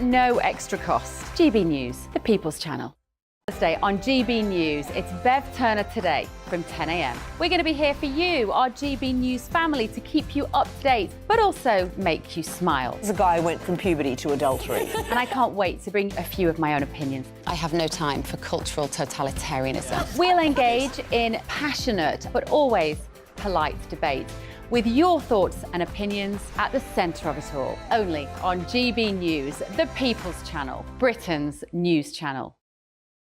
no extra cost. GB News, the People's Channel. Thursday on GB News, it's Bev Turner Today from 10 a.m. We're going to be here for you, our GB News family, to keep you up to date, but also make you smile. The guy went from puberty to adultery. And I can't wait to bring a few of my own opinions. I have no time for cultural totalitarianism. We'll engage in passionate, but always polite debate, with your thoughts and opinions at the centre of it all. Only on GB News, the People's Channel, Britain's news channel.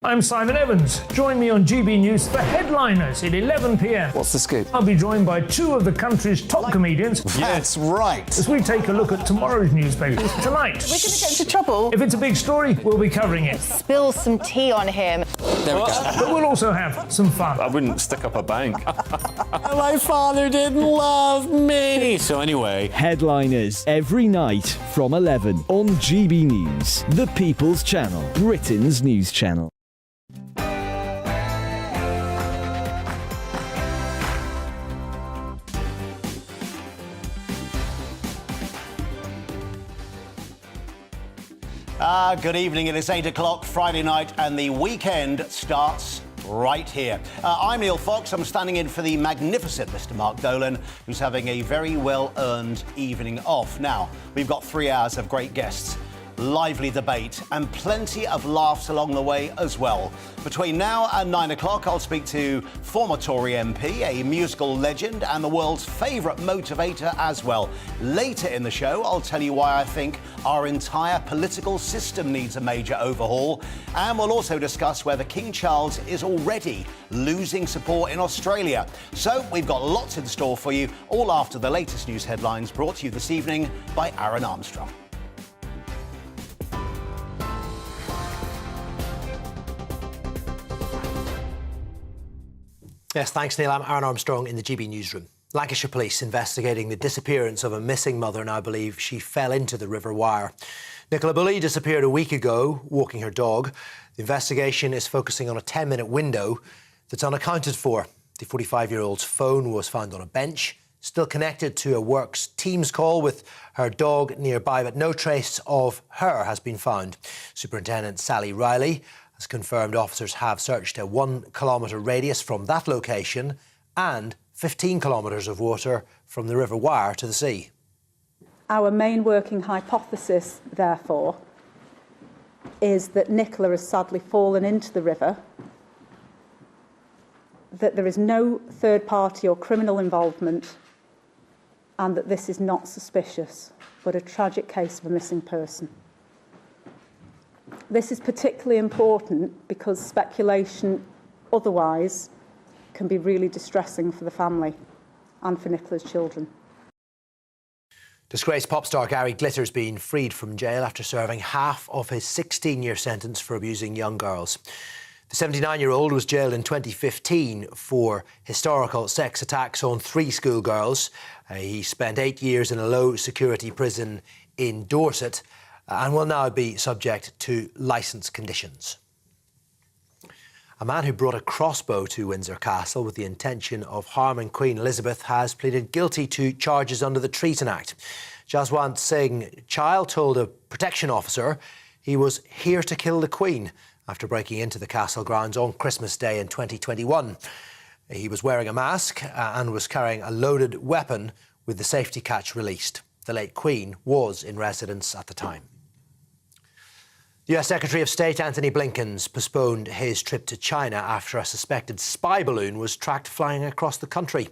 I'm Simon Evans. Join me on GB News for Headliners at 11 p.m. What's the scoop? I'll be joined by two of the country's top comedians. That's right. As we take a look at tomorrow's newspapers tonight. We're going to get into trouble. If it's a big story, we'll be covering it. Spill some tea on him. There we go. But we'll also have some fun. I wouldn't stick up a bank. My father didn't love me. So anyway. Headliners every night from 11 on GB News, the People's Channel, Britain's news channel. Good evening. It is 8 o'clock Friday night and the weekend starts right here. I'm Neil Fox. I'm standing in for the magnificent Mr. Mark Dolan, who's having a very well-earned evening off. Now, we've got 3 hours of great guests, lively debate and plenty of laughs along the way as well. Between now and 9 o'clock, I'll speak to former Tory MP, a musical legend and the world's favourite motivator as well. Later in the show, I'll tell you why I think our entire political system needs a major overhaul, and we'll also discuss whether King Charles is already losing support in Australia. So we've got lots in store for you, all after the latest news headlines brought to you this evening by Aaron Armstrong. Yes, thanks, Neil. I'm Aaron Armstrong in the GB newsroom. Lancashire Police investigating the disappearance of a missing mother now believe she fell into the River Wire. Nicola Bully disappeared a week ago, walking her dog. The investigation is focusing on a 10-minute window that's unaccounted for. The 45-year-old's phone was found on a bench, still connected to a works Teams call with her dog nearby, but no trace of her has been found. Superintendent Sally Riley has confirmed officers have searched a 1-kilometre radius from that location and 15 kilometres of water from the River Wire to the sea. Our main working hypothesis, therefore, is that Nicola has sadly fallen into the river, that there is no third party or criminal involvement, and that this is not suspicious, but a tragic case of a missing person. This is particularly important because speculation otherwise can be really distressing for the family and for Nicola's children. Disgraced pop star Gary Glitter's been freed from jail after serving half of his 16-year sentence for abusing young girls. The 79-year-old was jailed in 2015 for historical sex attacks on 3 schoolgirls. He spent 8 years in a low-security prison in Dorset and will now be subject to licence conditions. A man who brought a crossbow to Windsor Castle with the intention of harming Queen Elizabeth has pleaded guilty to charges under the Treason Act. Jaswant Singh Chahal told a protection officer he was here to kill the Queen after breaking into the castle grounds on Christmas Day in 2021. He was wearing a mask and was carrying a loaded weapon with the safety catch released. The late Queen was in residence at the time. U.S. Secretary of State Antony Blinken's postponed his trip to China after a suspected spy balloon was tracked flying across the country.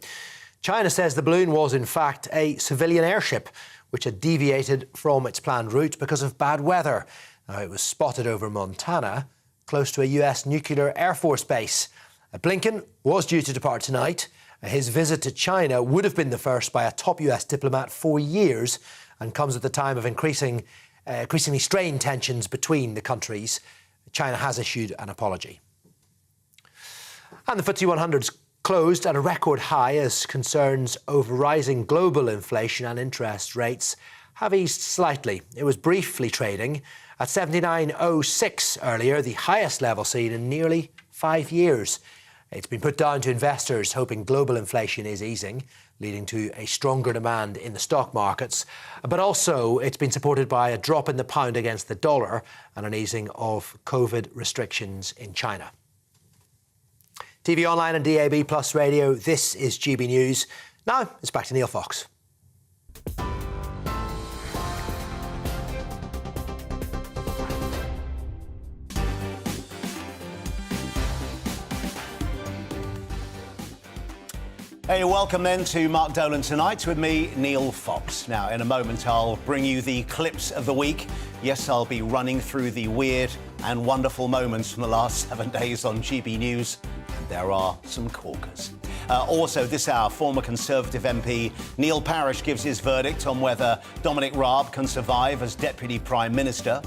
China says the balloon was in fact a civilian airship which had deviated from its planned route because of bad weather. Now, it was spotted over Montana, close to a U.S. nuclear Air Force base. Blinken was due to depart tonight. His visit to China would have been the first by a top U.S. diplomat for years and comes at the time of increasingly strained tensions between the countries. China has issued an apology. And the FTSE 100's closed at a record high as concerns over rising global inflation and interest rates have eased slightly. It was briefly trading at 79.06 earlier, the highest level seen in nearly 5 years. It's been put down to investors hoping global inflation is easing. leading to a stronger demand in the stock markets. But also, it's been supported by a drop in the pound against the dollar and an easing of COVID restrictions in China. TV online and DAB Plus radio, this is GB News. Now, it's back to Neil Fox. Hey, welcome then to Mark Dolan Tonight with me, Neil Fox. Now, in a moment, I'll bring you the clips of the week. Yes, I'll be running through the weird and wonderful moments from the last 7 days on GB News. And there are some corkers. Also, this hour, former Conservative MP Neil Parish gives his verdict on whether Dominic Raab can survive as Deputy Prime Minister.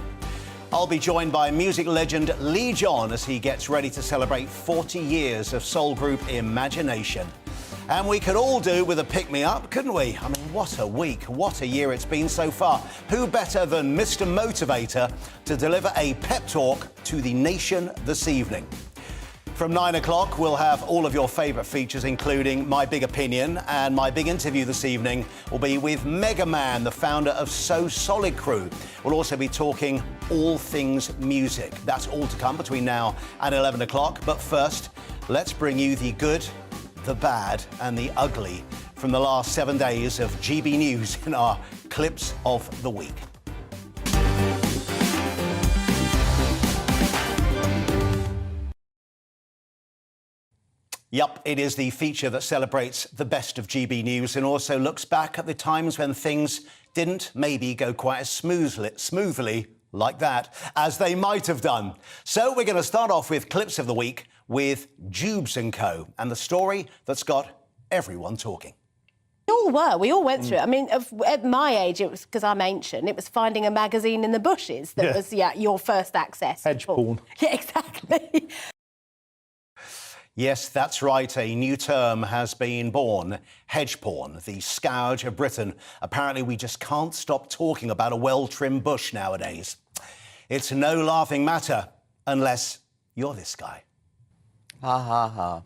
I'll be joined by music legend Leee John as he gets ready to celebrate 40 years of soul group Imagination. And we could all do with a pick-me-up, couldn't we? I mean, what a week, what a year it's been so far. Who better than Mr. Motivator to deliver a pep talk to the nation this evening? From 9 o'clock, we'll have all of your favourite features, including My Big Opinion, and my big interview this evening will be with Mega Man, the founder of So Solid Crew. We'll also be talking all things music. That's all to come between now and 11 o'clock. But first, let's bring you the good, the bad and the ugly from the last 7 days of GB News in our Clips of the Week. Yup, it is the feature that celebrates the best of GB News and also looks back at the times when things didn't maybe go quite as smoothly like that as they might have done. So we're going to start off with Clips of the Week with Jubes & Co. and the story that's got everyone talking. We all went through it. I mean, at my age, it was because I'm ancient. It was finding a magazine in the bushes that was, your first access. Hedge porn. Yeah, exactly. Yes, that's right. A new term has been born. Hedge porn, the scourge of Britain. Apparently, we just can't stop talking about a well-trimmed bush nowadays. It's no laughing matter unless you're this guy. Ha ha ha.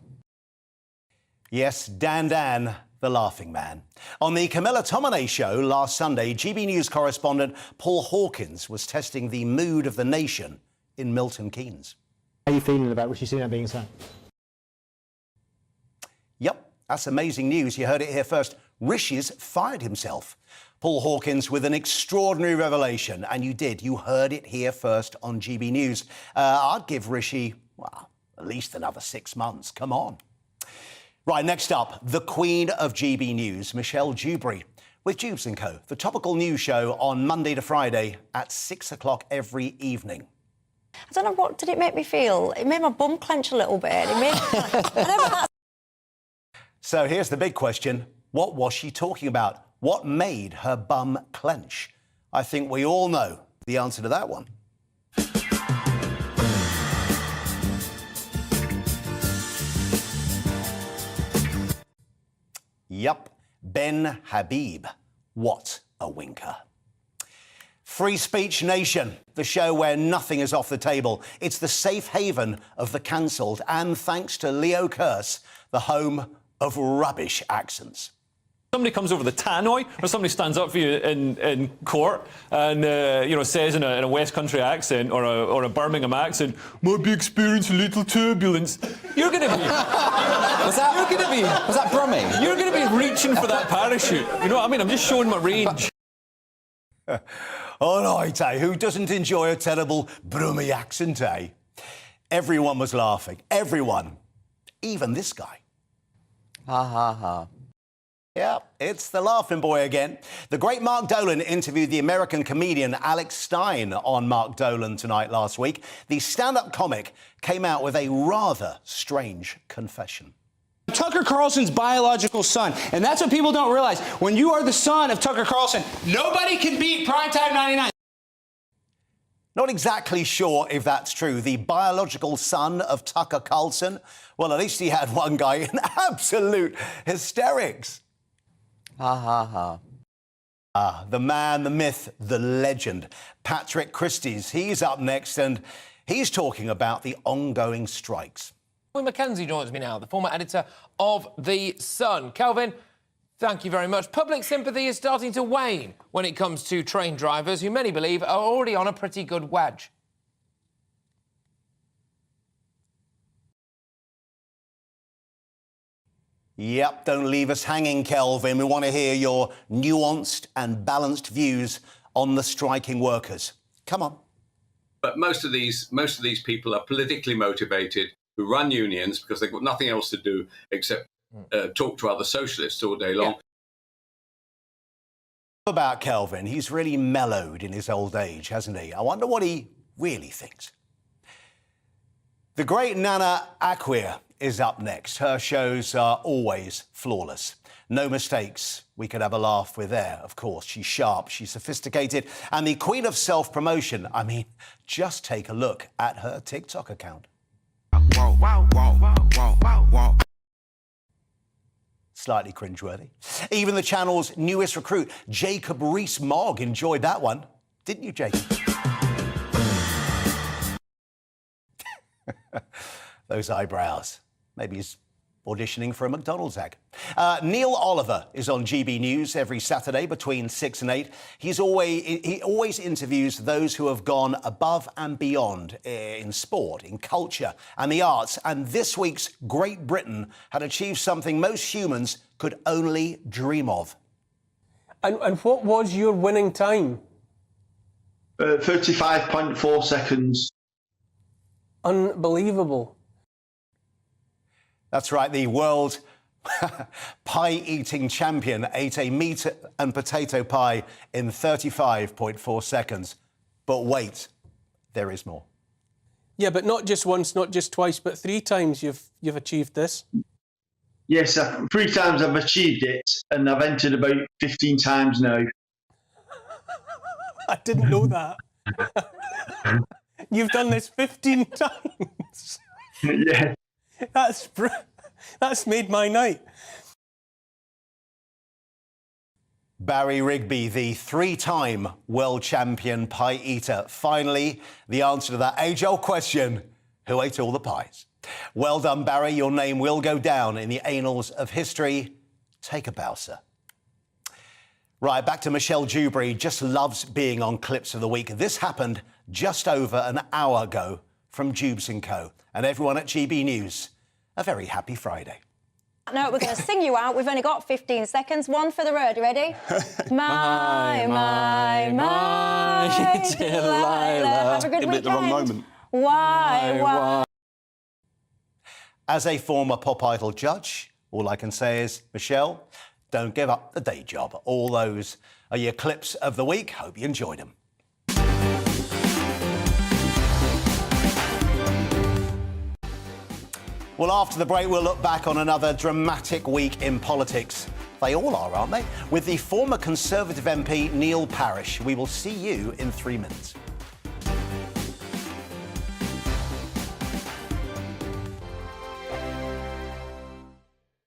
Yes, Dan, the laughing man. On the Camilla Tominay show last Sunday, GB News correspondent Paul Hawkins was testing the mood of the nation in Milton Keynes. How are you feeling about Rishi Sunak being sacked? Yep, that's amazing news. You heard it here first. Rishi's fired himself. Paul Hawkins with an extraordinary revelation, and you heard it here first on GB News. I'd give Rishi, well, at least another 6 months. Come on. Right, next up, the Queen of GB News, Michelle Dewberry, with Jubes & Co., the topical news show on Monday to Friday at 6 o'clock every evening. I don't know, what did it make me feel? It made my bum clench a little bit. It made... So here's the big question. What was she talking about? What made her bum clench? I think we all know the answer to that one. Yup, Ben Habib. What a winker. Free Speech Nation, the show where nothing is off the table. It's the safe haven of the cancelled, and thanks to Leo Kearse, the home of rubbish accents. Somebody comes over the tannoy, or somebody stands up for you in court and says in a West Country accent or a Birmingham accent, "Might be experiencing a little turbulence." You're going to be. Was that Brummy? You're going to be reaching for that parachute. You know what I mean? I'm just showing my range. All right, who doesn't enjoy a terrible Brummy accent, eh? Everyone was laughing. Everyone. Even this guy. Ha ha ha. Yeah, it's the laughing boy again. The great Mark Dolan interviewed the American comedian Alex Stein on Mark Dolan Tonight last week. The stand-up comic came out with a rather strange confession. Tucker Carlson's biological son, and that's what people don't realize. When you are the son of Tucker Carlson, nobody can beat Primetime 99. Not exactly sure if that's true. The biological son of Tucker Carlson? Well, at least he had one guy in absolute hysterics. Ha ha ha. The man, the myth, the legend. Patrick Christys, he's up next and he's talking about the ongoing strikes. Calvin Mackenzie joins me now, the former editor of The Sun. Calvin, Thank you very much. Public sympathy is starting to wane when it comes to train drivers, who many believe are already on a pretty good wedge. Yep, don't leave us hanging, Kelvin. We want to hear your nuanced and balanced views on the striking workers. Come on. But most of these people are politically motivated, who run unions because they've got nothing else to do except talk to other socialists all day long. Yeah. About Kelvin, he's really mellowed in his old age, hasn't he? I wonder what he really thinks. The great Nana Acquia is up next. Her shows are always flawless. No mistakes. We could have a laugh with there, of course. She's sharp, she's sophisticated, and the queen of self-promotion. I mean, just take a look at her TikTok account. Slightly cringeworthy. Even the channel's newest recruit, Jacob Rees-Mogg, enjoyed that one. Didn't you, Jacob? Those eyebrows. Maybe he's auditioning for a McDonald's egg. Neil Oliver is on GB News every Saturday between 6 and 8. He always interviews those who have gone above and beyond in sport, in culture and the arts. And this week's Great Britain had achieved something most humans could only dream of. And what was your winning time? 35.4 seconds. Unbelievable. That's right, the world pie-eating champion ate a meat and potato pie in 35.4 seconds. But wait, there is more. Yeah, but not just once, not just twice, but 3 times you've achieved this. Yes, 3 times I've achieved it, and I've entered about 15 times now. I didn't know that. You've done this 15 times. Yeah. That's made my night. Barry Rigby, the 3-time world champion pie eater. Finally, the answer to that age-old question, who ate all the pies? Well done, Barry. Your name will go down in the annals of history. Take a bow, sir. Right, back to Michelle Dewberry. Just loves being on Clips of the Week. This happened just over an hour ago from Jubes & Co. And everyone at GB News, a very happy Friday. No, we're going to sing you out. We've only got 15 seconds. One for the road. You ready? My, Delilah. Have a good weekend. At the wrong moment. Why? As a former Pop Idol judge, all I can say is, Michelle, don't give up the day job. All those are your Clips of the Week. Hope you enjoyed them. Well, after the break, we'll look back on another dramatic week in politics. They all are, aren't they? With the former Conservative MP, Neil Parish. We will see you in 3 minutes.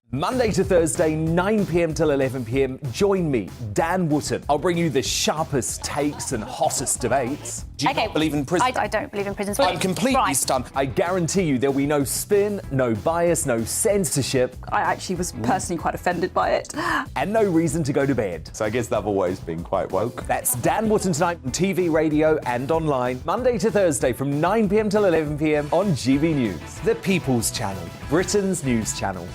Monday to Thursday, 9 p.m. till 11 p.m. Join me, Dan Wootton. I'll bring you the sharpest takes and hottest debates. Do you not believe in prison? I don't believe in prisons. I'm completely stunned. I guarantee you there'll be no spin, no bias, no censorship. I actually was personally quite offended by it. And no reason to go to bed. So I guess they've always been quite woke. That's Dan Wootton tonight on TV, radio and online. Monday to Thursday from 9 p.m. till 11 p.m. on GB News. The People's Channel, Britain's news channel.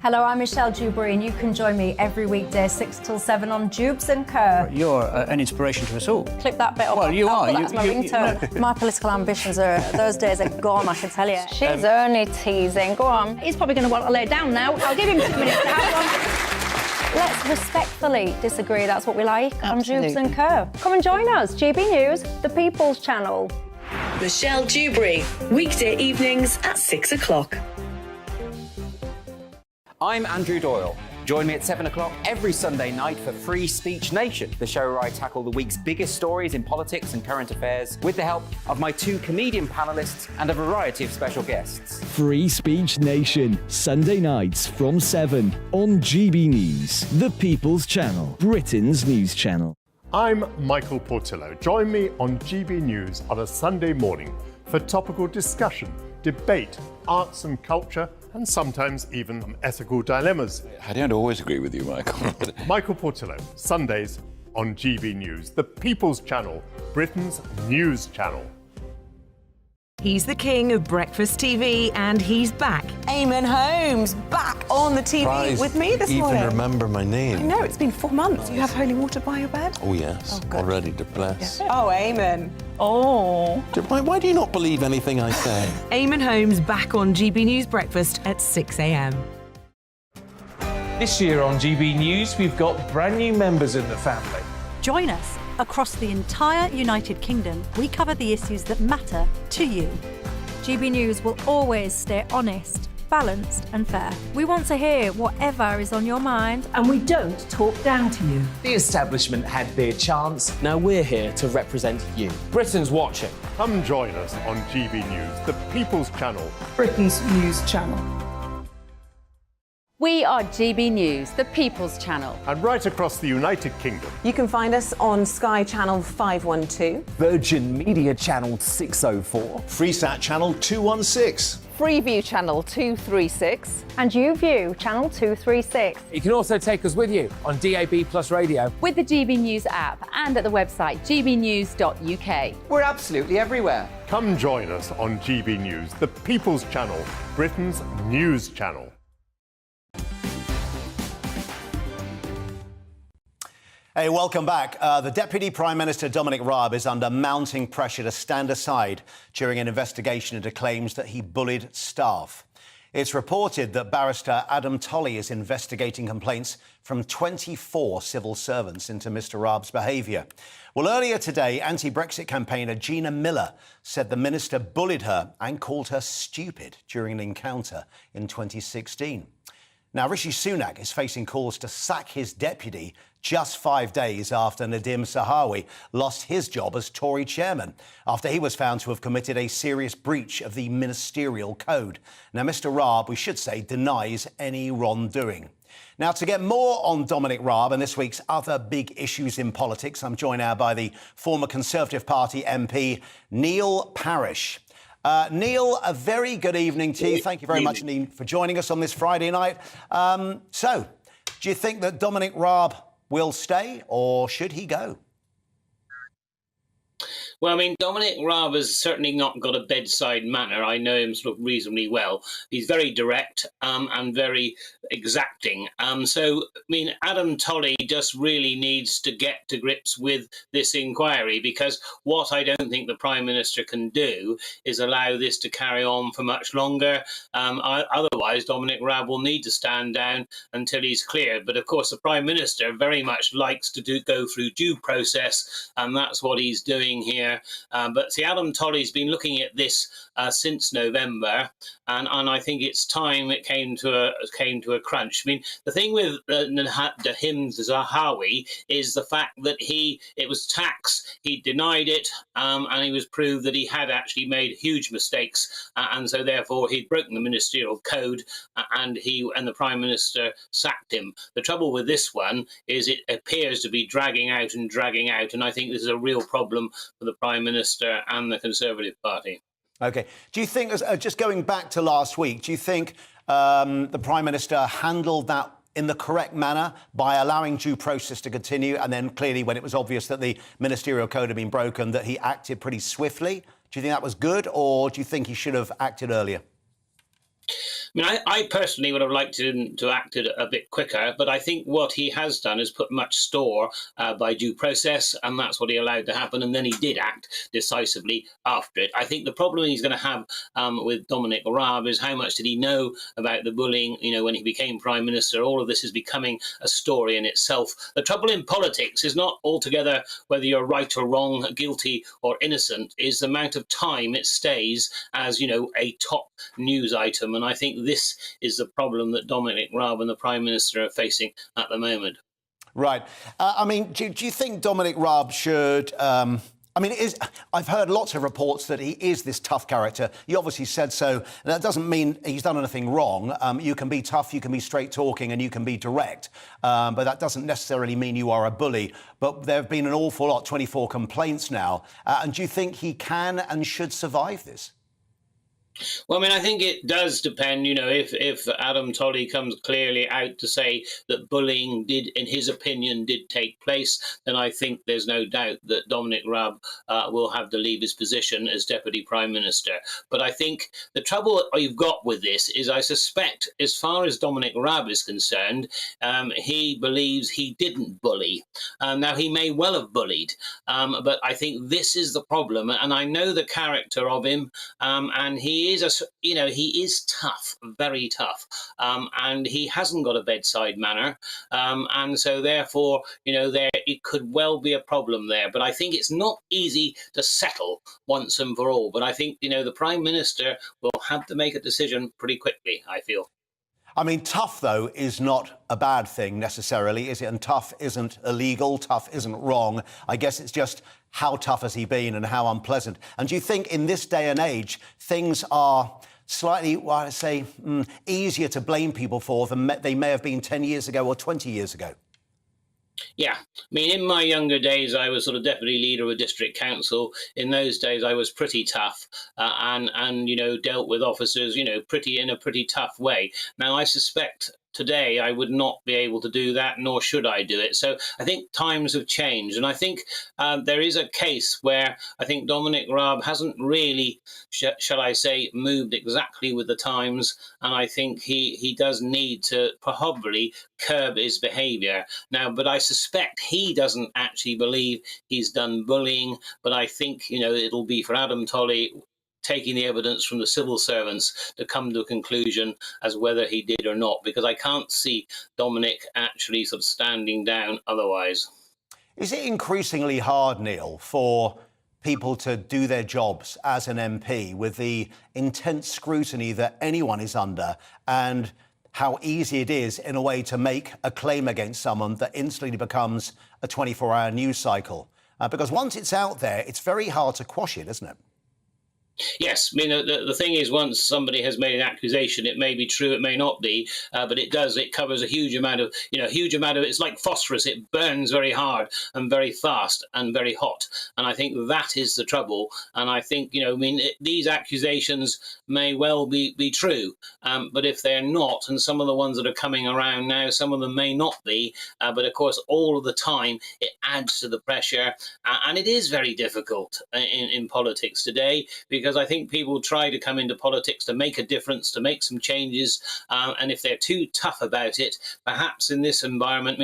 Hello, I'm Michelle Dewberry, and you can join me every weekday 6 till 7 on Jubes & Co. You're an inspiration to us all. Clip that bit up. Well, you are. That's my ringtone. My political ambitions those days are gone, I can tell you. She's only teasing. Go on. He's probably going to want to lay down now. I'll give him 2 minutes to have one. Let's respectfully disagree. That's what we like on Jubes & Co. Come and join us. GB News, the People's Channel. Michelle Dewberry, weekday evenings at 6 o'clock. I'm Andrew Doyle. Join me at 7 o'clock every Sunday night for Free Speech Nation, the show where I tackle the week's biggest stories in politics and current affairs with the help of my 2 comedian panellists and a variety of special guests. Free Speech Nation, Sunday nights from 7 on GB News, the People's Channel, Britain's news channel. I'm Michael Portillo. Join me on GB News on a Sunday morning for topical discussion, debate, arts and culture, and sometimes even some ethical dilemmas. I don't always agree with you, Michael. Michael Portillo, Sundays on GB News, the People's Channel, Britain's news channel. He's the king of breakfast TV, and he's back. Eamon Holmes, back on the TV with me this morning. Even remember my name. I know, it's been 4 months. You have holy water by your bed? Oh, yes. Already to bless. Oh, Eamon. Oh. Why do you not believe anything I say? Eamon Holmes back on GB News Breakfast at 6 a.m. This year on GB News, we've got brand new members in the family. Join us. Across the entire United Kingdom, we cover the issues that matter to you. GB News will always stay honest, balanced and fair. We want to hear whatever is on your mind. And we don't talk down to you. The establishment had their chance. Now we're here to represent you. Britain's watching. Come join us on GB News, the People's Channel. Britain's news channel. We are GB News, the People's Channel. And right across the United Kingdom. You can find us on Sky Channel 512. Virgin Media Channel 604. Freesat Channel 216. Freeview Channel 236. And YouView Channel 236. You can also take us with you on DAB Plus Radio. With the GB News app and at the website gbnews.uk. We're absolutely everywhere. Come join us on GB News, the People's Channel, Britain's news channel. Hey, welcome back. The Deputy Prime Minister Dominic Raab is under mounting pressure to stand aside during an investigation into claims that he bullied staff. It's reported that barrister Adam Tolley is investigating complaints from 24 civil servants into Mr Raab's behaviour. Well, earlier today, anti-Brexit campaigner Gina Miller said the minister bullied her and called her stupid during an encounter in 2016. Now, Rishi Sunak is facing calls to sack his deputy just 5 days after Nadim Zahawi lost his job as Tory chairman, after he was found to have committed a serious breach of the ministerial code. Now, Mr Raab, we should say, denies any wrongdoing. Now, to get more on Dominic Raab and this week's other big issues in politics, I'm joined now by the former Conservative Party MP, Neil Parish. Neil, a very good evening to you. Thank you very much, Neil, for joining us on this Friday night. So, do you think that Dominic Raab will stay or should he go? Well, I mean, Dominic Raab has certainly not got a bedside manner. I know him sort of reasonably well. He's very direct and very exacting. So, I mean, Adam Tolley just really needs to get to grips with this inquiry, because what I don't think the Prime Minister can do is allow this to carry on for much longer. Otherwise, Dominic Raab will need to stand down until he's cleared. But, of course, the Prime Minister very much likes to go through due process, and that's what he's doing here. But see, Adam Tolley's been looking at this since November, and I think it's time it came to a crunch. I mean, the thing with Nadim Zahawi is the fact that it was tax, he denied it, and he was proved that he had actually made huge mistakes, and so therefore he'd broken the ministerial code, and the Prime Minister sacked him. The trouble with this one is it appears to be dragging out, and I think this is a real problem for the Prime Minister and the Conservative Party. OK. Do you think, just going back to last week, do you think the Prime Minister handled that in the correct manner by allowing due process to continue, and then clearly when it was obvious that the ministerial code had been broken, that he acted pretty swiftly? Do you think that was good, or do you think he should have acted earlier? I mean, I personally would have liked him to act a bit quicker, but I think what he has done is put much store by due process, and that's what he allowed to happen, and then he did act decisively after it. I think the problem he's going to have with Dominic Raab is how much did he know about the bullying, when he became Prime Minister. All of this is becoming a story in itself. The trouble in politics is not altogether whether you're right or wrong, guilty or innocent, is the amount of time it stays as, a top news item, and I think this is the problem that Dominic Raab and the Prime Minister are facing at the moment. Right. I mean, do you think Dominic Raab should... I've heard lots of reports that he is this tough character. He obviously said so. And that doesn't mean he's done anything wrong. You can be tough, you can be straight-talking, and you can be direct. But that doesn't necessarily mean you are a bully. But there have been an awful lot, 24 complaints now. And do you think he can and should survive this? Well, I mean, I think it does depend, if Adam Tolley comes clearly out to say that bullying did, in his opinion, did take place, then I think there's no doubt that Dominic Raab will have to leave his position as Deputy Prime Minister. But I think the trouble you've got with this is, I suspect, as far as Dominic Raab is concerned, he believes he didn't bully. Now, he may well have bullied, but I think this is the problem. And I know the character of him, and he is tough, very tough, and he hasn't got a bedside manner, and so therefore, there it could well be a problem there. But I think it's not easy to settle once and for all. But I think the Prime Minister will have to make a decision pretty quickly, I feel. I mean, tough, though, is not a bad thing necessarily, is it? And tough isn't illegal, tough isn't wrong. I guess it's just how tough has he been and how unpleasant. And do you think in this day and age, things are slightly, easier to blame people for than they may have been 10 years ago or 20 years ago? Yeah, I mean, in my younger days, I was sort of deputy leader of a district council. In those days, I was pretty tough and dealt with officers, in a pretty tough way. Now, I suspect today I would not be able to do that, nor should I do it. So I think times have changed. And I think there is a case where I think Dominic Raab hasn't really, shall I say, moved exactly with the times. And I think he does need to probably curb his behaviour. Now, but I suspect he doesn't actually believe he's done bullying. But I think, it'll be for Adam Tolley taking the evidence from the civil servants to come to a conclusion as whether he did or not, because I can't see Dominic actually sort of standing down otherwise. Is it increasingly hard, Neil, for people to do their jobs as an MP with the intense scrutiny that anyone is under, and how easy it is, in a way, to make a claim against someone that instantly becomes a 24-hour news cycle? Because once it's out there, it's very hard to quash it, isn't it? Yes, I mean, the thing is, once somebody has made an accusation, it may be true, it may not be, but it covers a huge amount of, it's like phosphorus, it burns very hard and very fast and very hot. And I think that is the trouble. And I think, these accusations may well be true, but if they're not, and some of the ones that are coming around now, some of them may not be, but of course, all of the time, it adds to the pressure. And it is very difficult in politics today, because I think people try to come into politics to make a difference, to make some changes, and if they're too tough about it, perhaps in this environment,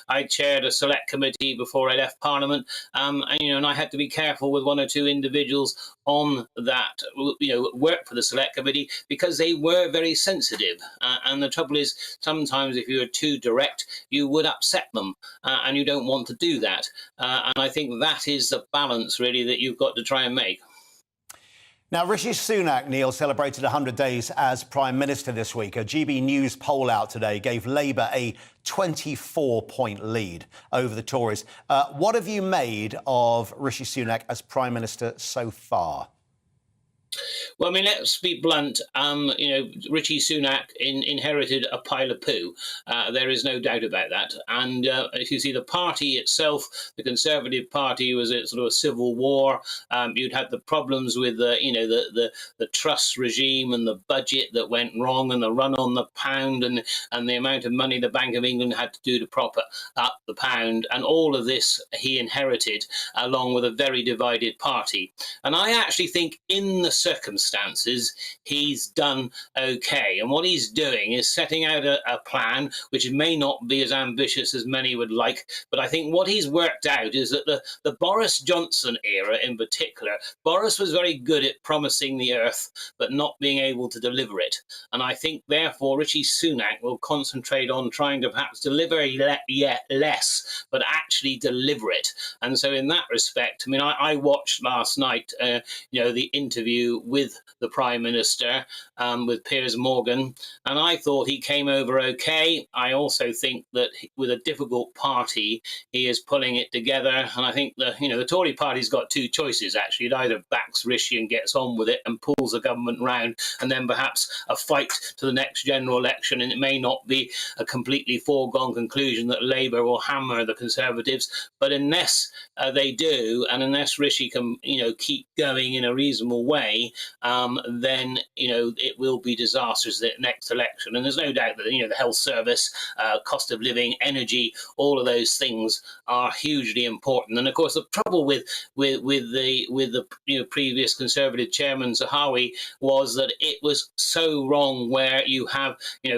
I chaired a select committee before I left Parliament, and I had to be careful with one or two individuals on that, work for the select committee, because they were very sensitive, and the trouble is, sometimes if you are too direct, you would upset them, and you don't want to do that, and I think that is the balance, really, that you've got to try and make. Now, Rishi Sunak, Neil, celebrated 100 days as Prime Minister this week. A GBNews poll out today gave Labour a 24-point lead over the Tories. What have you made of Rishi Sunak as Prime Minister so far? Well, let's be blunt. Rishi Sunak inherited a pile of poo. There is no doubt about that. And if you see the party itself, the Conservative Party was a sort of a civil war. You'd had the problems with the trust regime and the budget that went wrong, and the run on the pound, and the amount of money the Bank of England had to do to prop up the pound, and all of this he inherited, along with a very divided party. And I actually think in the circumstances, he's done okay. And what he's doing is setting out a plan which may not be as ambitious as many would like. But I think what he's worked out is that the Boris Johnson era in particular, Boris was very good at promising the earth, but not being able to deliver it. And I think, therefore, Rishi Sunak will concentrate on trying to perhaps deliver less, but actually deliver it. And so in that respect, I watched last night, the interview with the Prime Minister, with Piers Morgan, and I thought he came over okay. I also think that with a difficult party, he is pulling it together, and I think the Tory party's got two choices, actually. It either backs Rishi and gets on with it and pulls the government round, and then perhaps a fight to the next general election, and it may not be a completely foregone conclusion that Labour will hammer the Conservatives, but unless they do, and unless Rishi can keep going in a reasonable way, way, then it will be disastrous at the next election. And there's no doubt that the health service, cost of living, energy, all of those things are hugely important. And of course, the trouble with the previous Conservative chairman Zahawi was that it was so wrong, where you have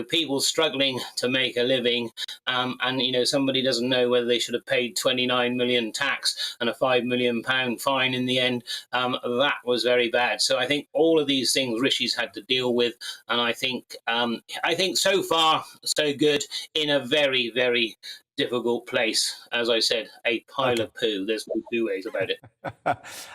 people struggling to make a living, and somebody doesn't know whether they should have paid 29 million tax and a £5 million fine in the end. That was very bad. So I think all of these things Rishi's had to deal with, and I think so far so good in a very, very difficult place. As I said, a pile of poo. There's no two ways about it.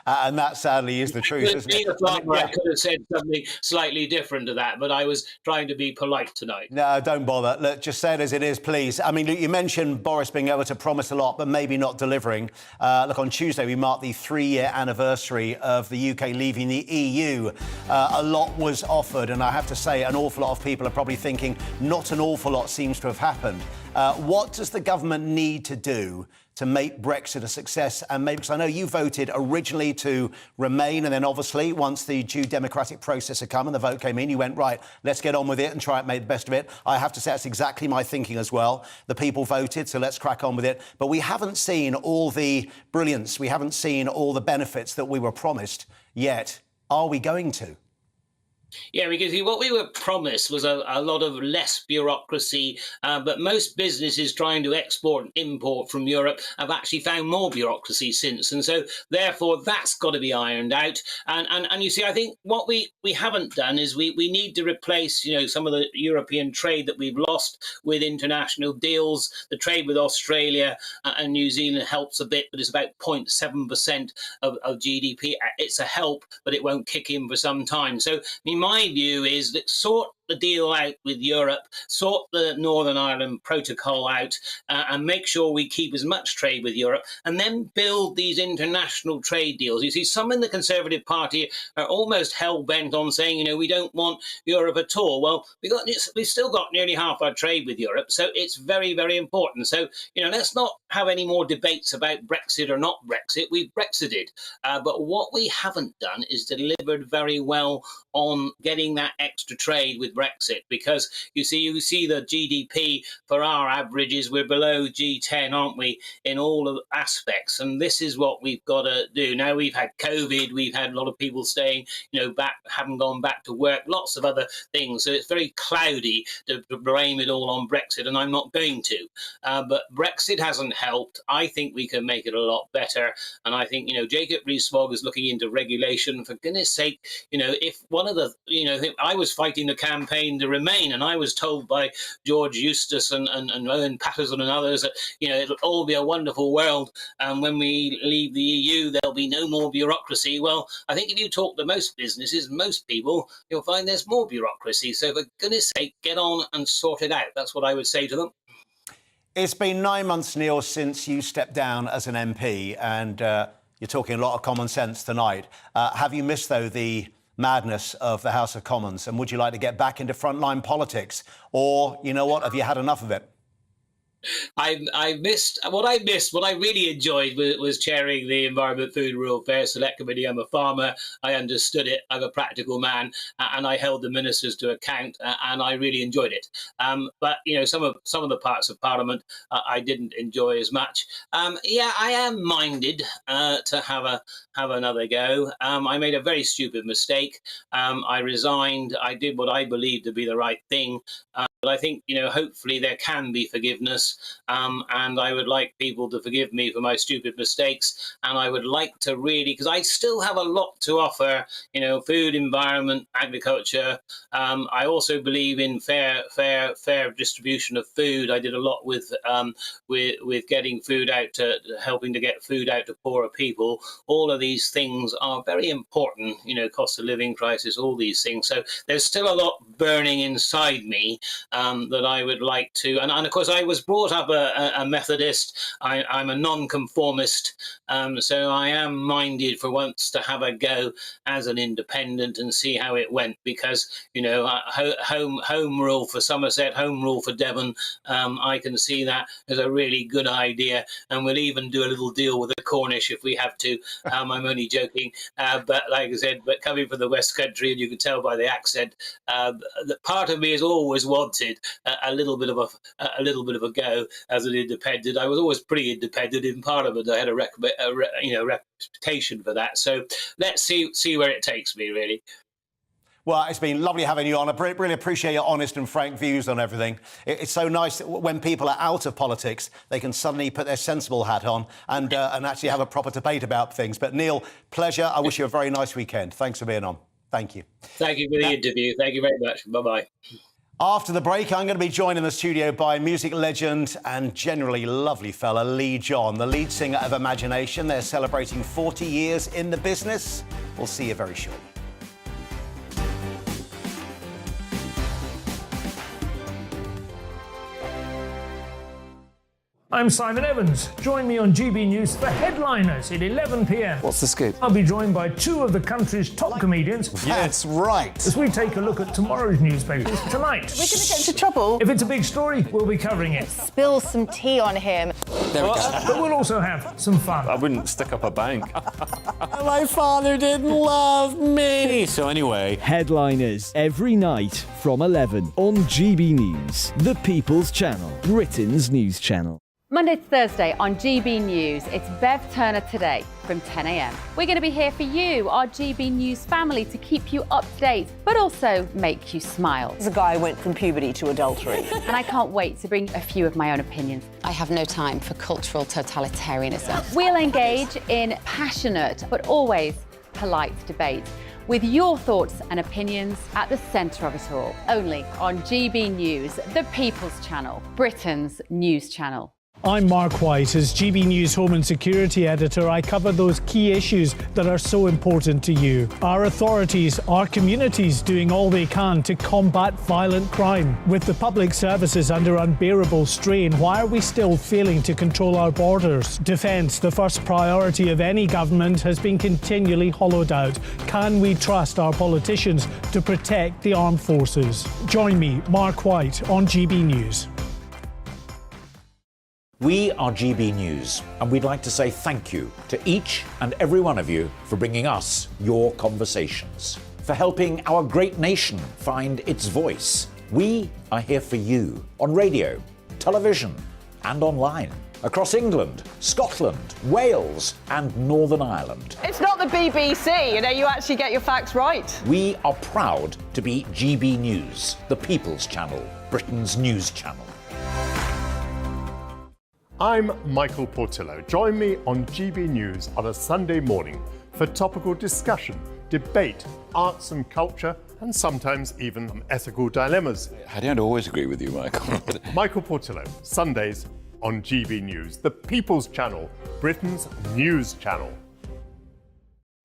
And that sadly is the truth, isn't it? I could have said something slightly different to that, but I was trying to be polite tonight. No, don't bother. Look, just say it as it is, please. I mean, you mentioned Boris being able to promise a lot, but maybe not delivering. Look, on Tuesday, we marked the 3-year anniversary of the UK leaving the EU. A lot was offered, and I have to say, an awful lot of people are probably thinking not an awful lot seems to have happened. What does the government need to do to make Brexit a success? And maybe, because I know you voted originally to remain, and then obviously once the due democratic process had come and the vote came in, you went, right, let's get on with it and try and make the best of it. I have to say that's exactly my thinking as well. The people voted, so let's crack on with it. But we haven't seen all the brilliance, we haven't seen all the benefits that we were promised yet. Are we going to? Yeah, because what we were promised was a lot of less bureaucracy, but most businesses trying to export and import from Europe have actually found more bureaucracy since. And so, therefore, that's got to be ironed out. And you see, I think what we haven't done is we need to replace, some of the European trade that we've lost with international deals. The trade with Australia and New Zealand helps a bit, but it's about 0.7% of GDP. It's a help, but it won't kick in for some time. So, my view is that sort the deal out with Europe, sort the Northern Ireland Protocol out, and make sure we keep as much trade with Europe, and then build these international trade deals. You see, some in the Conservative Party are almost hell-bent on saying, we don't want Europe at all. Well, we've still got nearly half our trade with Europe, so it's very, very important. So, let's not have any more debates about Brexit or not Brexit. We've Brexited. But what we haven't done is delivered very well on getting that extra trade with Brexit, because you see the GDP for our averages, we're below G10, aren't we, in all of aspects, and this is what we've got to do. Now we've had COVID, we've had a lot of people staying, back, haven't gone back to work, lots of other things, so it's very cloudy to blame it all on Brexit, and I'm not going to. But Brexit hasn't helped. I think we can make it a lot better, and I think, Jacob Rees-Mogg is looking into regulation. For goodness sake, if one of the, I was fighting the campaign to remain, and I was told by George Eustace and Owen Paterson and others that it'll all be a wonderful world, and when we leave the EU there'll be no more bureaucracy. Well, I think if you talk to most businesses, most people, you'll find there's more bureaucracy. So for goodness sake, get on and sort it out. That's what I would say to them. It's been 9 months, Neil, since you stepped down as an MP, and you're talking a lot of common sense tonight. Have you missed, though, the madness of the House of Commons, and would you like to get back into frontline politics, or have you had enough of it? I missed what I really enjoyed was chairing the Environment, Food and Rural Affairs Select Committee. I'm a farmer. I understood it. I'm a practical man, and I held the ministers to account, and I really enjoyed it. But some of the parts of Parliament I didn't enjoy as much. I am minded to have another go. I made a very stupid mistake. I resigned. I did what I believed to be the right thing. But I think, hopefully there can be forgiveness, and I would like people to forgive me for my stupid mistakes, and I would like to really, because I still have a lot to offer, food, environment, agriculture. I also believe in fair distribution of food. I did a lot with getting food out, helping to get food out to poorer people. All of these things are very important, cost of living crisis, all these things. So there's still a lot burning inside me that I would like to. And of course, I was brought up a Methodist. I'm a non-conformist, so I am minded for once to have a go as an independent and see how it went. Because home rule for Somerset, home rule for Devon, I can see that as a really good idea, and we'll even do a little deal with the Cornish if we have to. I'm only joking, but like I said, but coming from the West Country, and you can tell by the accent, that part of me has always wanted a little bit of a go as an independent. I was always pretty independent in Parliament. I had a reputation for that. So let's see where it takes me, really. Well, it's been lovely having you on. I really appreciate your honest and frank views on everything. It's so nice that when people are out of politics, they can suddenly put their sensible hat on and actually have a proper debate about things. But Neil, pleasure. I wish you a very nice weekend. Thanks for being on. Thank you. Thank you for the interview. Thank you very much. Bye-bye. After the break, I'm going to be joined in the studio by music legend and generally lovely fella Leee John, the lead singer of Imagination. They're celebrating 40 years in the business. We'll see you very shortly. I'm Simon Evans. Join me on GB News for Headliners at 11 p.m. What's the scoop? I'll be joined by two of the country's top comedians. That's right. As we take a look at tomorrow's newspapers tonight. We're going to get into trouble. If it's a big story, we'll be covering it. Spill some tea on him. There we go. But we'll also have some fun. I wouldn't stick up a bank. My father didn't love me. So anyway. Headliners every night from 11 on GB News, the People's Channel, Britain's news channel. Monday to Thursday on GB News, it's Bev Turner Today from 10 a.m. We're going to be here for you, our GB News family, to keep you up to date, but also make you smile. The guy went from puberty to adultery. And I can't wait to bring a few of my own opinions. I have no time for cultural totalitarianism. We'll engage in passionate, but always polite debate, with your thoughts and opinions at the centre of it all. Only on GB News, the People's Channel, Britain's news channel. I'm Mark White. As GB News Home and Security Editor, I cover those key issues that are so important to you. Our authorities, our communities doing all they can to combat violent crime. With the public services under unbearable strain, why are we still failing to control our borders? Defence, the first priority of any government, has been continually hollowed out. Can we trust our politicians to protect the armed forces? Join me, Mark White, on GB News. We are GB News, and we'd like to say thank you to each and every one of you for bringing us your conversations, for helping our great nation find its voice. We are here for you on radio, television, and online, across England, Scotland, Wales, and Northern Ireland. It's not the BBC, you actually get your facts right. We are proud to be GB News, the People's Channel, Britain's news channel. I'm Michael Portillo. Join me on GB News on a Sunday morning for topical discussion, debate, arts and culture, and sometimes even ethical dilemmas. I don't always agree with you, Michael. Michael Portillo, Sundays on GB News, the People's Channel, Britain's news channel.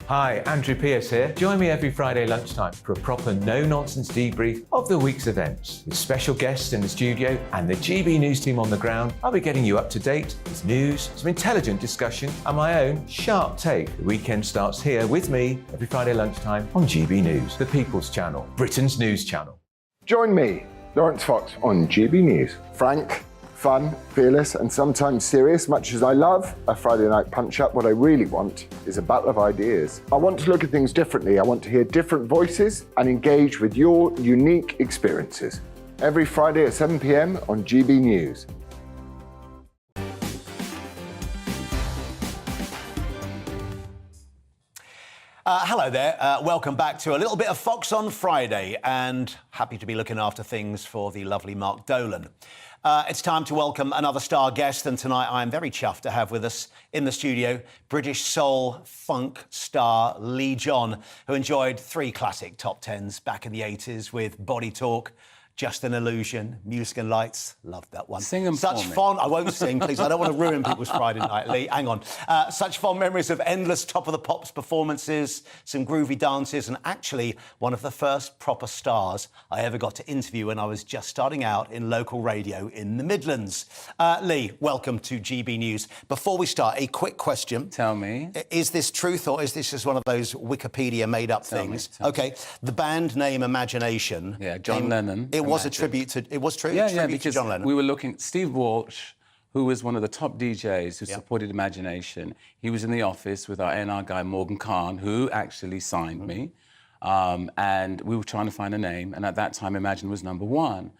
Hi, Andrew Pierce here. Join me every Friday lunchtime for a proper no-nonsense debrief of the week's events. With special guests in the studio and the GB News team on the ground, I'll be getting you up to date with news, some intelligent discussion, and my own sharp take. The weekend starts here with me every Friday lunchtime on GB News, the People's Channel, Britain's news channel. Join me, Lawrence Fox, on GB News. Frank, fun, fearless, and sometimes serious. Much as I love a Friday night punch-up, what I really want is a battle of ideas. I want to look at things differently. I want to hear different voices and engage with your unique experiences. Every Friday at 7 p.m. on GB News. Hello there. Welcome back to a little bit of Fox on Friday, and happy to be looking after things for the lovely Mark Dolan. It's time to welcome another star guest, and tonight I'm very chuffed to have with us in the studio British soul funk star Leee John, who enjoyed 3 classic top 10s back in the 80s with Body Talk, Just an Illusion, Music and Lights. Loved that one. Sing them Such for me. fond... I won't sing, please. I don't want to ruin people's Friday night, Lee. Hang on. Such fond memories of endless Top of the Pops performances, some groovy dances, and actually one of the first proper stars I ever got to interview when I was just starting out in local radio in the Midlands. Lee, welcome to GB News. Before we start, a quick question. Tell me. Is this truth or is this just one of those Wikipedia made-up things? OK. The band name Imagination... Yeah, John Lennon. It was a tribute to... It was true? Yeah, tribute because to John Lennon. we were looking... Steve Walsh, who was one of the top DJs who supported Imagination, he was in the office with our A&R guy, Morgan Khan, who actually signed me. And we were trying to find a name. And at that time, Imagine was #1.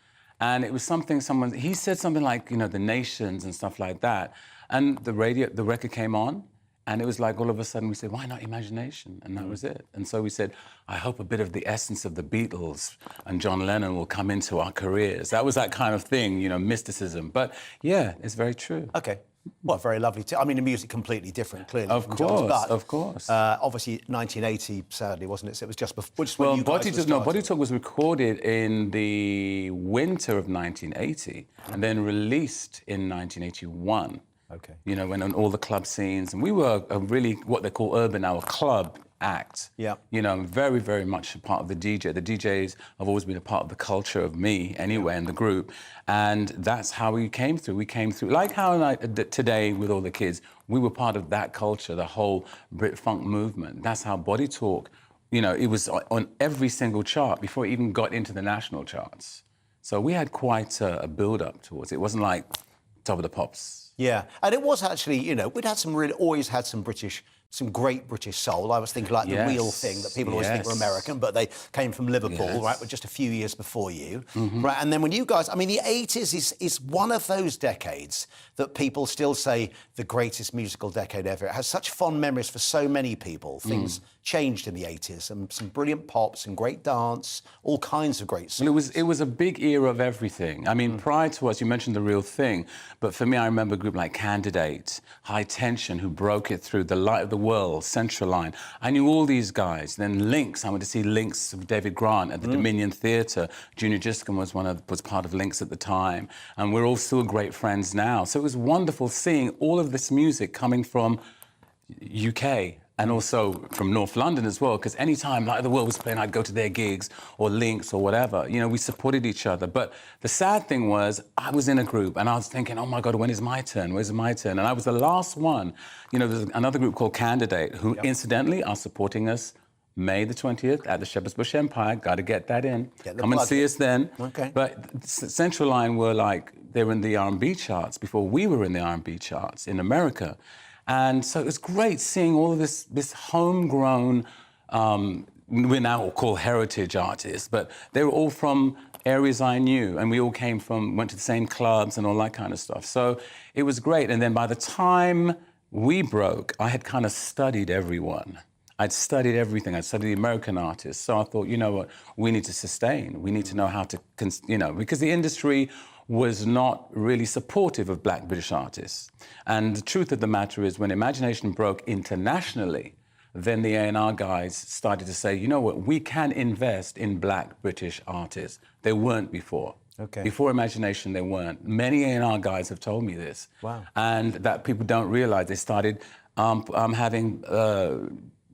And it was something he said something like, you know, the nations and stuff like that. And the record came on. And it was like all of a sudden we said, why not Imagination? And that was it. And so we said, I hope a bit of the essence of the Beatles and John Lennon will come into our careers. That was that kind of thing, you know, mysticism. But yeah, it's very true. OK. Well, very lovely. I mean, the music completely different, clearly. Of from course, John's, but, of course. Obviously, 1980, sadly, wasn't it? So it was just before. Just when you guys were starting. Body Talk was recorded in the winter of 1980 and then released in 1981. OK. You know, when on all the club scenes, and we were a really what they call urban hour club act. Yeah. You know, very, very much a part of the DJ. The DJs have always been a part of the culture of me anyway, in the group. And that's how we came through. We came through, like how today with all the kids, we were part of that culture, the whole Brit funk movement. That's how Body Talk, you know, it was on every single chart before it even got into the national charts. So we had quite a build-up towards it. It wasn't like Top of the Pops. Yeah, and it was actually, you know, we'd had always had some great British soul. I was thinking like the Real Thing, that people always think were American, but they came from Liverpool, right, but just a few years before you. Right, and then when you guys, I mean, the 80s is one of those decades that people still say the greatest musical decade ever. It has such fond memories for so many people. Things changed in the 80s, and some brilliant pop, some great dance, all kinds of great songs. Well, it was a big era of everything. I mean, prior to us, you mentioned The Real Thing, but for me, I remember a group like Candidate, High Tension, who broke it through, The Light of the World, Central Line. I knew all these guys. Then Lynx, I went to see Lynx with David Grant at the Dominion Theatre. Junior Giscombe was part of Lynx at the time, and we're all still great friends now. So it was wonderful seeing all of this music coming from UK. And also from North London as well, because any time Light of the World was playing, I'd go to their gigs or Lynx or whatever. You know, we supported each other. But the sad thing was, I was in a group and I was thinking, oh my God, when is my turn? Where's my turn? And I was the last one. You know, there's another group called Candidate, who incidentally are supporting us May the 20th at the Shepherd's Bush Empire. Got to get that in. Come and see us then. Okay. But Central Line were like, they were in the R&B charts before we were in the R&B charts in America. And so it was great seeing all of this homegrown, we're now called heritage artists, but they were all from areas I knew, and we all went to the same clubs and all that kind of stuff. So it was great. And then by the time we broke, I had kind of studied everyone. I'd studied everything. I'd studied the American artists. So I thought, you know what, we need to sustain. We need to know how to, you know, because the industry was not really supportive of Black British artists. And the truth of the matter is, when Imagination broke internationally, then the A&R guys started to say, you know what, we can invest in Black British artists. They weren't before. Okay. Before Imagination, they weren't. Many A&R guys have told me this. Wow. And that people don't realise. They started having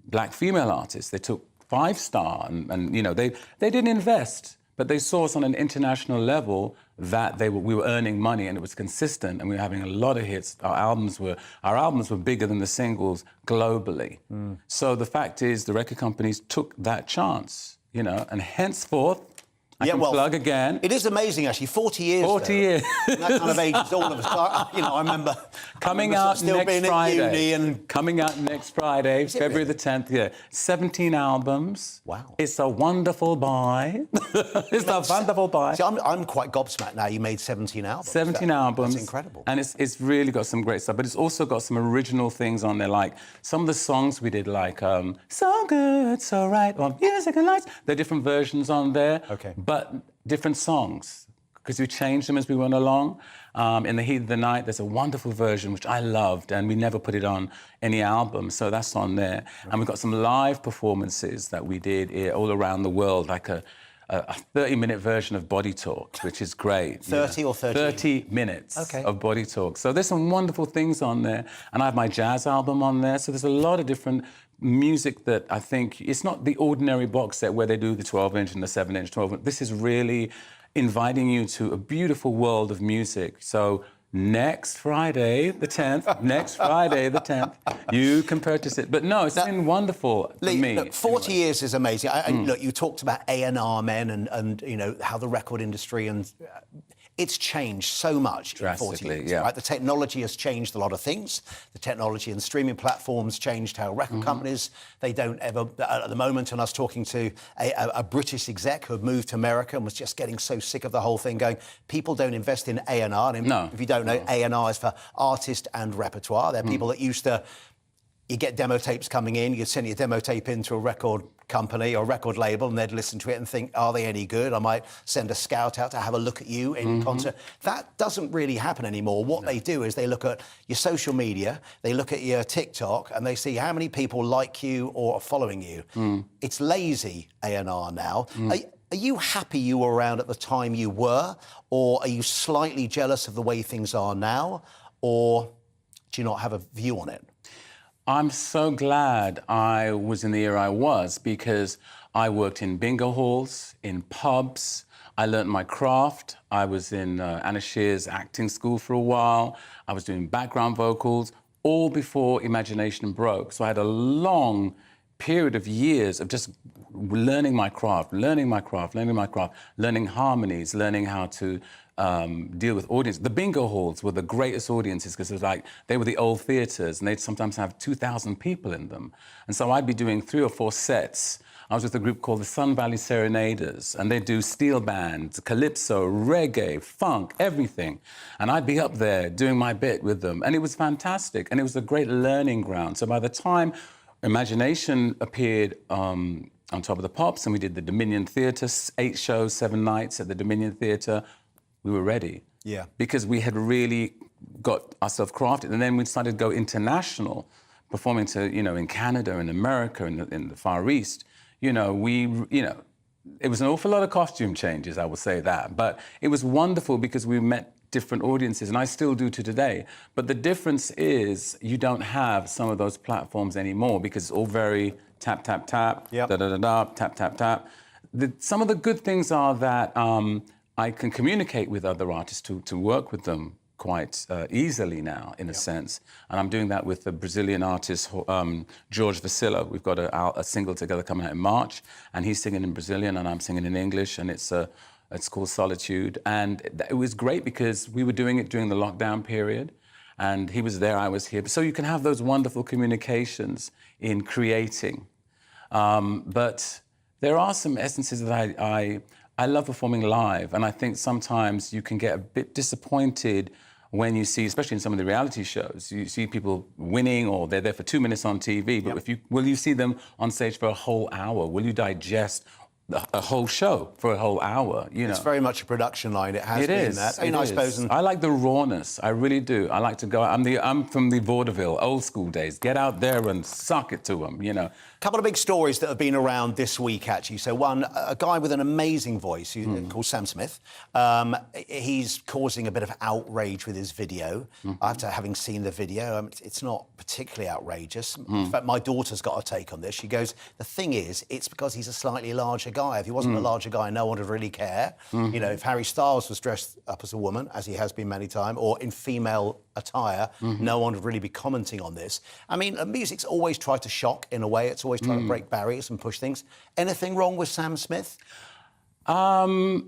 Black female artists. They took 5-star and you know, they didn't invest. But they saw us on an international level that we were earning money and it was consistent and we were having a lot of hits. Our albums were bigger than the singles globally. So the fact is, the record companies took that chance, you know, and henceforth, I can plug again. It is amazing, actually. 40 years. 40 years. That kind of age is all of us. You know, I remember coming out still next being Friday. at uni and coming out next Friday, February the 10th. Yeah, 17 albums. Wow. It's a wonderful buy. It's a wonderful buy. See, I'm quite gobsmacked now. You made 17 albums. 17 albums. That's incredible. And it's really got some great stuff, but it's also got some original things on there, like some of the songs we did, like So Good, So Right, or Music and Lights. There are different versions on there. Okay. But different songs, because we changed them as we went along. In the Heat of the Night, there's a wonderful version, which I loved, and we never put it on any album, so that's on there. And we've got some live performances that we did all around the world, like a 30-minute version of Body Talk, which is great. 30 or 30? 30 minutes of Body Talk. So there's some wonderful things on there. And I have my jazz album on there. So there's a lot of different music that I think, it's not the ordinary box set where they do the 12-inch and the 7-inch, 12-inch. This is really inviting you to a beautiful world of music. So next Friday, the 10th, you can purchase it. But no, it's been wonderful for me. Look, 40 years is amazing. Look, you talked about A&R men and you know, how the record industry and... it's changed so much in 40 years, right? The technology has changed a lot of things. The technology and streaming platforms changed how record companies, they don't ever... At the moment, and I was talking to a British exec who had moved to America and was just getting so sick of the whole thing, going, people don't invest in A&R. And if you don't know, A&R is for artist and repertoire. They're people that used to... You get demo tapes coming in, you send your demo tape into a record company or record label and they'd listen to it and think, are they any good? I might send a scout out to have a look at you in concert. That doesn't really happen anymore. What they do is they look at your social media, they look at your TikTok and they see how many people like you or are following you. It's lazy A&R now. Are you happy you were around at the time you were? Or are you slightly jealous of the way things are now? Or do you not have a view on it? I'm so glad I was in the era I was because I worked in bingo halls, in pubs. I learnt my craft. I was in Anna Shear's acting school for a while. I was doing background vocals, all before imagination broke. So I had a long period of years of just learning my craft, learning harmonies, learning how to deal with audience. The bingo halls were the greatest audiences because it was like, they were the old theatres and they'd sometimes have 2,000 people in them. And so I'd be doing 3 or 4 sets. I was with a group called the Sun Valley Serenaders and they'd do steel bands, calypso, reggae, funk, everything. And I'd be up there doing my bit with them. And it was fantastic. And it was a great learning ground. So by the time Imagination appeared on Top of the Pops and we did the Dominion Theatre, 8 shows, 7 nights at the Dominion Theatre, we were ready. Yeah. Because we had really got ourselves crafted. And then we started to go international, performing to, you know, in Canada, in America, in the Far East. You know, it was an awful lot of costume changes, I will say that. But it was wonderful because we met different audiences, and I still do to today. But the difference is you don't have some of those platforms anymore because it's all very tap, tap, tap, da-da-da-da, tap, tap, tap. Some of the good things are that I can communicate with other artists to work with them quite easily now, in a sense. And I'm doing that with the Brazilian artist, Jorge Vecilla. We've got a single together coming out in March, and he's singing in Brazilian and I'm singing in English, and it's called Solitude. And it was great because we were doing it during the lockdown period, and he was there, I was here. So you can have those wonderful communications in creating. But there are some essences that I love performing live, and I think sometimes you can get a bit disappointed when you see, especially in some of the reality shows, you see people winning or they're there for 2 minutes on TV, but will you see them on stage for a whole hour? Will you digest a whole show for a whole hour, you know? It's very much a production line. It has been that. I suppose. I like the rawness. I really do. I like to go. I'm from the vaudeville, old school days. Get out there and suck it to them, you know. A couple of big stories that have been around this week, actually. So one, a guy with an amazing voice called Sam Smith. He's causing a bit of outrage with his video. After having seen the video, it's not particularly outrageous. In fact, my daughter's got a take on this. She goes, the thing is, it's because he's a slightly larger guy. If he wasn't a larger guy, no one would really care. You know, if Harry Styles was dressed up as a woman, as he has been many times, or in female attire, no one would really be commenting on this. I mean, music's always tried to shock in a way. It's always trying to break barriers and push things. Anything wrong with Sam Smith? That's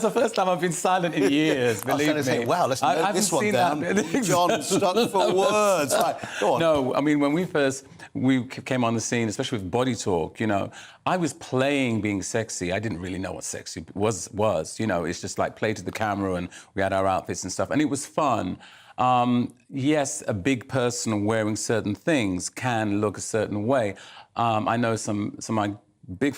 the first time I've been silent in years, believe me. Say, wow, let's note this one down. John, stuck for words. Right, go on. No, I mean, when we came on the scene, especially with Body Talk, you know, I was playing being sexy. I didn't really know what sexy was, you know. It's just like play to the camera and we had our outfits and stuff, and it was fun. Yes, a big person wearing certain things can look a certain way. I know some of my big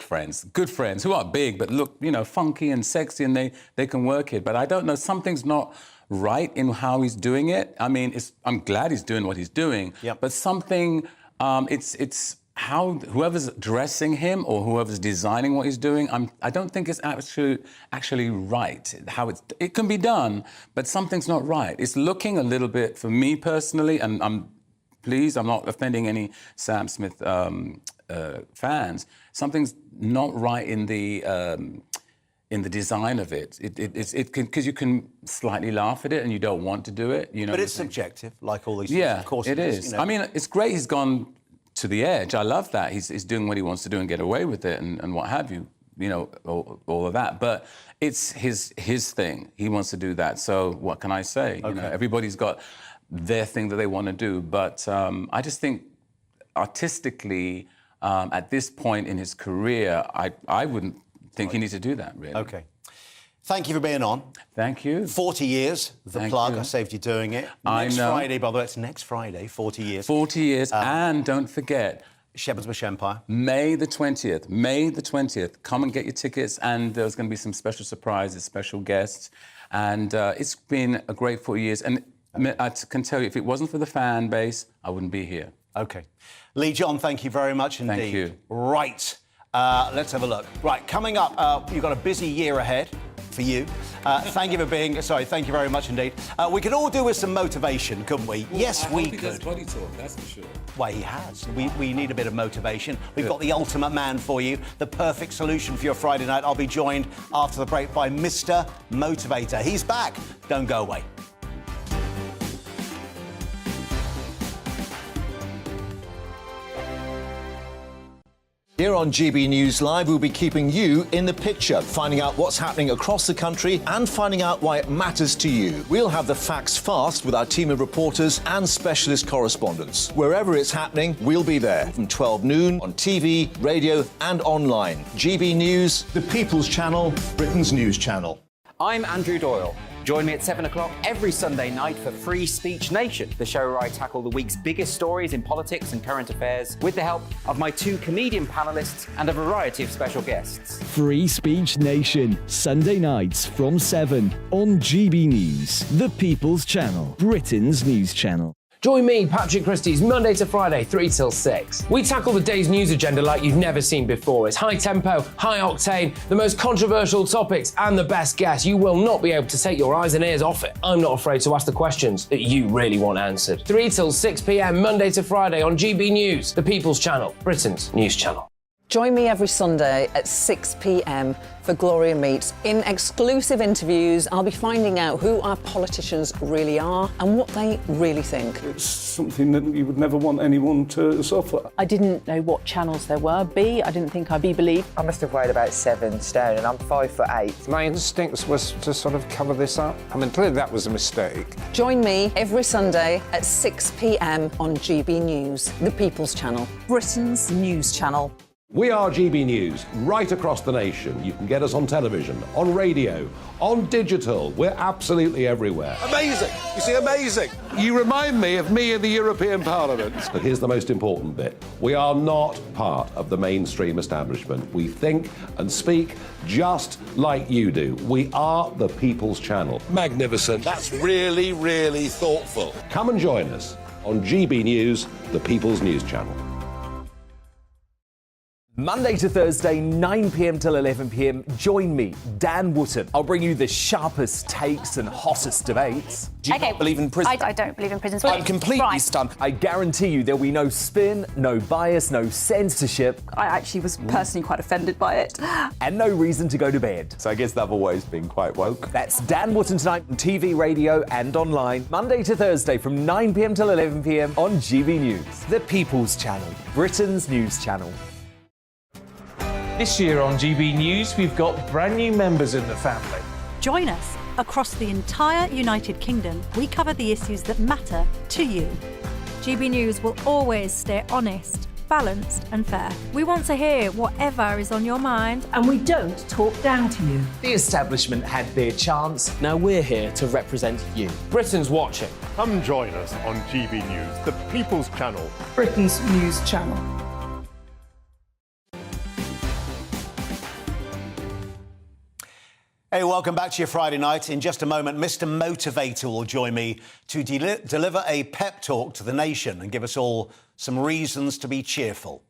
friends, good friends, who are big, but look, you know, funky and sexy, and they can work it. But I don't know, something's not right in how he's doing it. I mean, I'm glad he's doing what he's doing, but something, it's whoever's dressing him or whoever's designing what he's doing, I don't think it's actually right. It can be done, but something's not right. It's looking a little bit, for me personally, and I'm not offending any Sam Smith fans. Something's not right in the design of it. Because you can slightly laugh at it and you don't want to do it. You know. But it's subjective, like all these Yeah, things. Of course it is. You know. I mean, it's great he's gone to the edge. I love that. He's doing what he wants to do and get away with it and what have you, all of that. But it's his thing. He wants to do that. So what can I say? Okay. You know, everybody's got their thing that they want to do. But I just think artistically, at this point in his career, I wouldn't think he needs to do that, really. OK. Thank you for being on. Thank you. 40 years, the plug. I saved you doing it. Next Friday, by the way, it's next Friday, 40 years. 40 years, and don't forget... Shepherd's Bush Empire. May the 20th. May the 20th. Come and get your tickets, and there's going to be some special surprises, special guests. And it's been a great 40 years. And I can tell you, if it wasn't for the fan base, I wouldn't be here. OK. Leee John, thank you very much indeed. Thank you. Right. Let's have a look. Right, coming up, you've got a busy year ahead for you. Thank you very much indeed. We could all do with some motivation, couldn't we? Well, yes, we could. He does body talk, that's for sure. Well, he has. We need a bit of motivation. We've got the ultimate man for you, the perfect solution for your Friday night. I'll be joined after the break by Mr. Motivator. He's back. Don't go away. Here on GB News Live, we'll be keeping you in the picture, finding out what's happening across the country and finding out why it matters to you. We'll have the facts fast with our team of reporters and specialist correspondents. Wherever it's happening, we'll be there from 12 noon on TV, radio and online. GB News, the People's Channel, Britain's news channel. I'm Andrew Doyle. Join me at 7 o'clock every Sunday night for Free Speech Nation, the show where I tackle the week's biggest stories in politics and current affairs with the help of my 2 comedian panellists and a variety of special guests. Free Speech Nation, Sunday nights from 7 on GB News, the People's Channel, Britain's news channel. Join me, Patrick Christie's, Monday to Friday, 3 till 6. We tackle the day's news agenda like you've never seen before. It's high tempo, high octane, the most controversial topics, and the best guests. You will not be able to take your eyes and ears off it. I'm not afraid to ask the questions that you really want answered. 3 till 6 p.m, Monday to Friday on GB News, the People's Channel, Britain's news channel. Join me every Sunday at 6 p.m. for Gloria Meets. In exclusive interviews, I'll be finding out who our politicians really are and what they really think. It's something that you would never want anyone to suffer. I didn't know what channels there were. I didn't think I'd be believed. I must have weighed about 7 stone and I'm 5'8". My instincts was to sort of cover this up. I mean, clearly that was a mistake. Join me every Sunday at 6 p.m. on GB News, the People's Channel, Britain's news channel. We are GB News, right across the nation. You can get us on television, on radio, on digital. We're absolutely everywhere. Amazing! You see, amazing! You remind me of me in the European Parliament. But here's the most important bit. We are not part of the mainstream establishment. We think and speak just like you do. We are the People's Channel. Magnificent. That's really, really thoughtful. Come and join us on GB News, the People's News Channel. Monday to Thursday, 9 p.m. till 11 p.m. Join me, Dan Wootton. I'll bring you the sharpest takes and hottest debates. Do you not believe in prison? I don't believe in prison. I'm completely stunned. I guarantee you there'll be no spin, no bias, no censorship. I actually was personally quite offended by it. And no reason to go to bed. So I guess they've always been quite woke. That's Dan Wootton tonight on TV, radio and online. Monday to Thursday from 9 p.m. till 11 p.m. on GB News. The People's Channel, Britain's news channel. This year on GB News, we've got brand new members in the family. Join us. Across the entire United Kingdom, we cover the issues that matter to you. GB News will always stay honest, balanced and fair. We want to hear whatever is on your mind. And we don't talk down to you. The establishment had their chance. Now we're here to represent you. Britain's watching. Come join us on GB News, the People's Channel, Britain's news channel. Hey, welcome back to your Friday night. In just a moment, Mr. Motivator will join me to deliver a pep talk to the nation and give us all some reasons to be cheerful.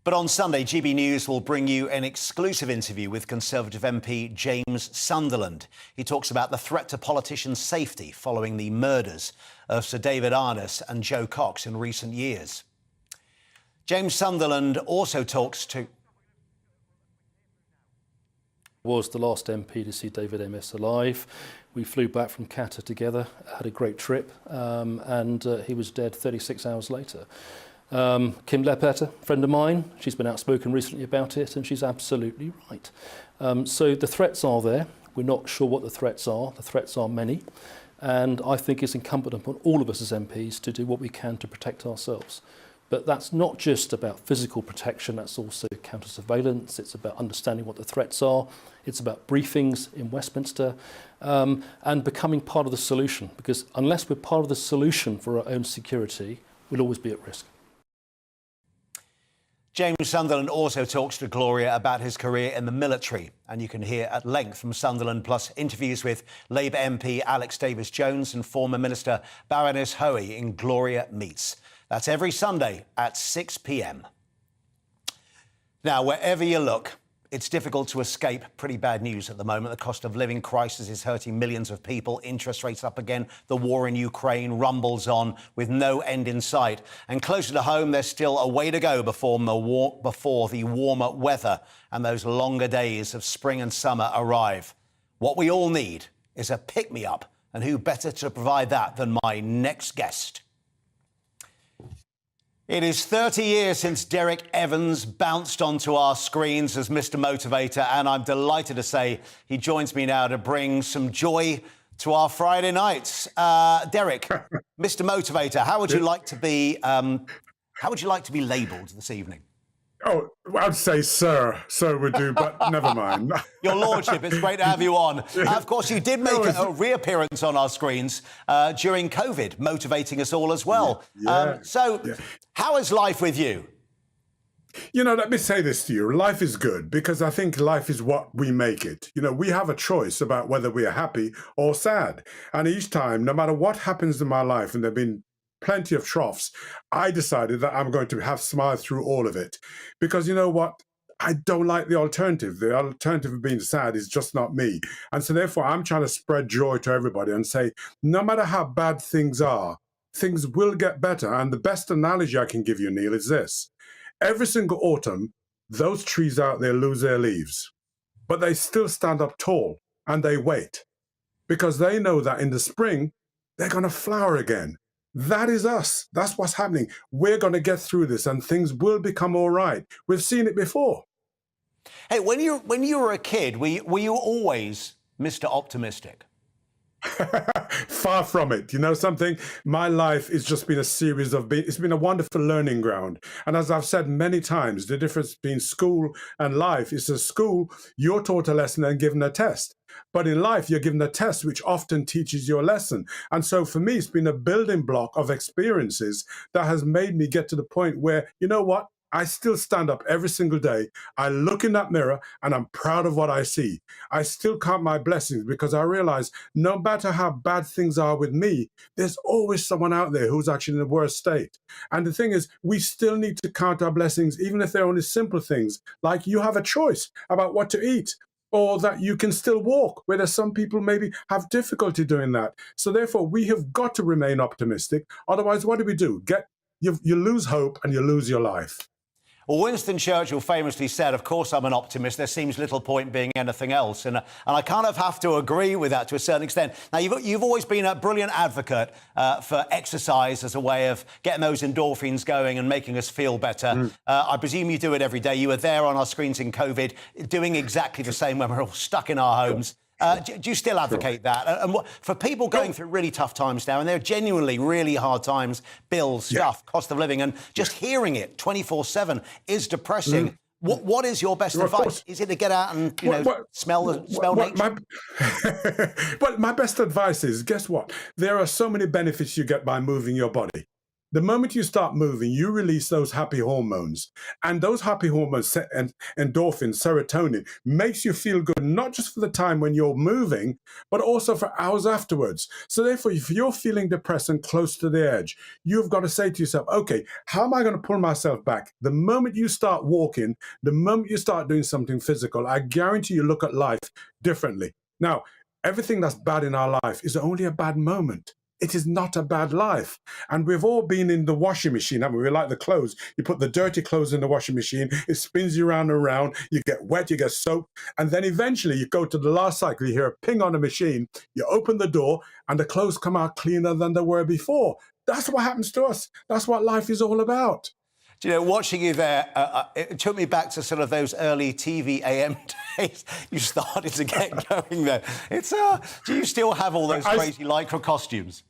But on Sunday, GB News will bring you an exclusive interview with Conservative MP James Sunderland. He talks about the threat to politicians' safety following the murders of Sir David Arness and Joe Cox in recent years. James Sunderland also talks to... Was the last MP to see David MS alive. We flew back from Qatar together, had a great trip, and he was dead 36 hours later. Kim Ledbetter, friend of mine, she's been outspoken recently about it, and she's absolutely right. So the threats are there. We're not sure what the threats are. The threats are many. And I think it's incumbent upon all of us as MPs to do what we can to protect ourselves. But that's not just about physical protection, that's also counter-surveillance, it's about understanding what the threats are, it's about briefings in Westminster, and becoming part of the solution. Because unless we're part of the solution for our own security, we'll always be at risk. James Sunderland also talks to Gloria about his career in the military, and you can hear at length from Sunderland, plus interviews with Labour MP Alex Davies-Jones and former Minister Baroness Hoey in Gloria Meets. That's every Sunday at 6 p.m. Now, wherever you look, it's difficult to escape pretty bad news at the moment. The cost of living crisis is hurting millions of people. Interest rates up again. The war in Ukraine rumbles on with no end in sight. And closer to home, there's still a way to go before the warmer weather and those longer days of spring and summer arrive. What we all need is a pick-me-up. And who better to provide that than my next guest? It is 30 years since Derek Evans bounced onto our screens as Mr. Motivator, and I'm delighted to say he joins me now to bring some joy to our Friday nights. Derek, Mr. Motivator, how would you like to be? How would you like to be labelled this evening? Oh, I'd say sir would do, but never mind. Your Lordship, it's great to have you on. Of course, you did make a reappearance on our screens during COVID, motivating us all as well. How is life with you? You know, let me say this to you. Life is good because I think life is what we make it. You know, we have a choice about whether we are happy or sad. And each time, no matter what happens in my life, and there have been plenty of troughs, I decided that I'm going to have smile through all of it. Because you know what? I don't like the alternative. The alternative of being sad is just not me. And so therefore, I'm trying to spread joy to everybody and say, no matter how bad things are, things will get better. And the best analogy I can give you, Neil, is this. Every single autumn, those trees out there lose their leaves, but they still stand up tall and they wait because they know that in the spring, they're going to flower again. That is us. That's what's happening. We're going to get through this and things will become all right. We've seen it before. Hey, when you were a kid, were you always Mr. Optimistic? Far from it. You know something? My life has just been a series of... It's been a wonderful learning ground. And as I've said many times, the difference between school and life is at school, you're taught a lesson and given a test. But in life, you're given a test which often teaches you a lesson. And so for me, it's been a building block of experiences that has made me get to the point where, you know what? I still stand up every single day. I look in that mirror and I'm proud of what I see. I still count my blessings because I realize no matter how bad things are with me, there's always someone out there who's actually in the worst state. And the thing is, we still need to count our blessings, even if they're only simple things, like you have a choice about what to eat, or that you can still walk, where there's some people maybe have difficulty doing that. So therefore, we have got to remain optimistic. Otherwise, what do? You lose hope and you lose your life. Well, Winston Churchill famously said, of course I'm an optimist, there seems little point being anything else. And I kind of have to agree with that to a certain extent. Now, you've always been a brilliant advocate for exercise as a way of getting those endorphins going and making us feel better. I presume you do it every day. You were there on our screens in COVID, doing exactly the same when we're all stuck in our homes. Do you still advocate that? And for people going through really tough times now, and they're genuinely really hard times, bills, stuff, cost of living, and just hearing it 24/7 is depressing. What is your best advice? Is it to get out and smell nature? Well, my best advice is, guess what? There are so many benefits you get by moving your body. The moment you start moving, you release those happy hormones. And those happy hormones, and endorphins, serotonin, makes you feel good, not just for the time when you're moving, but also for hours afterwards. So therefore, if you're feeling depressed and close to the edge, you've got to say to yourself, okay, how am I going to pull myself back? The moment you start walking, the moment you start doing something physical, I guarantee you look at life differently. Now, everything that's bad in our life is only a bad moment. It is not a bad life. And we've all been in the washing machine, haven't we? We like the clothes. You put the dirty clothes in the washing machine, it spins you round and round, you get wet, you get soaked, and then eventually you go to the last cycle, you hear a ping on the machine, you open the door, and the clothes come out cleaner than they were before. That's what happens to us. That's what life is all about. Do you know, watching you there, it took me back to sort of those early TV AM days. You started to get going there. It's do you still have all those crazy lycra costumes?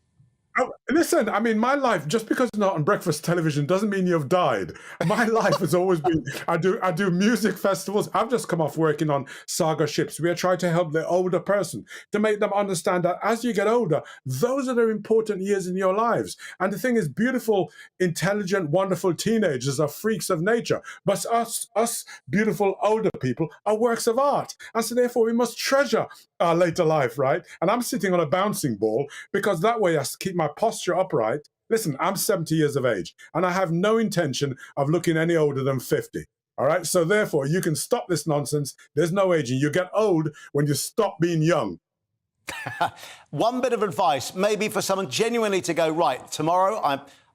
Oh, listen, I mean, my life, just because it's not on breakfast television doesn't mean you've died. My life has always been, I do music festivals. I've just come off working on Saga Ships. We are trying to help the older person to make them understand that as you get older, those are the important years in your lives. And the thing is, beautiful, intelligent, wonderful teenagers are freaks of nature. But us beautiful older people are works of art. And so therefore we must treasure our later life, right? And I'm sitting on a bouncing ball because that way I keep my posture upright. Listen, I'm 70 years of age and I have no intention of looking any older than 50. All right. So therefore, you can stop this nonsense. There's no aging. You get old when you stop being young. One bit of advice, maybe for someone genuinely to go, right, tomorrow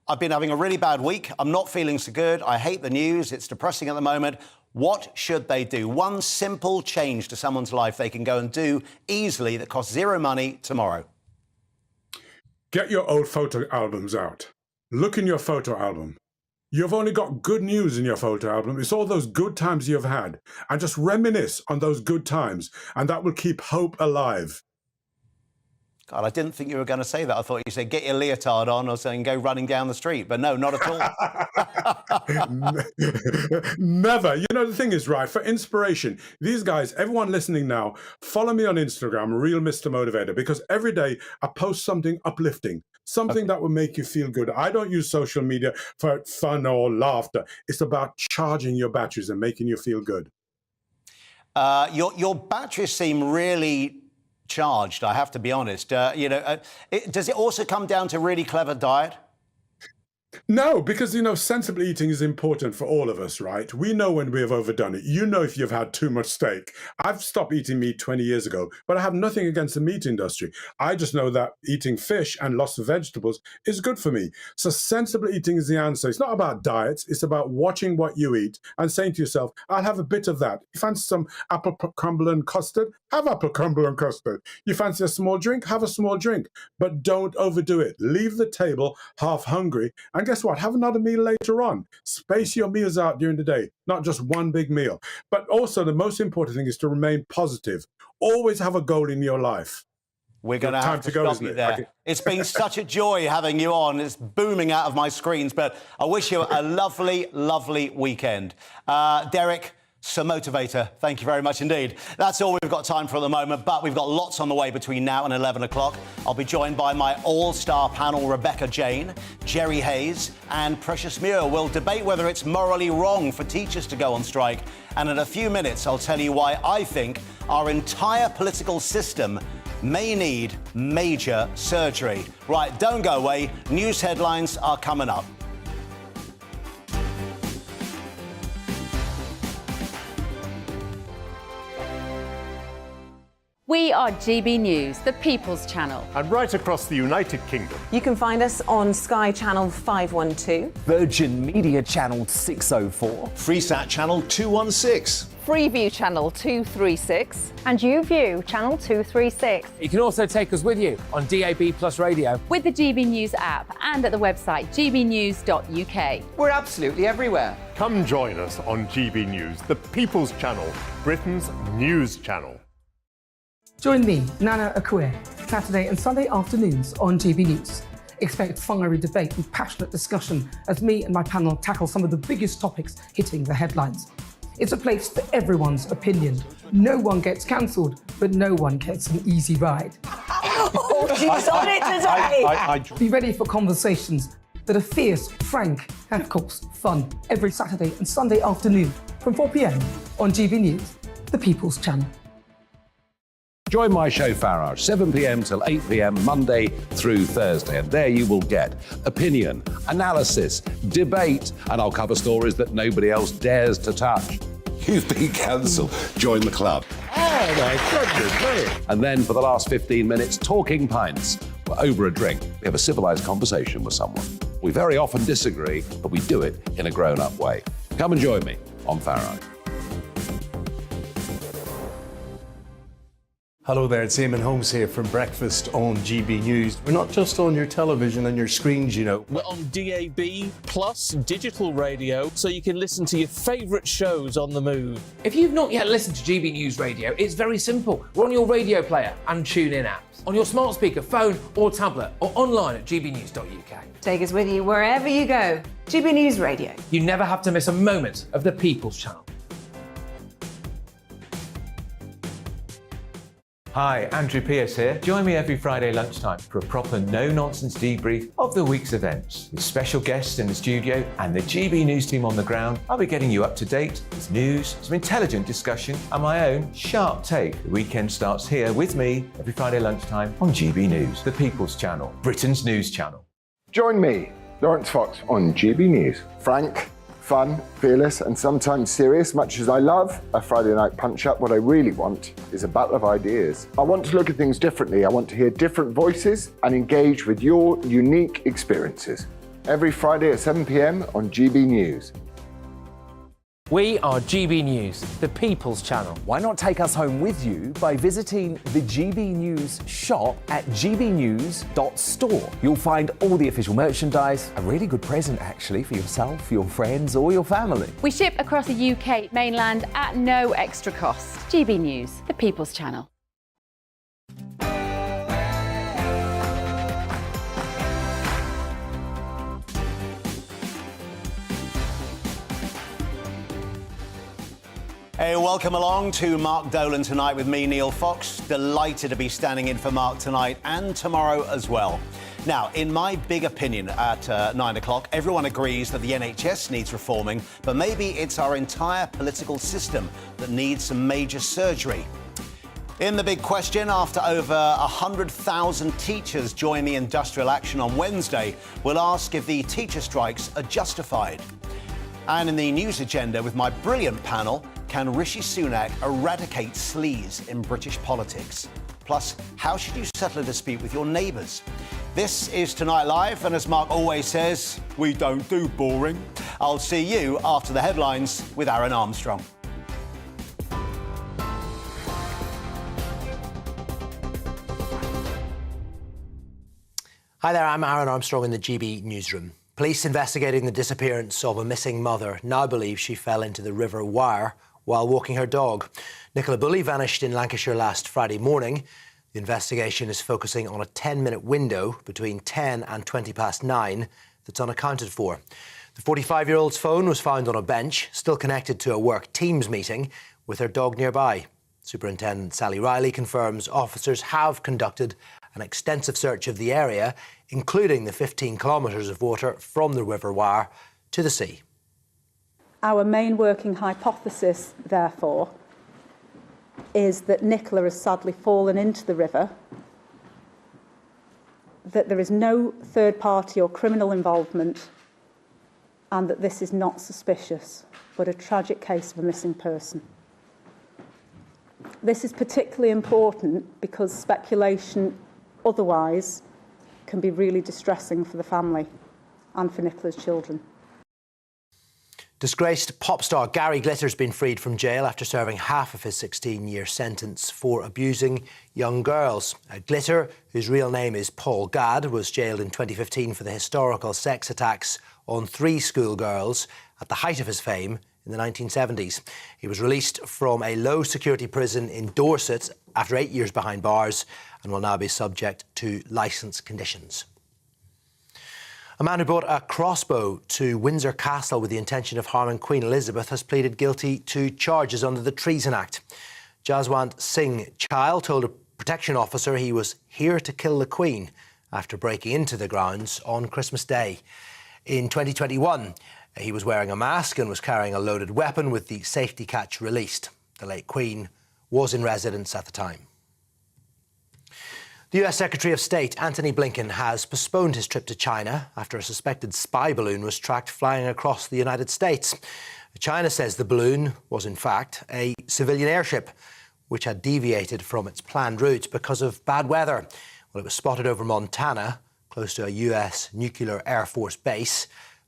I've been having a really bad week. I'm not feeling so good. I hate the news. It's depressing at the moment. What should they do? One simple change to someone's life they can go and do easily that costs zero money tomorrow. Get your old photo albums out. Look in your photo album. You've only got good news in your photo album. It's all those good times you've had. And just reminisce on those good times. And that will keep hope alive. God, I didn't think you were going to say that. I thought you said get your leotard on or something, go running down the street. But no, not at all. Never. You know, the thing is, right, for inspiration, these guys, everyone listening now, follow me on Instagram, Real Mr. Motivator, because every day I post something uplifting, something that will make you feel good. I don't use social media for fun or laughter. It's about charging your batteries and making you feel good. Your batteries seem really charged, I have to be honest. Does it also come down to really clever diet? No, because, you know, sensible eating is important for all of us, right? We know when we have overdone it. You know if you've had too much steak. I've stopped eating meat 20 years ago, but I have nothing against the meat industry. I just know that eating fish and lots of vegetables is good for me. So sensible eating is the answer. It's not about diets. It's about watching what you eat and saying to yourself, I'll have a bit of that. You fancy some apple crumble and custard? Have apple crumble and custard. You fancy a small drink? Have a small drink. But don't overdo it. Leave the table half hungry. And guess what? Have another meal later on. Space your meals out during the day, not just one big meal. But also the most important thing is to remain positive. Always have a goal in your life. We're going to have to stop you there. Okay. It's been such a joy having you on. It's booming out of my screens, but I wish you a lovely, lovely weekend. Derek, Sir Motivator, thank you very much indeed. That's all we've got time for at the moment, but we've got lots on the way between now and 11 o'clock. I'll be joined by my all-star panel, Rebecca Jane, Jerry Hayes and Precious Muir. We'll debate whether it's morally wrong for teachers to go on strike. And in a few minutes, I'll tell you why I think our entire political system may need major surgery. Right, don't go away. News headlines are coming up. We are GB News, the People's Channel. And right across the United Kingdom. You can find us on Sky Channel 512, Virgin Media Channel 604, Freesat Channel 216, Freeview Channel 236, and YouView Channel 236. You can also take us with you on DAB Plus Radio, with the GB News app and at the website gbnews.uk. We're absolutely everywhere. Come join us on GB News, the People's Channel, Britain's news channel. Join me, Nana Akue, Saturday and Sunday afternoons on GB News. Expect fiery debate and passionate discussion as me and my panel tackle some of the biggest topics hitting the headlines. It's a place for everyone's opinion. No one gets cancelled, but no one gets an easy ride. Oh, she's on it today! Be ready for conversations that are fierce, frank, and of course, fun every Saturday and Sunday afternoon from 4 p.m. on GB News, the People's Channel. Join my show Farage, 7 p.m. till 8 p.m. Monday through Thursday. And there you will get opinion, analysis, debate, and I'll cover stories that nobody else dares to touch. You've been cancelled. Join the club. Oh my goodness me. And then for the last 15 minutes, talking pints. We're over a drink. We have a civilised conversation with someone. We very often disagree, but we do it in a grown-up way. Come and join me on Farage. Hello there, it's Eamon Holmes here from Breakfast on GB News. We're not just on your television and your screens, you know. We're on DAB plus digital radio, so you can listen to your favourite shows on the move. If you've not yet listened to GB News Radio, it's very simple. We're on your radio player and tune-in apps, on your smart speaker, phone or tablet, or online at gbnews.uk. Take us with you wherever you go. GB News Radio. You never have to miss a moment of the People's Channel. Hi, Andrew Pierce here. Join me every Friday lunchtime for a proper no-nonsense debrief of the week's events. With special guests in the studio and the GB News team on the ground, I'll be getting you up to date with news, some intelligent discussion, and my own sharp take. The weekend starts here with me every Friday lunchtime on GB News, the People's Channel, Britain's news channel. Join me, Lawrence Fox, on GB News. Frank, fun, fearless, and sometimes serious. Much as I love a Friday night punch-up, what I really want is a battle of ideas. I want to look at things differently. I want to hear different voices and engage with your unique experiences. Every Friday at 7 p.m. on GB News. We are GB News, the People's Channel. Why not take us home with you by visiting the GB News shop at gbnews.store. You'll find all the official merchandise, a really good present actually for yourself, your friends or your family. We ship across the UK mainland at no extra cost. GB News, the People's Channel. Hey, welcome along to Mark Dolan tonight with me, Neil Fox. Delighted to be standing in for Mark tonight and tomorrow as well. Now, in my big opinion, at 9 o'clock, everyone agrees that the NHS needs reforming, but maybe it's our entire political system that needs some major surgery. In the big question, after over 100,000 teachers join the industrial action on Wednesday, we'll ask if the teacher strikes are justified. And in the news agenda with my brilliant panel, can Rishi Sunak eradicate sleaze in British politics? Plus, how should you settle a dispute with your neighbours? This is Tonight Live, and as Mark always says, we don't do boring. I'll see you after the headlines with Aaron Armstrong. Hi there, I'm Aaron Armstrong in the GB newsroom. Police investigating the disappearance of a missing mother now believe she fell into the River Wire while walking her dog. Nicola Bully vanished in Lancashire last Friday morning. The investigation is focusing on a 10-minute window between 10 and 20 past 9 that's unaccounted for. The 45-year-old's phone was found on a bench, still connected to a work Teams meeting with her dog nearby. Superintendent Sally Riley confirms officers have conducted an extensive search of the area, including the 15 kilometres of water from the River Wire to the sea. Our main working hypothesis, therefore, is that Nicola has sadly fallen into the river, that there is no third party or criminal involvement, and that this is not suspicious, but a tragic case of a missing person. This is particularly important because speculation otherwise can be really distressing for the family and for Nicola's children. Disgraced pop star Gary Glitter's been freed from jail after serving half of his 16-year sentence for abusing young girls. Glitter, whose real name is Paul Gadd, was jailed in 2015 for the historical sex attacks on 3 schoolgirls at the height of his fame in the 1970s. He was released from a low-security prison in Dorset after 8 years behind bars and will now be subject to licence conditions. A man who brought a crossbow to Windsor Castle with the intention of harming Queen Elizabeth has pleaded guilty to charges under the Treason Act. Jaswant Singh Chahal told a protection officer he was here to kill the Queen after breaking into the grounds on Christmas Day. In 2021, he was wearing a mask and was carrying a loaded weapon with the safety catch released. The late Queen was in residence at the time. The US Secretary of State, Antony Blinken, has postponed his trip to China after a suspected spy balloon was tracked flying across the United States. China says the balloon was, in fact, a civilian airship, which had deviated from its planned route because of bad weather. Well, it was spotted over Montana, close to a US nuclear Air Force base.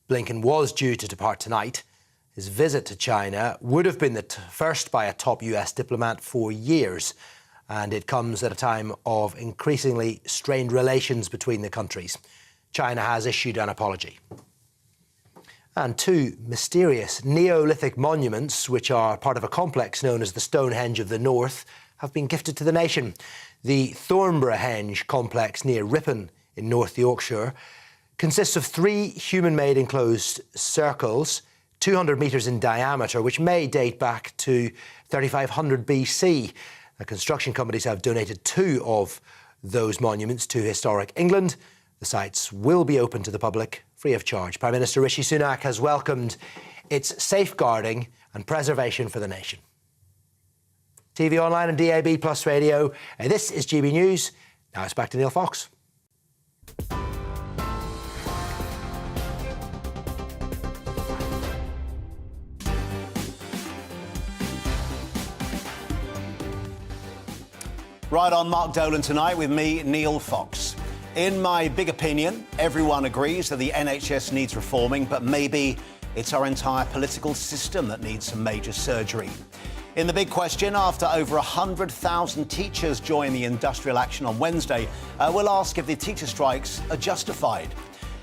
Blinken was due to depart tonight. His visit to China would have been the first by a top US diplomat for years, and it comes at a time of increasingly strained relations between the countries. China has issued an apology. And two mysterious Neolithic monuments, which are part of a complex known as the Stonehenge of the North, have been gifted to the nation. The Thornborough Henge complex near Ripon in North Yorkshire consists of 3 human-made enclosed circles, 200 metres in diameter, which may date back to 3500 BC. The construction companies have donated 2 of those monuments to Historic England. The sites will be open to the public free of charge. Prime Minister Rishi Sunak has welcomed its safeguarding and preservation for the nation. TV online and DAB Plus radio. This is GB News. Now it's back to Neil Fox. Right on Mark Dolan tonight with me, Neil Fox. In my big opinion, everyone agrees that the NHS needs reforming, but maybe it's our entire political system that needs some major surgery. In the big question, after over 100,000 teachers joined the industrial action on Wednesday, we'll ask if the teacher strikes are justified.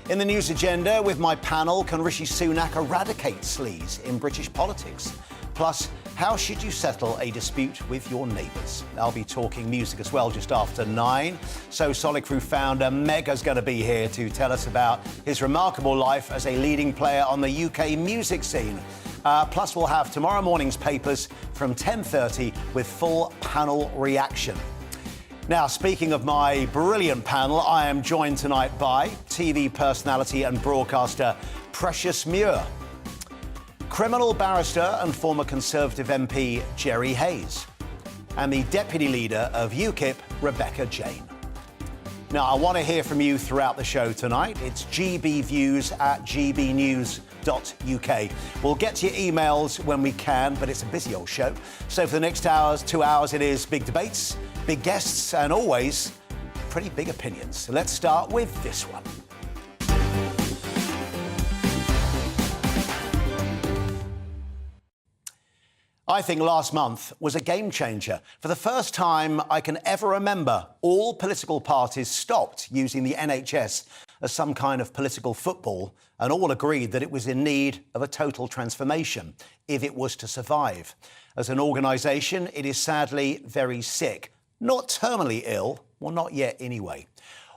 In the news agenda with my panel, can Rishi Sunak eradicate sleaze in British politics? Plus, how should you settle a dispute with your neighbours? I'll be talking music as well just after 9. So Solid Crew founder Mega's going to be here to tell us about his remarkable life as a leading player on the UK music scene. Plus, we'll have tomorrow morning's papers from 10:30 with full panel reaction. Now, speaking of my brilliant panel, I am joined tonight by TV personality and broadcaster Precious Muir, criminal barrister and former Conservative MP Jerry Hayes, and the Deputy Leader of UKIP, Rebecca Jane. Now, I want to hear from you throughout the show tonight. It's gbviews@gbnews.uk. We'll get to your emails when we can, but it's a busy old show. So for the next 2 hours, it is big debates, big guests, and always pretty big opinions. So let's start with this one. I think last month was a game changer. For the first time I can ever remember, all political parties stopped using the NHS as some kind of political football and all agreed that it was in need of a total transformation if it was to survive. As an organisation, it is sadly very sick. Not terminally ill, well, not yet anyway.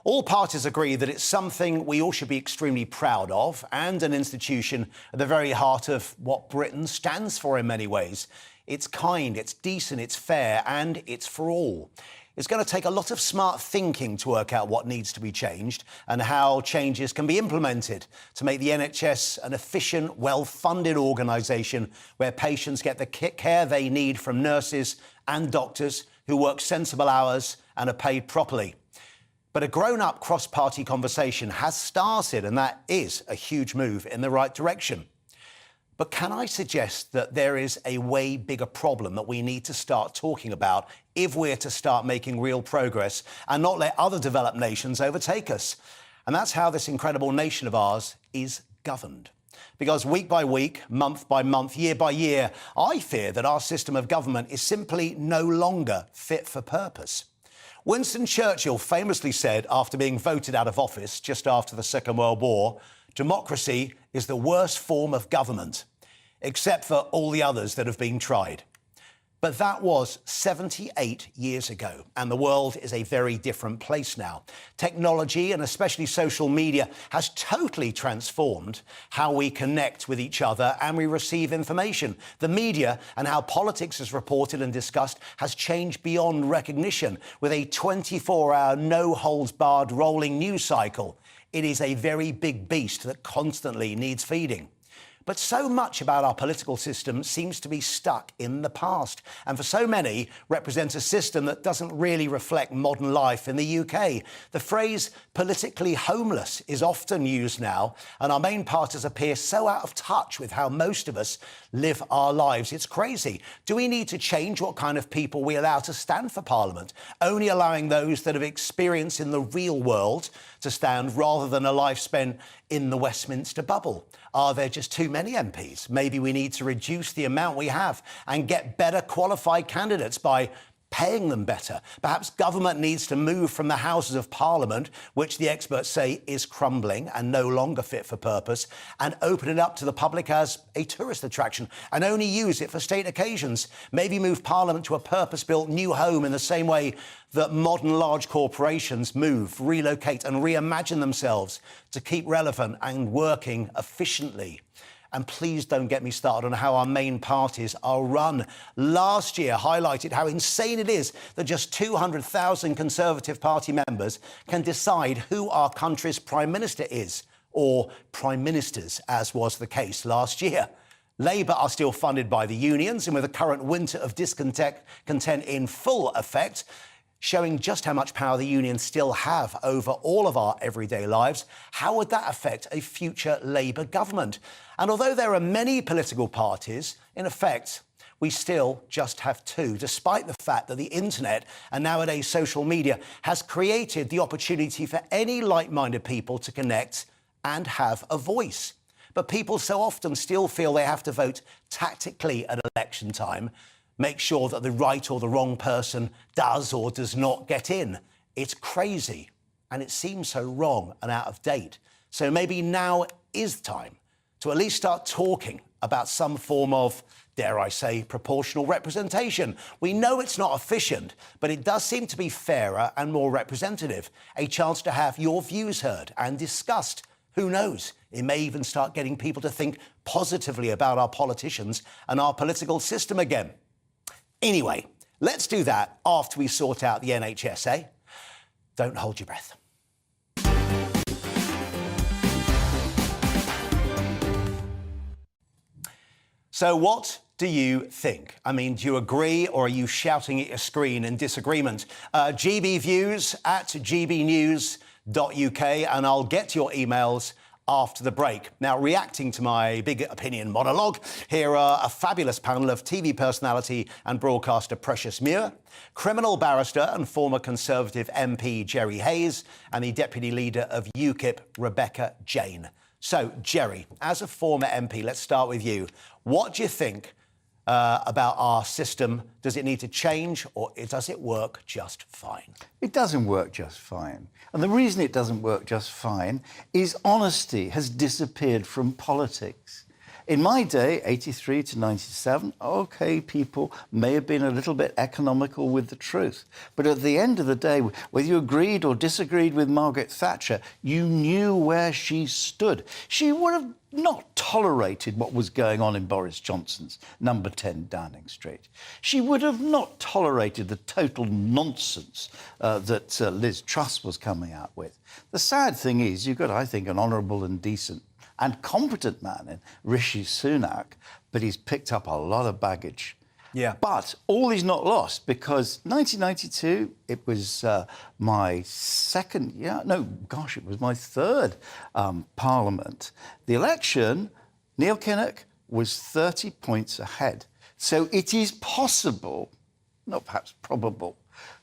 All parties agree that it's something we all should be extremely proud of and an institution at the very heart of what Britain stands for in many ways. It's kind, it's decent, it's fair, and it's for all. It's going to take a lot of smart thinking to work out what needs to be changed and how changes can be implemented to make the NHS an efficient, well-funded organisation where patients get the care they need from nurses and doctors who work sensible hours and are paid properly. But a grown-up cross-party conversation has started, and that is a huge move in the right direction. But can I suggest that there is a way bigger problem that we need to start talking about if we're to start making real progress and not let other developed nations overtake us? And that's how this incredible nation of ours is governed. Because week by week, month by month, year by year, I fear that our system of government is simply no longer fit for purpose. Winston Churchill famously said, after being voted out of office just after the Second World War, democracy is the worst form of government, except for all the others that have been tried. But that was 78 years ago, and the world is a very different place now. Technology, and especially social media, has totally transformed how we connect with each other and we receive information. The media and how politics is reported and discussed has changed beyond recognition, with a 24-hour, no-holds-barred rolling news cycle. It is a very big beast that constantly needs feeding. But so much about our political system seems to be stuck in the past, and for so many represents a system that doesn't really reflect modern life in the UK. The phrase politically homeless is often used now, and our main parties appear so out of touch with how most of us live our lives. It's crazy. Do we need to change what kind of people we allow to stand for Parliament, only allowing those that have experience in the real world to stand rather than a life spent in the Westminster bubble? Are there just too many MPs? Maybe we need to reduce the amount we have and get better qualified candidates by paying them better. Perhaps government needs to move from the Houses of Parliament, which the experts say is crumbling and no longer fit for purpose, and open it up to the public as a tourist attraction and only use it for state occasions. Maybe move Parliament to a purpose-built new home in the same way that modern large corporations move, relocate and reimagine themselves to keep relevant and working efficiently. And please don't get me started on how our main parties are run. Last year highlighted how insane it is that just 200,000 Conservative Party members can decide who our country's Prime Minister is, or Prime Ministers, as was the case last year. Labour are still funded by the unions, and with the current winter of discontent in full effect, showing just how much power the unions still have over all of our everyday lives, how would that affect a future Labour government? And although there are many political parties, in effect, we still just have two, despite the fact that the internet and nowadays social media has created the opportunity for any like-minded people to connect and have a voice. But people so often still feel they have to vote tactically at election time, make sure that the right or the wrong person does or does not get in. It's crazy, and it seems so wrong and out of date. So maybe now is time to at least start talking about some form of, dare I say, proportional representation. We know it's not efficient, but it does seem to be fairer and more representative. A chance to have your views heard and discussed. Who knows? It may even start getting people to think positively about our politicians and our political system again. Anyway, let's do that after we sort out the NHS, eh? Don't hold your breath. So what do you think? I mean, do you agree or are you shouting at your screen in disagreement? GBviews at gbnews.uk, and I'll get to your emails after the break. Now, reacting to my big opinion monologue, here are a fabulous panel of TV personality and broadcaster Precious Muir, criminal barrister and former Conservative MP Jerry Hayes, and the Deputy Leader of UKIP, Rebecca Jane. So, Jerry, as a former MP, let's start with you. What do you think about our system? Does it need to change, or does it work just fine? It doesn't work just fine. And the reason it doesn't work just fine is honesty has disappeared from politics. In my day, 83 to 97, OK, people may have been a little bit economical with the truth. But at the end of the day, whether you agreed or disagreed with Margaret Thatcher, you knew where she stood. She would have not tolerated what was going on in Boris Johnson's number 10 Downing Street. She would have not tolerated the total nonsense that Liz Truss was coming out with. The sad thing is, you've got, I think, an honourable and decent and competent man in Rishi Sunak, but he's picked up a lot of baggage. Yeah. But all is not lost, because 1992, it was my second, it was my third Parliament. The election, Neil Kinnock was 30 points ahead. So it is possible, not perhaps probable,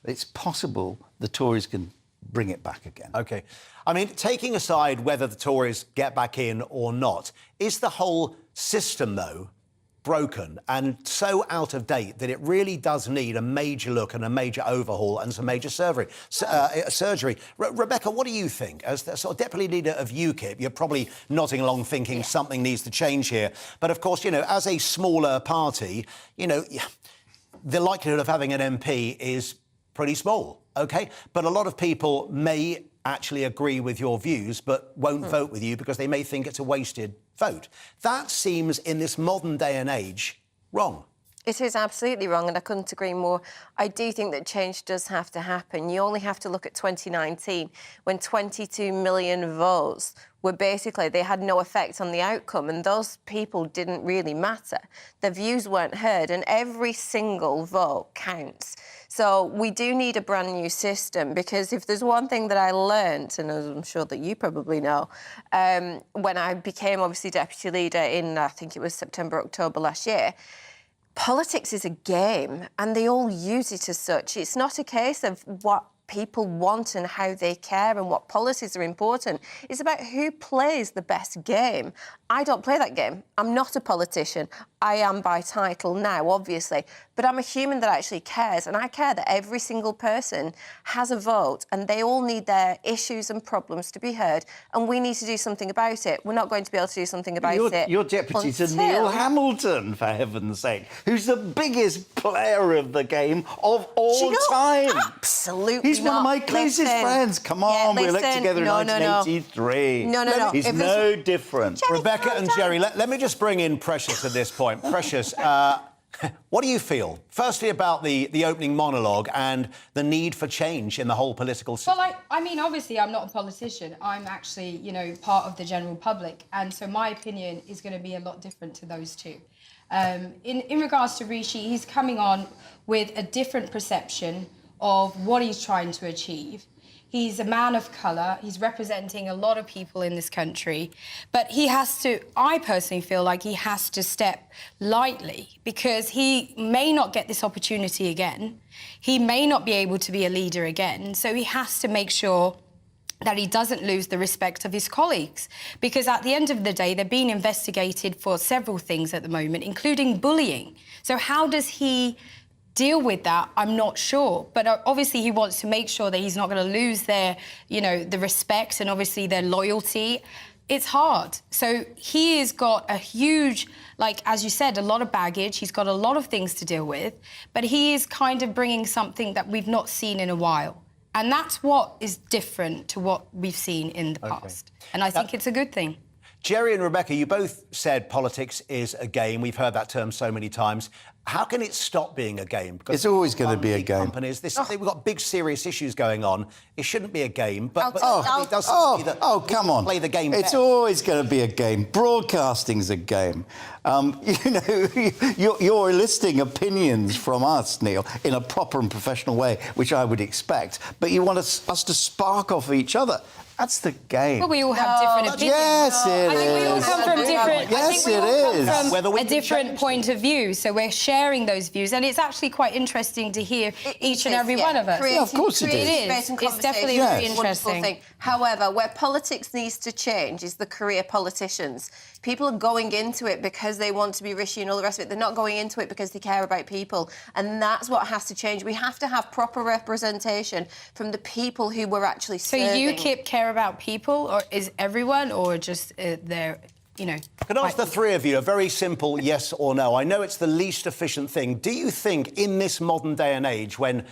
it's possible the Tories can bring it back again. OK. I mean, taking aside whether the Tories get back in or not, is the whole system, though, broken and so out of date that it really does need a major look and a major overhaul and some major surgery? Rebecca, what do you think? As the sort of deputy leader of UKIP, you're probably nodding along thinking something needs to change here. But of course, as a smaller party, the likelihood of having an MP is pretty small, OK? But a lot of people may actually agree with your views but won't vote with you because they may think it's a wasted vote. That seems, in this modern day and age, wrong. It is absolutely wrong, and I couldn't agree more. I do think that change does have to happen. You only have to look at 2019, when 22 million votes were basically, they had no effect on the outcome, and those people didn't really matter. Their views weren't heard, and every single vote counts. So we do need a brand new system, because if there's one thing that I learned, and I'm sure that you probably know, when I became obviously deputy leader in, I think it was September, October last year, politics is a game, and they all use it as such. It's not a case of what people want and how they care and what policies are important. It's about who plays the best game. I don't play that game. I'm not a politician. I am by title now, obviously, but I'm a human that actually cares, and I care that every single person has a vote, and they all need their issues and problems to be heard, and we need to do something about it. We're not going to be able to do something about it. Your deputy to Neil Hamilton, for heaven's sake, who's the biggest player of the game of all time. Absolutely. He's one of my closest friends. Come on, we elected together in 1983. No. He's no different. Rebecca and Jerry, let me just bring in Precious at this point. Precious, what do you feel, firstly, about the opening monologue and the need for change in the whole political system? Well, I mean, obviously, I'm not a politician. I'm actually, part of the general public. And so my opinion is going to be a lot different to those two. In regards to Rishi, he's coming on with a different perception of what he's trying to achieve. He's a man of colour. He's representing a lot of people in this country. But he has to, I personally feel like he has to step lightly, because he may not get this opportunity again. He may not be able to be a leader again. So he has to make sure that he doesn't lose the respect of his colleagues. Because at the end of the day, they're being investigated for several things at the moment, including bullying. So how does he deal with that? I'm not sure. But obviously he wants to make sure that he's not going to lose their, the respect and obviously their loyalty. It's hard. So he has got a huge, as you said, a lot of baggage. He's got a lot of things to deal with. But he is kind of bringing something that we've not seen in a while. And that's what is different to what we've seen in the past. And I think it's a good thing. Jerry and Rebecca, you both said politics is a game. We've heard that term so many times. How can it stop being a game? Because it's always going to be a game. Companies, we've got big, serious issues going on. It shouldn't be a game. But come on. Play the game. It's always going to be a game. Broadcasting's a game. You're eliciting opinions from us, Neil, in a proper and professional way, which I would expect. But you want us to spark off each other. That's the game. Well, we all have different opinions. Yes, it is. I think we all come from different. Yes, I think we all come from it is. a different point of view. So we're sharing those views, and it's actually quite interesting to hear each and every one of us. Yeah, of course it is. It's definitely very interesting. Thing. However, where politics needs to change is the career politicians. People are going into it because they want to be Rishi and all the rest of it. They're not going into it because they care about people. And that's what has to change. We have to have proper representation from the people who we're actually serving. So UKIP care about people, or is everyone, or just their, Can I ask the three of you a very simple yes or no? I know it's the least efficient thing. Do you think in this modern day and age when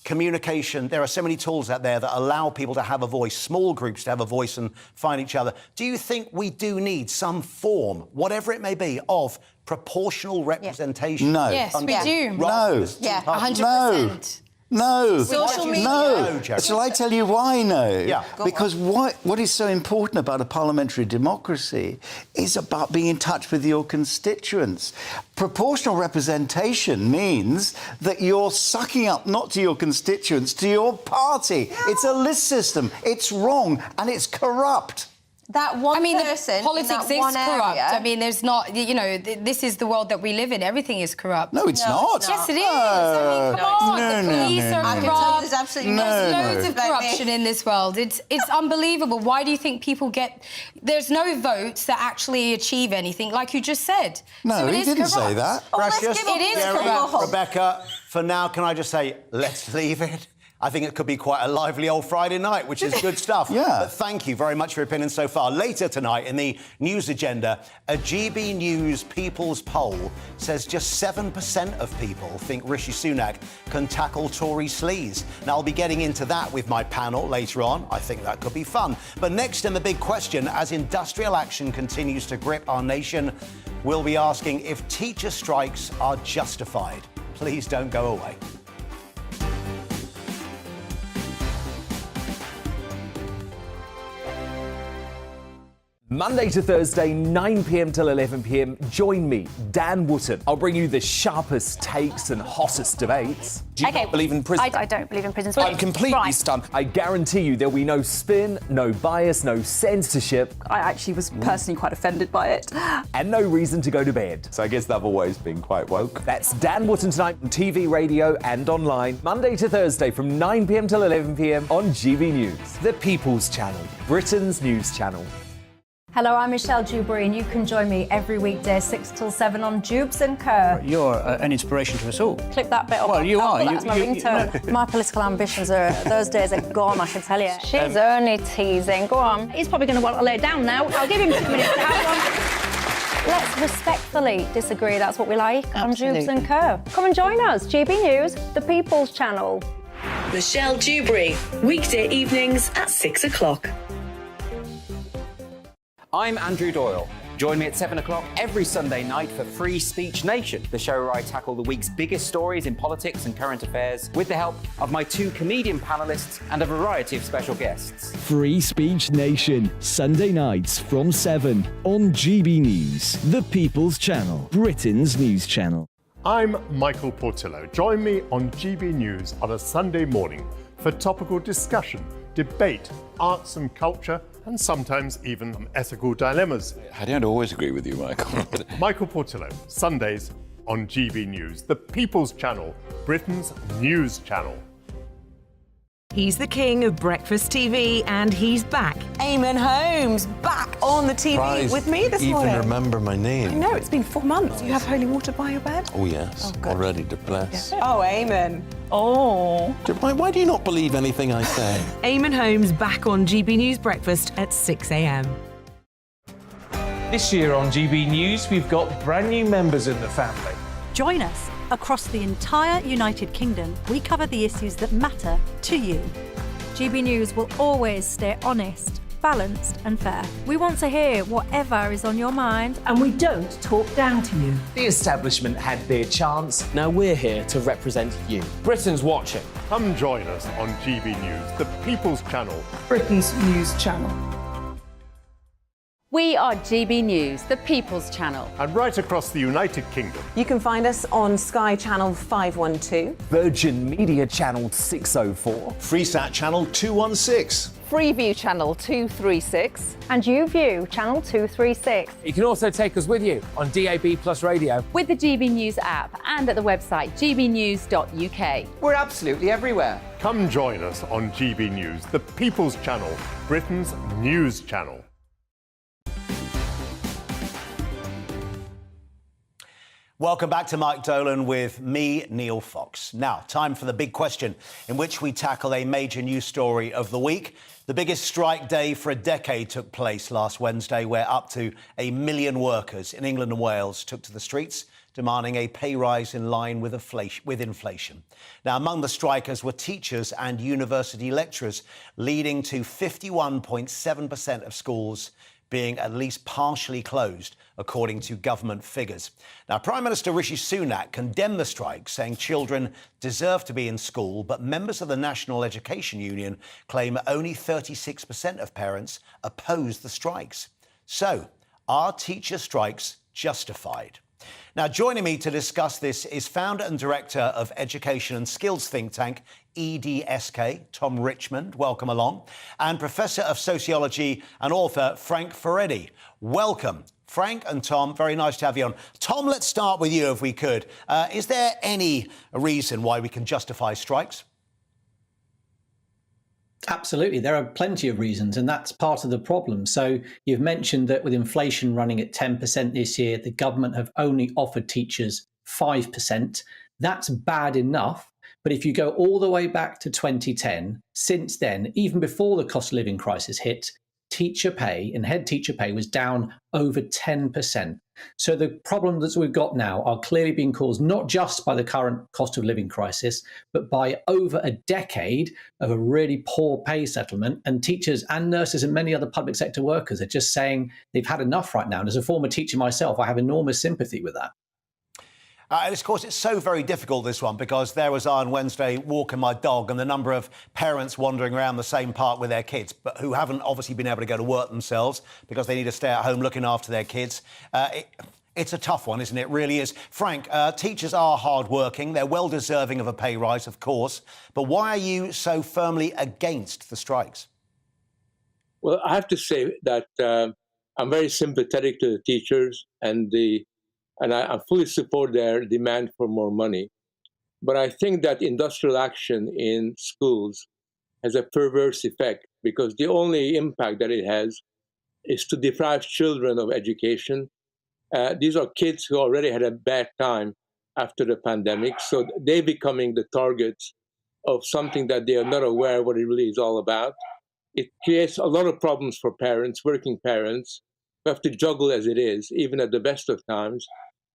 communication, there are so many tools out there that allow people to have a voice, small groups to have a voice and find each other. Do you think we do need some form, whatever it may be, of proportional representation? No. Yes, we do. No. Yeah, 100%. No. Social media. No. Jerry? Shall I tell you why no? Yeah. Because what is so important about a parliamentary democracy is about being in touch with your constituents. Proportional representation means that you're sucking up not to your constituents, to your party. Yeah. It's a list system. It's wrong and it's corrupt. That one person, politics is corrupt. I mean, there's not, this is the world that we live in. Everything is corrupt. No, it's not. Yes, it is. I mean, come on. The police are corrupt. There's absolutely There's loads of corruption in this world. It's unbelievable. Why do you think people get... There's no votes that actually achieve anything, like you just said. No, so he didn't say that. Precious, it is Jerry, corrupt. Rebecca, for now, can I just say, let's leave it? I think it could be quite a lively old Friday night, which is good stuff. Yeah. But thank you very much for your opinion so far. Later tonight in the news agenda, a GB News People's poll says just 7% of people think Rishi Sunak can tackle Tory sleaze. Now, I'll be getting into that with my panel later on. I think that could be fun. But next in the big question, as industrial action continues to grip our nation, we'll be asking if teacher strikes are justified. Please don't go away. Monday to Thursday, 9 p.m. till 11 p.m. Join me, Dan Wootton. I'll bring you the sharpest takes and hottest debates. Do you not believe in prison? I don't believe in prison. I'm completely stunned. I guarantee you there'll be no spin, no bias, no censorship. I actually was personally quite offended by it. And no reason to go to bed. So I guess they've always been quite woke. That's Dan Wootton tonight on TV, radio and online. Monday to Thursday from 9 p.m. till 11 p.m. on GB News, the People's Channel, Britain's news channel. Hello, I'm Michelle Dewberry, and you can join me every weekday 6 till 7 on Jubes and Kerr. You're an inspiration to us all. Clip that bit up. Well, you are. That's my ringtone. My political ambitions are, those days are gone, I can tell you. She's only teasing. Go on. He's probably going to want to lay down now. I'll give him 2 minutes to have one. Let's respectfully disagree. That's what we like. Absolutely. On Jubes and Kerr. Come and join us. GB News, the People's Channel. Michelle Dewberry, weekday evenings at 6 o'clock. I'm Andrew Doyle. Join me at 7 o'clock every Sunday night for Free Speech Nation, the show where I tackle the week's biggest stories in politics and current affairs with the help of my 2 comedian panellists and a variety of special guests. Free Speech Nation, Sunday nights from 7 on GB News, the People's Channel, Britain's news channel. I'm Michael Portillo. Join me on GB News on a Sunday morning for topical discussion, debate, arts and culture, and sometimes even ethical dilemmas. I don't always agree with you, Michael. Michael Portillo, Sundays on GB News, the People's Channel, Britain's news channel. He's the king of breakfast TV, and he's back. Eamon Holmes, back on the TV with me this morning. Even remember my name. I know, it's been 4 months. You have holy water by your bed? Oh, yes. Already to bless. Oh, Eamon. Oh. Why do you not believe anything I say? Eamon Holmes back on GB News Breakfast at 6 a.m. This year on GB News, we've got brand new members in the family. Join us. Across the entire United Kingdom, we cover the issues that matter to you. GB News will always stay honest, balanced and fair. We want to hear whatever is on your mind. And we don't talk down to you. The establishment had their chance. Now we're here to represent you. Britain's watching. Come join us on GB News, the People's Channel, Britain's news channel. We are GB News, the People's Channel. And right across the United Kingdom. You can find us on Sky Channel 512. Virgin Media Channel 604. Freesat Channel 216. Freeview Channel 236. And YouView, Channel 236. You can also take us with you on DAB Plus Radio. With the GB News app and at the website gbnews.uk. We're absolutely everywhere. Come join us on GB News, the People's Channel, Britain's news channel. Welcome back to Mark Dolan with me, Neil Fox. Now, time for the big question, in which we tackle a major news story of the week. The biggest strike day for a decade took place last Wednesday, where up to 1 million workers in England and Wales took to the streets, demanding a pay rise in line with inflation. Now, among the strikers were teachers and university lecturers, leading to 51.7% of schools being at least partially closed, according to government figures. Now, Prime Minister Rishi Sunak condemned the strike, saying children deserve to be in school, but members of the National Education Union claim only 36% of parents oppose the strikes. So, are teacher strikes justified? Now, joining me to discuss this is founder and director of education and skills think tank EDSK, Tom Richmond. Welcome along. And Professor of Sociology and author Frank Furedi. Welcome. Frank and Tom, very nice to have you on. Tom, let's start with you if we could. Is there any reason why we can justify strikes? Absolutely. There are plenty of reasons, and that's part of the problem. So you've mentioned that with inflation running at 10% this year, the government have only offered teachers 5%. That's bad enough, But if you go all the way back to 2010, since then, even before the cost of living crisis hit, teacher pay and head teacher pay was down over 10%. So the problems that we've got now are clearly being caused not just by the current cost of living crisis, but by over a decade of a really poor pay settlement. And teachers and nurses and many other public sector workers are just saying they've had enough right now. And as a former teacher myself, I have enormous sympathy with that. And of course, it's so very difficult, this one, because there was I on Wednesday walking my dog and the number of parents wandering around the same park with their kids, but who haven't obviously been able to go to work themselves because they need to stay at home looking after their kids. It's a tough one, isn't it? It really is. Frank, teachers are hard-working. They're well-deserving of a pay rise, of course. But why are you so firmly against the strikes? Well, I have to say that I'm very sympathetic to the teachers and I fully support their demand for more money. But I think that industrial action in schools has a perverse effect because the only impact that it has is to deprive children of education. These are kids who already had a bad time after the pandemic, so they're becoming the targets of something that they are not aware what it really is all about. It creates a lot of problems for parents, working parents, who have to juggle as it is, even at the best of times.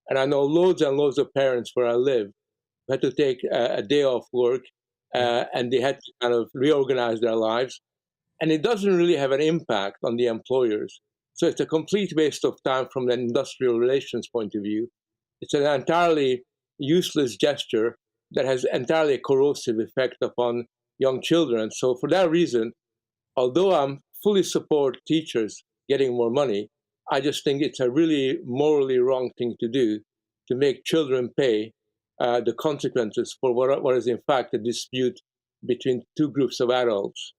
And I know loads and loads of parents where I live who had to take a day off work and they had to kind of reorganize their lives. And it doesn't really have an impact on the employers. So it's a complete waste of time from an industrial relations point of view. It's an entirely useless gesture that has entirely a corrosive effect upon young children. So for that reason, although I'm fully support teachers getting more money, I just think it's a really morally wrong thing to do, to make children pay the consequences for what is in fact a dispute between two groups of adults.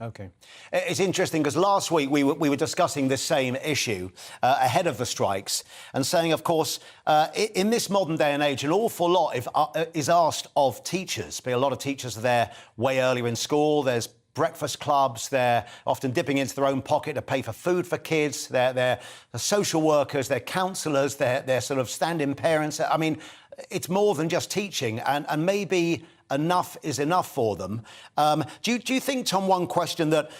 OK. It's interesting because last week we were discussing this same issue ahead of the strikes and saying, of course, in this modern day and age, an awful lot is asked of teachers. A lot of teachers are there way earlier in school. There's breakfast clubs, they're often dipping into their own pocket to pay for food for kids, they're social workers, they're counsellors, they're sort of stand-in parents. I mean, it's more than just teaching, and maybe enough is enough for them. Do you think, Tom, one question that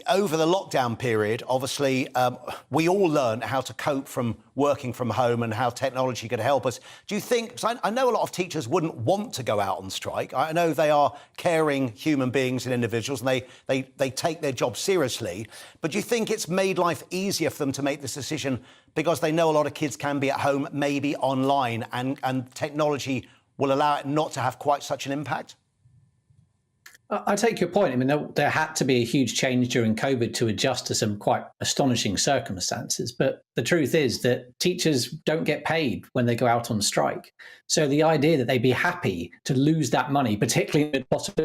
over the lockdown period, obviously, we all learned how to cope from working from home and how technology could help us. Do you think, because I know a lot of teachers wouldn't want to go out on strike. I know they are caring human beings and individuals and they take their job seriously. But do you think it's made life easier for them to make this decision because they know a lot of kids can be at home, maybe online, and technology will allow it not to have quite such an impact? I take your point. I mean, there had to be a huge change during COVID to adjust to some quite astonishing circumstances. But the truth is that teachers don't get paid when they go out on strike. So the idea that they'd be happy to lose that money, particularly in the cost of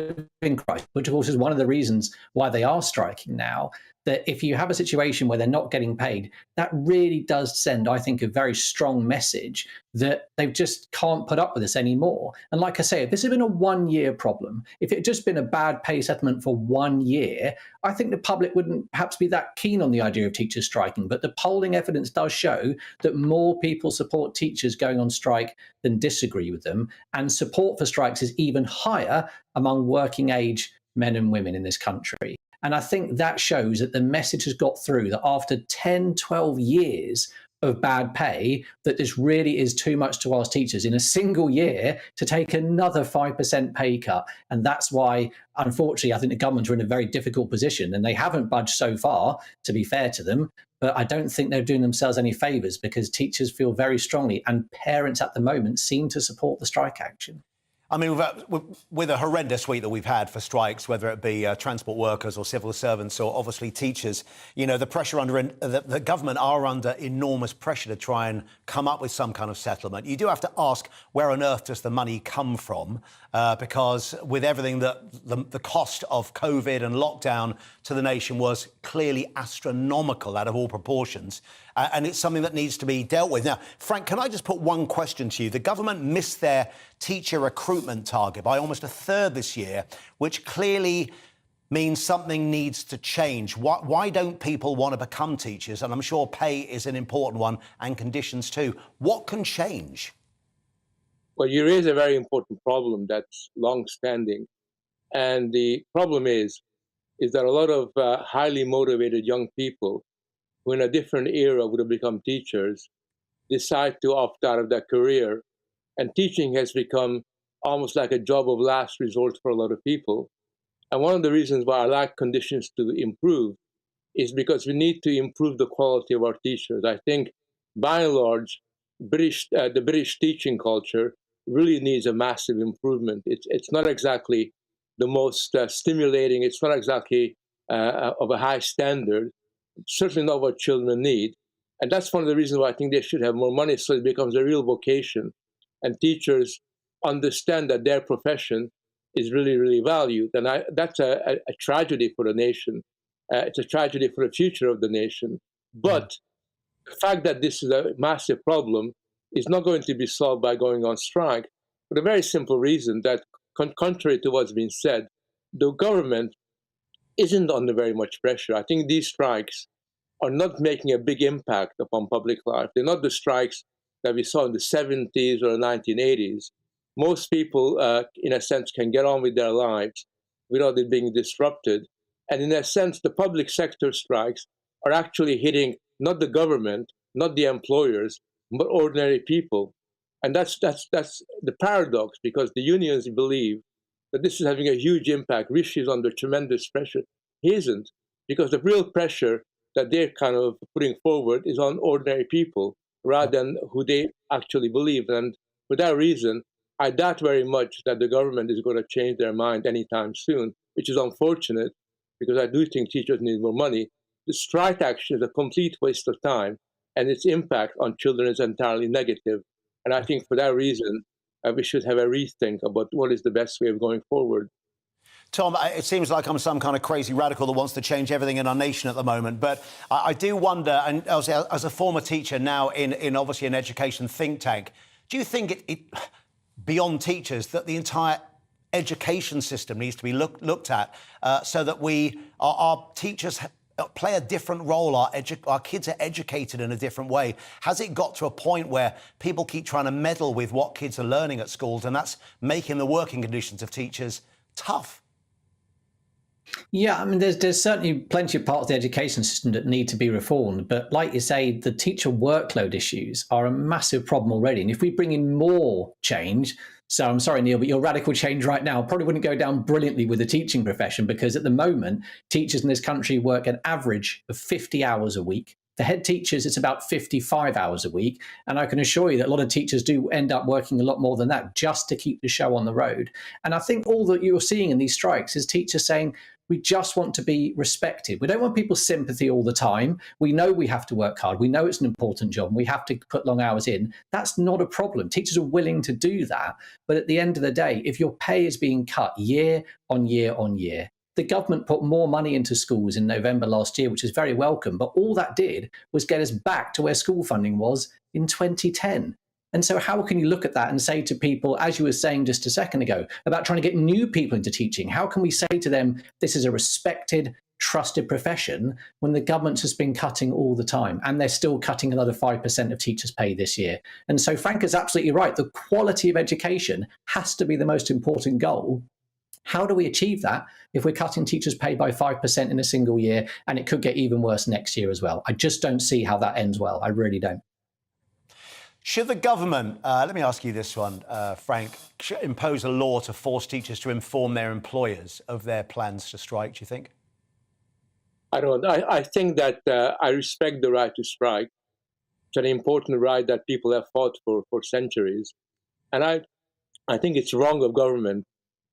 living crisis, which of course is one of the reasons why they are striking now, that if you have a situation where they're not getting paid, that really does send, I think, a very strong message that they just can't put up with this anymore. And like I say, if this had been a one-year problem, if it had just been a bad pay settlement for 1 year, I think the public wouldn't perhaps be that keen on the idea of teachers striking. But the polling evidence does show that more people support teachers going on strike than disagree with them. And support for strikes is even higher among working age men and women in this country. And I think that shows that the message has got through that after 10, 12 years of bad pay, that this really is too much to ask teachers in a single year to take another 5% pay cut. And that's why, unfortunately, I think the government are in a very difficult position and they haven't budged so far, to be fair to them. But I don't think they're doing themselves any favours because teachers feel very strongly and parents at the moment seem to support the strike action. I mean, with a horrendous week that we've had for strikes, whether it be transport workers or civil servants or obviously teachers, you know, the pressure the government are under enormous pressure to try and come up with some kind of settlement. You do have to ask, where on earth does the money come from? Because with everything that the cost of COVID and lockdown to the nation was clearly astronomical out of all proportions. And it's something that needs to be dealt with. Now, Frank, can I just put one question to you? The government missed their teacher recruitment target by almost a third this year, which clearly means something needs to change. Why don't people want to become teachers? And I'm sure pay is an important one and conditions too. What can change? Well, you raise a very important problem that's long-standing. And the problem is that a lot of highly motivated young people who in a different era would have become teachers decide to opt out of their career. And teaching has become almost like a job of last resort for a lot of people. And one of the reasons why I like conditions to improve is because we need to improve the quality of our teachers. I think, by and large, the British teaching culture really needs a massive improvement. It's not exactly the most stimulating. It's not exactly of a high standard. Certainly not what children need. And that's one of the reasons why I think they should have more money, so it becomes a real vocation. And teachers understand that their profession is really, really valued. And that's a tragedy for the nation. It's a tragedy for the future of the nation. But the fact that this is a massive problem is not going to be solved by going on strike, for the very simple reason that, contrary to what's been said, the government isn't under very much pressure. I think these strikes are not making a big impact upon public life. They're not the strikes that we saw in the 70s or the 1980s. Most people, in a sense, can get on with their lives without it being disrupted. And in a sense, the public sector strikes are actually hitting not the government, not the employers, but ordinary people. And that's the paradox, because the unions believe that this is having a huge impact. Rishi is under tremendous pressure. He isn't, because the real pressure that they're kind of putting forward is on ordinary people rather than who they actually believe. And for that reason, I doubt very much that the government is going to change their mind anytime soon, which is unfortunate, because I do think teachers need more money. The strike action is a complete waste of time, and its impact on children is entirely negative. And I think for that reason, we should have a rethink about what is the best way of going forward. Tom, it seems like I'm some kind of crazy radical that wants to change everything in our nation at the moment, but I do wonder, and as a former teacher now in obviously an education think tank, do you think it beyond teachers, that the entire education system needs to be looked at so that our teachers play a different role, our kids are educated in a different way? Has it got to a point where people keep trying to meddle with what kids are learning at schools, and that's making the working conditions of teachers tough? Yeah, I mean, there's certainly plenty of parts of the education system that need to be reformed. But like you say, the teacher workload issues are a massive problem already. And if we bring in more change, so I'm sorry, Neil, but your radical change right now probably wouldn't go down brilliantly with the teaching profession, because at the moment, teachers in this country work an average of 50 hours a week. For head teachers, it's about 55 hours a week. And I can assure you that a lot of teachers do end up working a lot more than that just to keep the show on the road. And I think all that you're seeing in these strikes is teachers saying, we just want to be respected. We don't want people's sympathy all the time. We know we have to work hard. We know it's an important job and we have to put long hours in. That's not a problem. Teachers are willing to do that. But at the end of the day, if your pay is being cut year on year on year, the government put more money into schools in November last year, which is very welcome. But all that did was get us back to where school funding was in 2010. And so how can you look at that and say to people, as you were saying just a second ago, about trying to get new people into teaching, how can we say to them, this is a respected, trusted profession, when the government's just been cutting all the time, and they're still cutting another 5% of teachers' pay this year? And so Frank is absolutely right. The quality of education has to be the most important goal. How do we achieve that if we're cutting teachers' pay by 5% in a single year, and it could get even worse next year as well? I just don't see how that ends well. I really don't. Should the government, let me ask you this one, Frank, should impose a law to force teachers to inform their employers of their plans to strike, do you think? I don't. I think that I respect the right to strike. It's an important right that people have fought for centuries. And I think it's wrong of government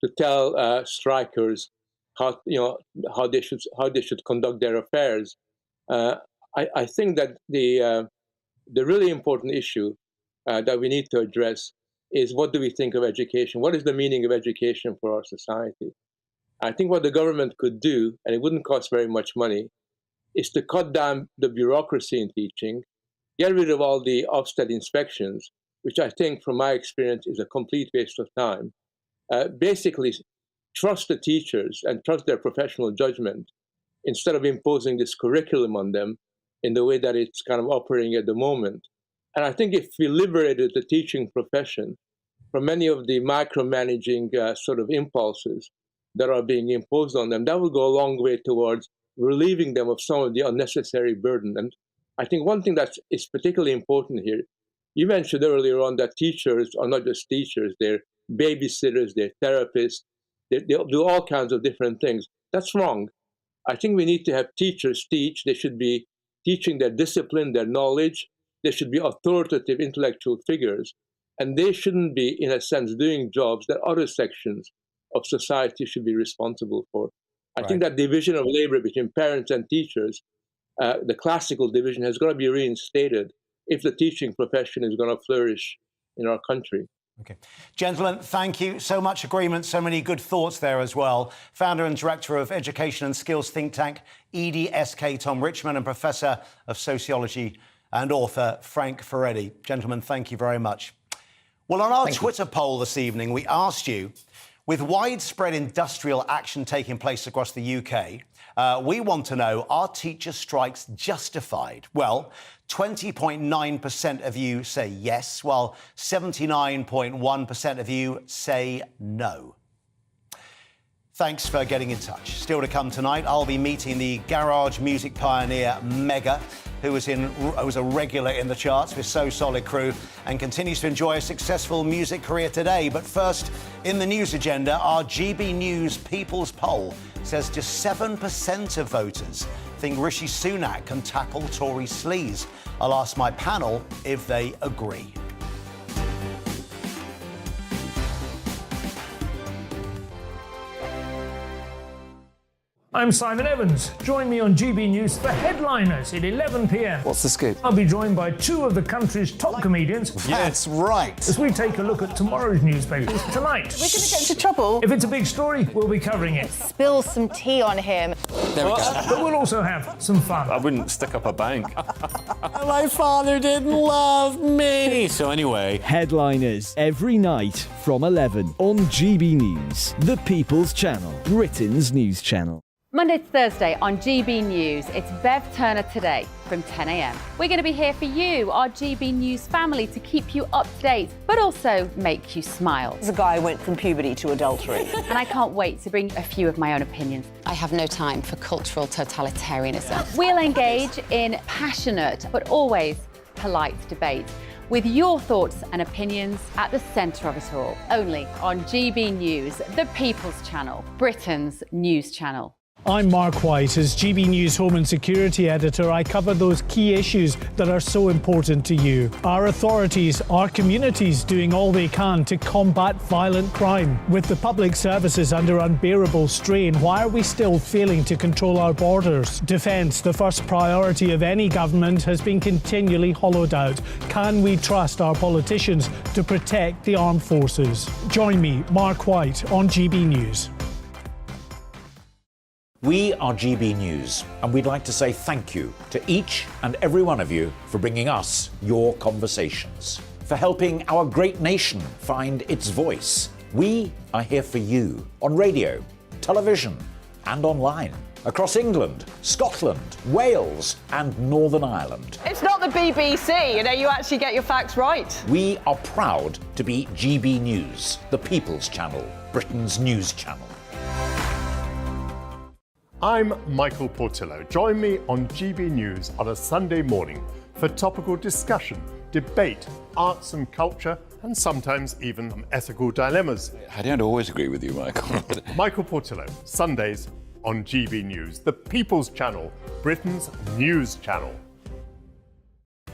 to tell strikers how they should conduct their affairs. I think that the really important issue that we need to address is, what do we think of education? What is the meaning of education for our society? I think what the government could do, and it wouldn't cost very much money, is to cut down the bureaucracy in teaching, get rid of all the Ofsted inspections, which I think, from my experience, is a complete waste of time. Basically, trust the teachers and trust their professional judgment instead of imposing this curriculum on them in the way that it's kind of operating at the moment. And I think if we liberated the teaching profession from many of the micromanaging sort of impulses that are being imposed on them. That will go a long way towards relieving them of some of the unnecessary burden. And I think one thing that is particularly important here, you mentioned earlier on that teachers are not just teachers, they're babysitters, they're therapists, they do all kinds of different things. That's wrong. I think we need to have teachers teach. They should be teaching their discipline, their knowledge. They should be authoritative intellectual figures. And they shouldn't be, in a sense, doing jobs that other sections of society should be responsible for. I think that division of labor between parents and teachers, the classical division, has got to be reinstated if the teaching profession is going to flourish in our country. Okay. Gentlemen, thank you. So much agreement, so many good thoughts there as well. Founder and Director of Education and Skills think tank, EDSK Tom Richmond, and Professor of Sociology and author Frank Furedi. Gentlemen, thank you very much. Well, on our Twitter poll this evening, we asked you, with widespread industrial action taking place across the UK, we want to know, are teacher strikes justified? Well, 20.9% of you say yes, while 79.1% of you say no. Thanks for getting in touch. Still to come tonight, I'll be meeting the garage music pioneer Mega, who was a regular in the charts with So Solid Crew and continues to enjoy a successful music career today. But first, in the news agenda, our GB News People's Poll says just 7% of voters think Rishi Sunak can tackle Tory sleaze. I'll ask my panel if they agree. I'm Simon Evans. Join me on GB News for Headliners at 11 p.m. What's the scoop? I'll be joined by two of the country's top comedians. That's right. As we take a look at tomorrow's newspapers tonight. We're going to get into trouble. If it's a big story, we'll be covering it. Spill some tea on him. There we go. But we'll also have some fun. I wouldn't stick up a bank. My father didn't love me. So anyway. Headliners every night from 11 on GB News, the People's Channel, Britain's news channel. Monday to Thursday on GB News, it's Bev Turner Today from 10 a.m. We're going to be here for you, our GB News family, to keep you up to date, but also make you smile. The guy went from puberty to adultery. And I can't wait to bring a few of my own opinions. I have no time for cultural totalitarianism. We'll engage in passionate, but always polite debate, with your thoughts and opinions at the centre of it all. Only on GB News, the People's Channel, Britain's news channel. I'm Mark White. As GB News Home and Security Editor, I cover those key issues that are so important to you. Our authorities, our communities doing all they can to combat violent crime. With the public services under unbearable strain, why are we still failing to control our borders? Defence, the first priority of any government, has been continually hollowed out. Can we trust our politicians to protect the armed forces? Join me, Mark White, on GB News. We are GB News, and we'd like to say thank you to each and every one of you for bringing us your conversations, for helping our great nation find its voice. We are here for you on radio, television, and online, across England, Scotland, Wales, and Northern Ireland. It's not the BBC, you actually get your facts right. We are proud to be GB News, the People's Channel, Britain's news channel. I'm Michael Portillo. Join me on GB News on a Sunday morning for topical discussion, debate, arts and culture, and sometimes even ethical dilemmas. I don't always agree with you, Michael. Michael Portillo, Sundays on GB News, the People's Channel, Britain's news channel.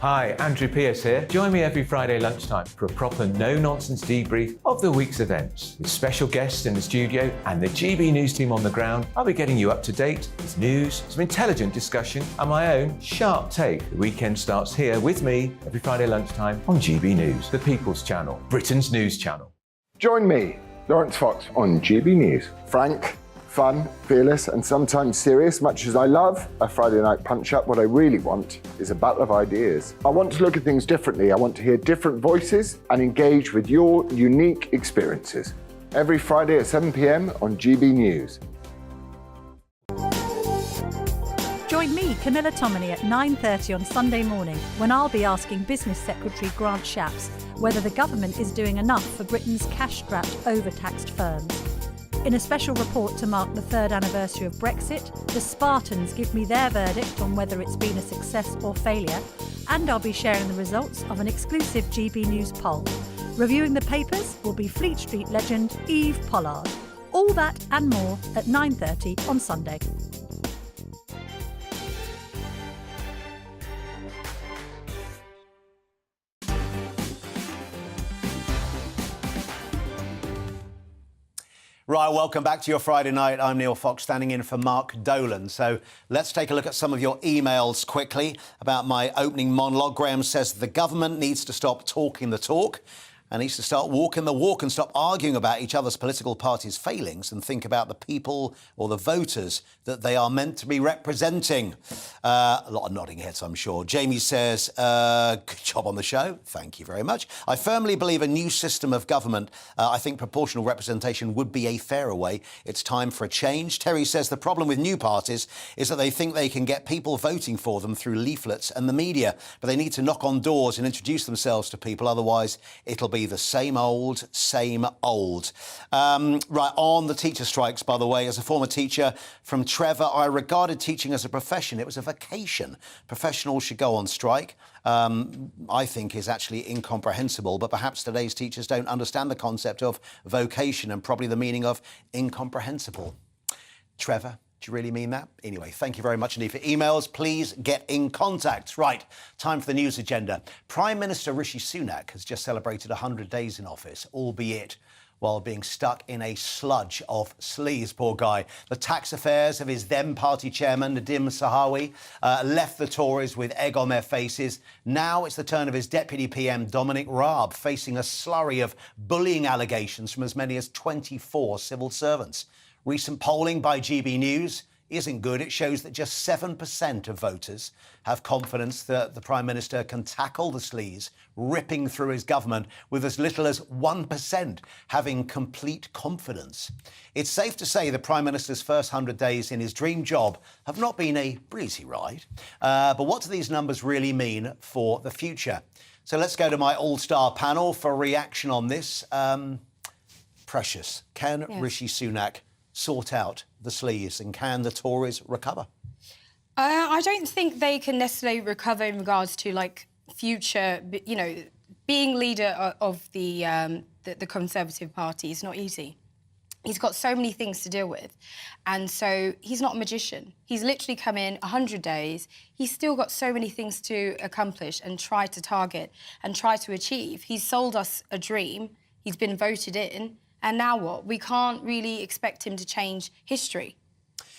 Hi, Andrew Pierce here. Join me every Friday lunchtime for a proper no-nonsense debrief of the week's events. With special guests in the studio and the GB News team on the ground, I'll be getting you up to date with news, some intelligent discussion, and my own sharp take. The weekend starts here with me every Friday lunchtime on GB News, the People's Channel, Britain's news channel. Join me, Lawrence Fox, on GB News. Frank, fun, fearless, and sometimes serious. Much as I love a Friday night punch-up, what I really want is a battle of ideas. I want to look at things differently. I want to hear different voices and engage with your unique experiences. Every Friday at 7 p.m. on GB News. Join me, Camilla Tominey, at 9:30 on Sunday morning when I'll be asking Business Secretary Grant Shapps whether the government is doing enough for Britain's cash-strapped, overtaxed firms. In a special report to mark the 3rd anniversary of Brexit, the Spartans give me their verdict on whether it's been a success or failure, and I'll be sharing the results of an exclusive GB News poll. Reviewing the papers will be Fleet Street legend Eve Pollard. All that and more at 9:30 on Sunday. Right, welcome back to your Friday night. I'm Neil Fox, standing in for Mark Dolan. So let's take a look at some of your emails quickly about my opening monologue. Graham says the government needs to stop talking the talk and needs to start walking the walk and stop arguing about each other's political parties' failings and think about the people or the voters that they are meant to be representing. A lot of nodding heads, I'm sure. Jamie says, good job on the show. Thank you very much. I firmly believe a new system of government. I think proportional representation would be a fairer way. It's time for a change. Terry says the problem with new parties is that they think they can get people voting for them through leaflets and the media, but they need to knock on doors and introduce themselves to people. Otherwise, it'll be the same old, same old. Right, on the teacher strikes, by the way, as a former teacher, from Trevor, I regarded teaching as a profession. It was a vocation. Professionals should go on strike. I think is actually incomprehensible, but perhaps today's teachers don't understand the concept of vocation and probably the meaning of incomprehensible. Trevor, do you really mean that? Anyway, thank you very much indeed for emails. Please get in contact. Right, time for the news agenda. Prime Minister Rishi Sunak has just celebrated 100 days in office, albeit while being stuck in a sludge of sleaze, poor guy. The tax affairs of his then party chairman, Nadim Sahawi, left the Tories with egg on their faces. Now it's the turn of his deputy PM, Dominic Raab, facing a slurry of bullying allegations from as many as 24 civil servants. Recent polling by GB News isn't good. It shows that just 7% of voters have confidence that the Prime Minister can tackle the sleaze ripping through his government, with as little as 1% having complete confidence. It's safe to say the Prime Minister's first 100 days in his dream job have not been a breezy ride. But what do these numbers really mean for the future? So let's go to my all-star panel for a reaction on this. Precious, can Rishi Sunak sort out the sleaze, and can the Tories recover? I don't think they can necessarily recover in regards to, like, future, you know, being leader of the Conservative Party is not easy. He's got so many things to deal with, and so he's not a magician. He's literally come in 100 days. He's still got so many things to accomplish and try to target and try to achieve. He's sold us a dream. He's been voted in. And now what? We can't really expect him to change history.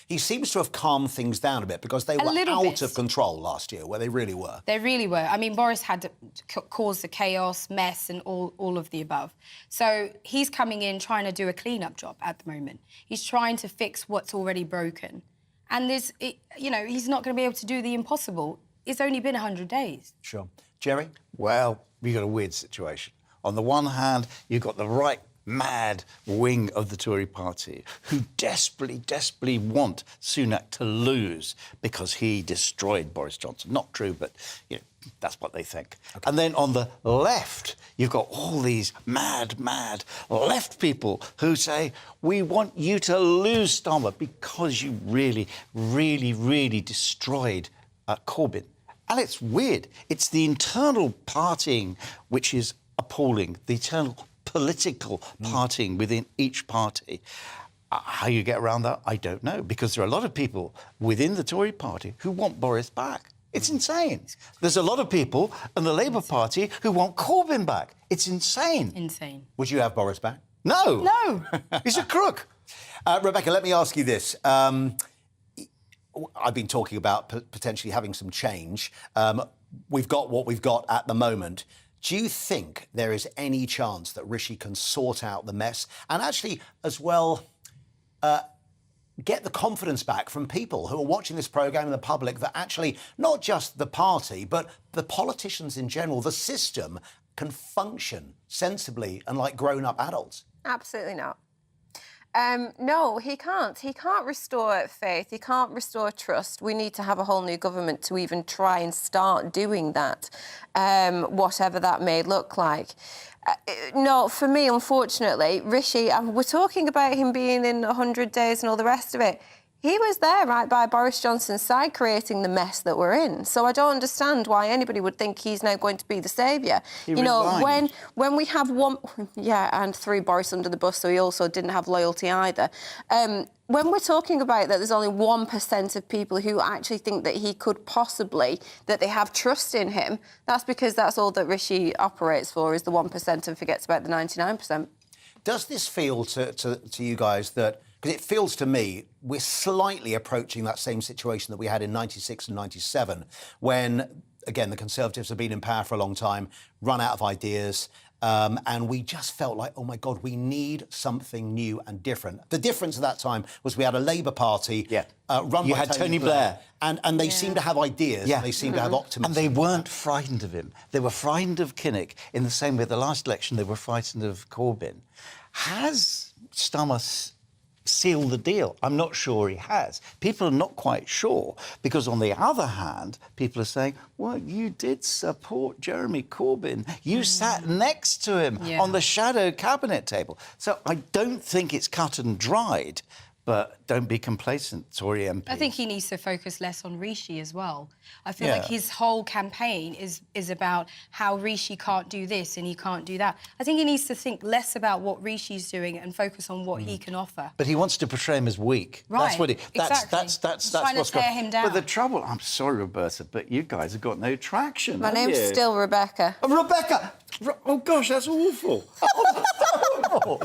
He seems to have calmed things down a bit, because they were out of control last year, where they really were. They really were. I mean, Boris had caused the chaos, mess and all of the above. So he's coming in trying to do a clean-up job at the moment. He's trying to fix what's already broken. And you know, he's not going to be able to do the impossible. It's only been 100 days. Sure. Jerry? Well, we've got a weird situation. On the one hand, you've got the right mad wing of the Tory party who desperately want Sunak to lose because he destroyed Boris Johnson. Not true, but you know, that's what they think. Okay. And then on the left, you've got all these mad left people who say, we want you to lose, Starmer, because you really destroyed Corbyn. And it's weird. It's the internal partying which is appalling, the internal political partying within each party. How you get around that, I don't know, because there are a lot of people within the Tory party who want Boris back. It's insane. There's a lot of people in the Labour Party who want Corbyn back. It's insane. Insane. Would you have Boris back? No. No. He's a crook. Rebecca, let me ask you this. I've been talking about potentially having some change. We've got what we've got at the moment. Do you think there is any chance that Rishi can sort out the mess and actually, as well, get the confidence back from people who are watching this programme and the public that actually not just the party, but the politicians in general, the system, can function sensibly and like grown-up adults? Absolutely not. No, he can't. He can't restore faith. He can't restore trust. We need to have a whole new government to even try and start doing that, whatever that may look like. No, for me, unfortunately, Rishi, we're talking about him being in 100 days and all the rest of it. He was there, right, by Boris Johnson's side, creating the mess that we're in. So I don't understand why anybody would think he's now going to be the saviour. You know, when we have one... Yeah, and threw Boris under the bus, so he also didn't have loyalty either. When we're talking about that there's only 1% of people who actually think that he could possibly, that they have trust in him, that's because that's all that Rishi operates for, is the 1% and forgets about the 99%. Does this feel to you guys that... Because it feels to me we're slightly approaching that same situation that we had in 96 and 97 when, again, the Conservatives have been in power for a long time, run out of ideas, and we just felt like, oh, my God, we need something new and different. The difference at that time was we had a Labour Party run by Tony Blair. And they seemed to have ideas, and they seemed to have optimism. And they weren't frightened of him. They were frightened of Kinnock in the same way the last election they were frightened of Corbyn. Has Starmer seal the deal? I'm not sure he has. People are not quite sure, because on the other hand, people are saying, well, you did support Jeremy Corbyn. You sat next to him on the shadow cabinet table. So I don't think it's cut and dried, but don't be complacent, Tory MP. I think he needs to focus less on Rishi as well. I feel like his whole campaign is about how Rishi can't do this and he can't do that. I think he needs to think less about what Rishi's doing and focus on what he can offer. But he wants to portray him as weak. Right, that's what he. That's trying what's to tear him down. But the trouble, I'm sorry, Roberta, but you guys have got no traction. My name's still Rebecca. Rebecca! Oh, gosh, that's awful.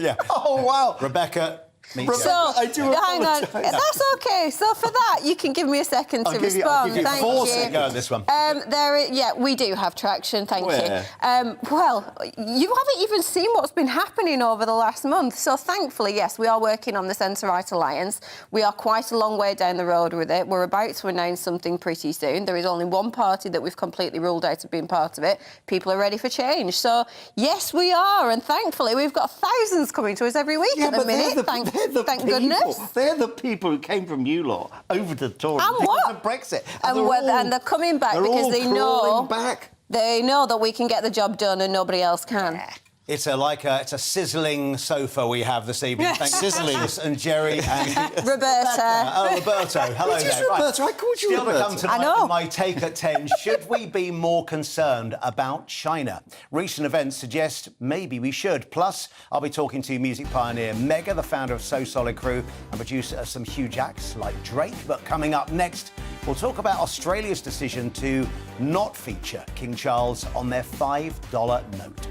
Yeah. Oh, wow. Rebecca... So, hang on. That's OK. So, for that, you can give me a second to respond. I'll give you Thank 4 you. seconds. Go on this one. We do have traction, thank Where? you. Well, you haven't even seen what's been happening over the last month. So, thankfully, yes, we are working on the Centre-Right Alliance. We are quite a long way down the road with it. We're about to announce something pretty soon. There is only one party that we've completely ruled out of being part of it. People are ready for change. So, yes, we are. And thankfully, we've got thousands coming to us every week at the minute. Thank goodness. They're the people who came from you lot over to the Tories because of Brexit. And they're coming back because they know that we can get the job done and nobody else can. It's a sizzling sofa we have this evening. Thanks to Liz and Jerry and... Roberta. Oh, Roberto. Hello there. Roberta, I called you Roberta. Still to come tonight with my take at 10. Should we be more concerned about China? Recent events suggest maybe we should. Plus, I'll be talking to music pioneer Mega, the founder of So Solid Crew, and producer of some huge acts like Drake. But coming up next, we'll talk about Australia's decision to not feature King Charles on their $5 note.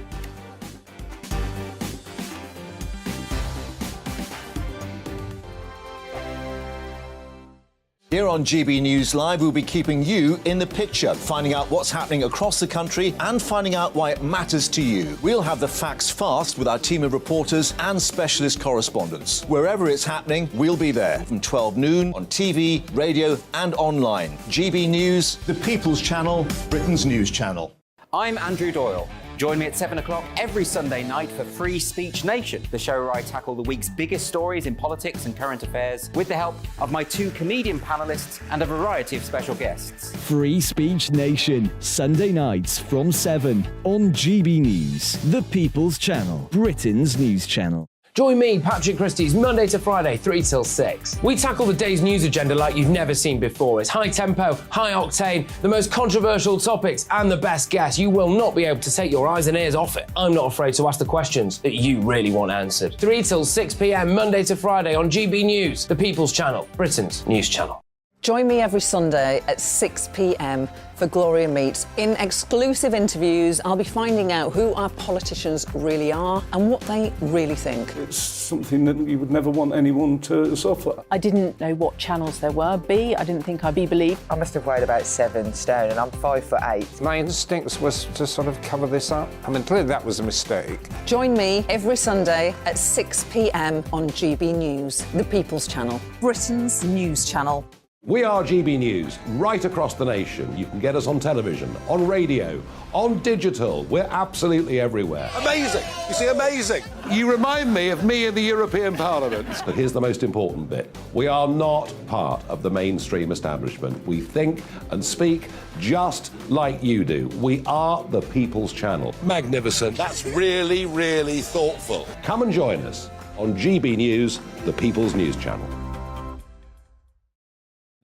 Here on GB News Live, we'll be keeping you in the picture, finding out what's happening across the country and finding out why it matters to you. We'll have the facts fast with our team of reporters and specialist correspondents. Wherever it's happening, we'll be there from 12 noon on TV, radio and online. GB News, the People's Channel, Britain's news channel. I'm Andrew Doyle. Join me at 7 o'clock every Sunday night for Free Speech Nation, the show where I tackle the week's biggest stories in politics and current affairs with the help of my 2 comedian panellists and a variety of special guests. Free Speech Nation, Sunday nights from 7 on GB News, the People's Channel, Britain's news channel. Join me, Patrick Christie's, Monday to Friday, 3 till 6. We tackle the day's news agenda like you've never seen before. It's high tempo, high octane, the most controversial topics and the best guests. You will not be able to take your eyes and ears off it. I'm not afraid to ask the questions that you really want answered. 3 till 6 p.m, Monday to Friday on GB News, the People's Channel, Britain's news channel. Join me every Sunday at 6 p.m. for Gloria Meets. In exclusive interviews, I'll be finding out who our politicians really are and what they really think. It's something that you would never want anyone to suffer. I didn't know what channels there were. I didn't think I'd be believed. I must have weighed about 7 stone and I'm 5'8". My instincts was to sort of cover this up. I mean, clearly that was a mistake. Join me every Sunday at 6 p.m. on GB News, the People's Channel, Britain's news channel. We are GB News, right across the nation. You can get us on television, on radio, on digital. We're absolutely everywhere. Amazing! You see, amazing! You remind me of me in the European Parliament. But here's the most important bit. We are not part of the mainstream establishment. We think and speak just like you do. We are the People's Channel. Magnificent. That's really, really thoughtful. Come and join us on GB News, the People's News Channel.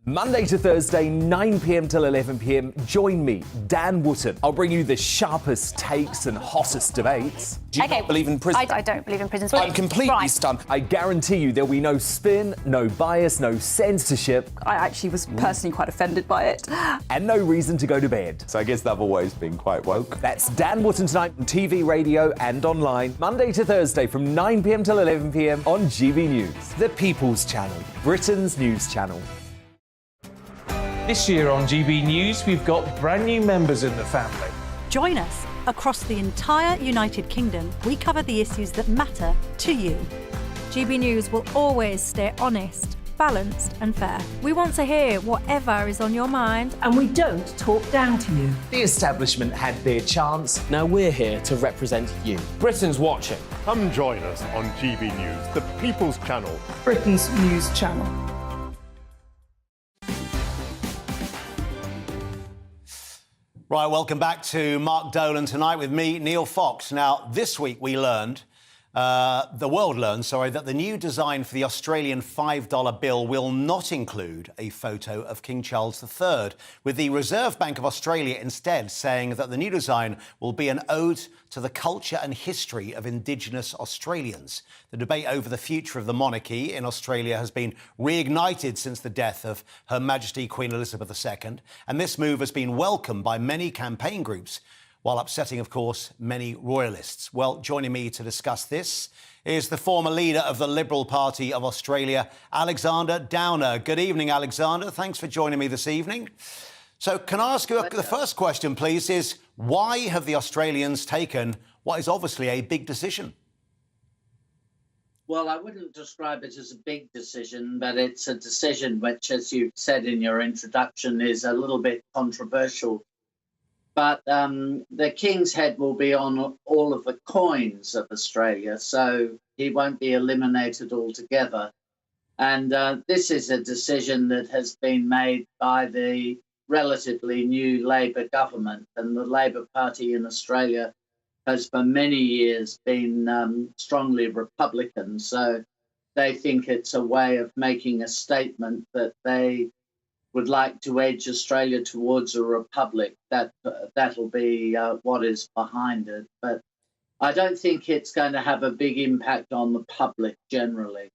Monday to Thursday, 9 p.m. till 11 p.m. Join me, Dan Wootton. I'll bring you the sharpest takes and hottest debates. Do you not believe in prisons? I don't believe in prisons. I'm completely stunned. I guarantee you there'll be no spin, no bias, no censorship. I actually was personally quite offended by it. And no reason to go to bed. So I guess they've always been quite woke. That's Dan Wootton tonight on TV, radio and online. Monday to Thursday from 9 p.m. till 11 p.m. on GB News. The People's Channel, Britain's news channel. This year on GB News, we've got brand new members in the family. Join us. Across the entire United Kingdom, we cover the issues that matter to you. GB News will always stay honest, balanced and fair. We want to hear whatever is on your mind. And we don't talk down to you. The establishment had their chance. Now we're here to represent you. Britain's watching. Come join us on GB News, the People's Channel. Britain's news channel. Right, welcome back to Mark Dolan tonight with me, Neil Fox. Now, this week we learned, the world learned, that the new design for the Australian $5 bill will not include a photo of King Charles III, with the Reserve Bank of Australia instead saying that the new design will be an ode to the culture and history of Indigenous Australians. The debate over the future of the monarchy in Australia has been reignited since the death of Her Majesty Queen Elizabeth II, and this move has been welcomed by many campaign groups, while upsetting, of course, many royalists. Well, joining me to discuss this is the former leader of the Liberal Party of Australia, Alexander Downer. Good evening, Alexander. Thanks for joining me this evening. So can I ask you, the first question, please, is why have the Australians taken what is obviously a big decision? Well, I wouldn't describe it as a big decision, but it's a decision which, as you said in your introduction, is a little bit controversial. But the King's head will be on all of the coins of Australia, so he won't be eliminated altogether. And this is a decision that has been made by the relatively new Labor government, and the Labor Party in Australia has for many years been strongly Republican. So they think it's a way of making a statement that they would like to edge Australia towards a republic. That'll be what is behind it. But I don't think it's going to have a big impact on the public generally.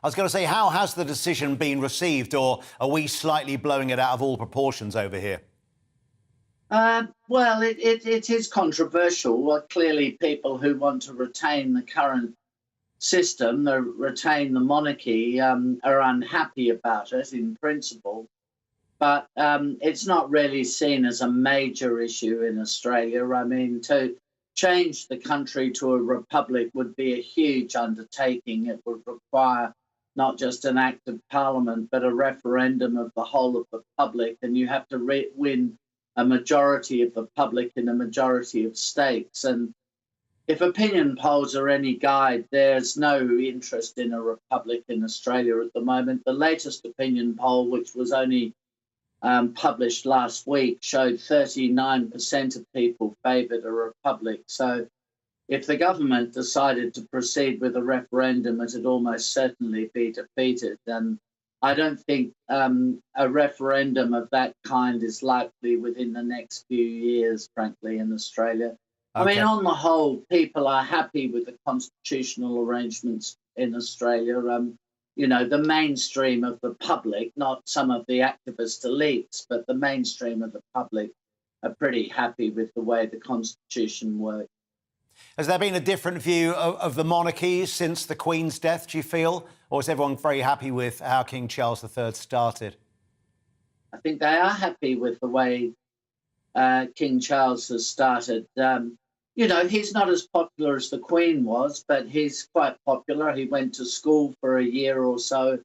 I was going to say, how has the decision been received, or are we slightly blowing it out of all proportions over here? Well, it is controversial. Well, clearly, people who want to retain the current system, retain the monarchy, are unhappy about it in principle. But it's not really seen as a major issue in Australia. I mean, to change the country to a republic would be a huge undertaking. It would require not just an act of parliament, but a referendum of the whole of the public. And you have to win a majority of the public in a majority of states. And if opinion polls are any guide, there's no interest in a republic in Australia at the moment. The latest opinion poll, which was only published last week, showed 39% of people favoured a republic. So if the government decided to proceed with a referendum, it would almost certainly be defeated. And I don't think a referendum of that kind is likely within the next few years, frankly, in Australia. Okay. I mean, on the whole, people are happy with the constitutional arrangements in Australia. You know, the mainstream of the public, not some of the activist elites, but the mainstream of the public are pretty happy with the way the Constitution works. Has there been a different view of the monarchy since the Queen's death, do you feel? Or is everyone very happy with how King Charles III started? I think they are happy with the way King Charles has started. You know, he's not as popular as the Queen was, but he's quite popular. He went to school for a year or so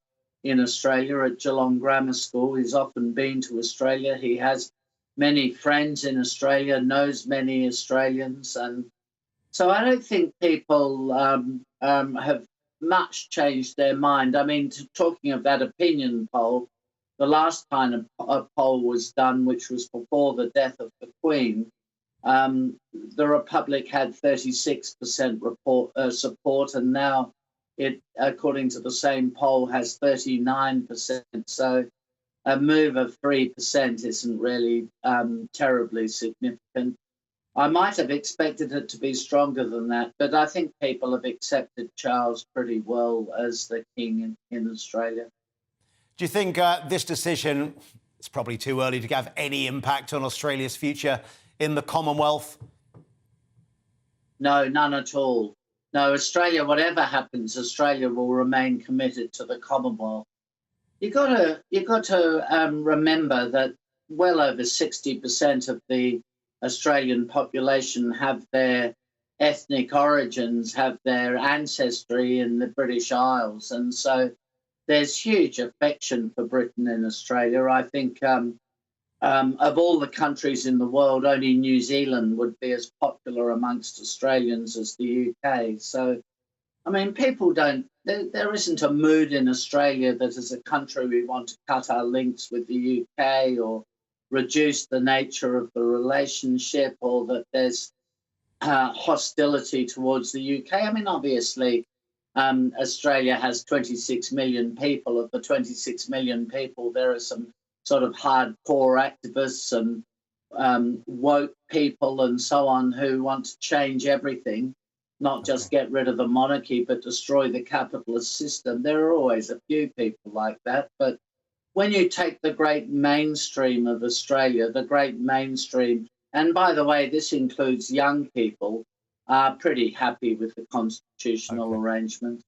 in Australia at Geelong Grammar School. He's often been to Australia. He has many friends in Australia, knows many Australians. And so I don't think people have much changed their mind. I mean, talking of that opinion poll, the last time a poll was done, which was before the death of the Queen, the Republic had 36% support, and now it, according to the same poll, has 39%. So a move of 3% isn't really terribly significant. I might have expected it to be stronger than that, but I think people have accepted Charles pretty well as the king in Australia. Do you think this decision, it's probably too early to have any impact on Australia's future in the Commonwealth? No, none at all. No, Australia, whatever happens, Australia will remain committed to the Commonwealth. You got to remember that well over 60% of the Australian population have their ethnic origins, have their ancestry in the British Isles, and so there's huge affection for Britain in Australia. I think of all the countries in the world, only New Zealand would be as popular amongst Australians as the UK. So, I mean, people don't, there isn't a mood in Australia that as a country we want to cut our links with the UK or reduce the nature of the relationship, or that there's hostility towards the UK. I mean, obviously, Australia has 26 million people. Of the 26 million people, there are some sort of hardcore activists and woke people and so on who want to change everything, not just get rid of the monarchy, but destroy the capitalist system. There are always a few people like that. But when you take the great mainstream of Australia, the great mainstream, and by the way, this includes young people, are pretty happy with the constitutional arrangement.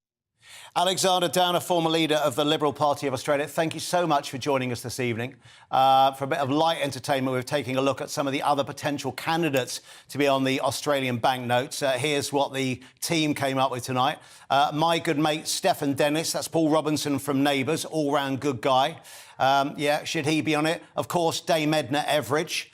Alexander Downer, former leader of the Liberal Party of Australia, thank you so much for joining us this evening. For a bit of light entertainment, we're taking a look at some of the other potential candidates to be on the Australian banknotes. Here's what the team came up with tonight. My good mate, Stephen Dennis, that's Paul Robinson from Neighbours, all-round good guy. Yeah, should he be on it? Of course, Dame Edna Everage,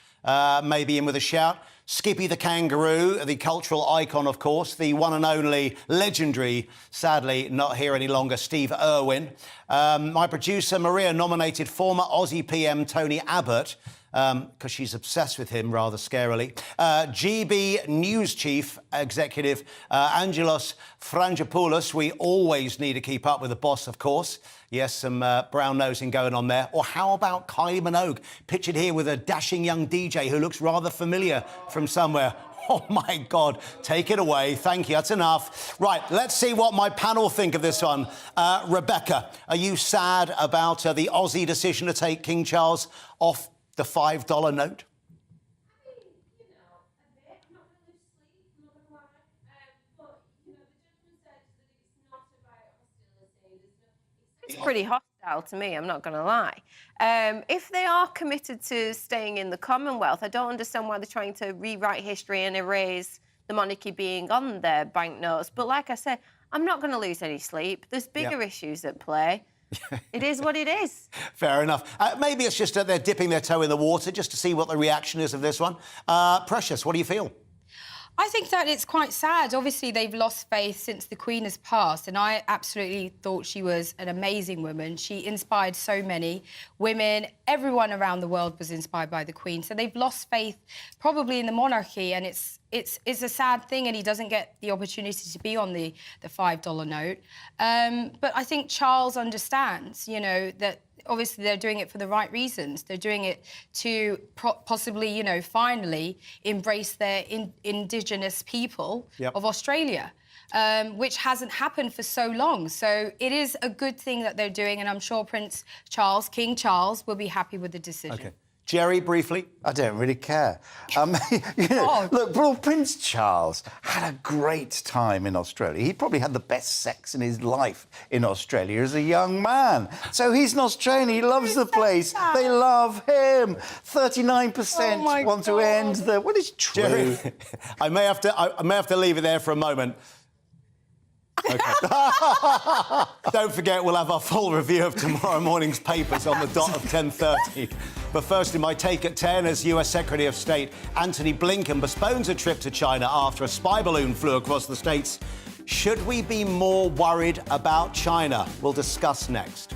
maybe in with a shout. Skippy the kangaroo, the cultural icon, of course, the one and only legendary, sadly not here any longer, Steve Irwin. My producer, Maria, nominated former Aussie PM Tony Abbott, because she's obsessed with him, rather scarily. GB News Chief Executive Angelos Frangopoulos. We always need to keep up with the boss, of course. Yes, some brown nosing going on there. Or how about Kylie Minogue, pictured here with a dashing young DJ who looks rather familiar from somewhere. Oh, my God. Take it away. Thank you. That's enough. Right, let's see what my panel think of this one. Rebecca, are you sad about the Aussie decision to take King Charles off the $5 note? It's pretty hostile to me, I'm not going to lie. If they are committed to staying in the Commonwealth, I don't understand why they're trying to rewrite history and erase the monarchy being on their banknotes. But like I said, I'm not going to lose any sleep. There's bigger issues at play. It is what it is. Fair enough. Maybe it's just that they're dipping their toe in the water just to see what the reaction is of this one. Precious, what do you feel? I think that it's quite sad. Obviously, they've lost faith since the Queen has passed, and I absolutely thought she was an amazing woman. She inspired so many women. Everyone around the world was inspired by the Queen. So they've lost faith probably in the monarchy, and it's a sad thing, and he doesn't get the opportunity to be on the $5 note. But I think Charles understands, you know, that obviously they're doing it for the right reasons. They're doing it to possibly, you know, finally embrace their indigenous people of Australia, which hasn't happened for so long. So it is a good thing that they're doing, and I'm sure Prince Charles, King Charles, will be happy with the decision. OK. Jerry, briefly. I don't really care. You know, look, Prince Charles had a great time in Australia. He probably had the best sex in his life in Australia as a young man. So he's an Australian. He loves the place. They love him. 39% want to end the... What is true? Jerry, I may have to leave it there for a moment. Don't forget, we'll have our full review of tomorrow morning's papers on the dot of 10:30. But first, in my take at 10, as US Secretary of State Antony Blinken postpones a trip to China after a spy balloon flew across the States. Should we be more worried about China? We'll discuss next.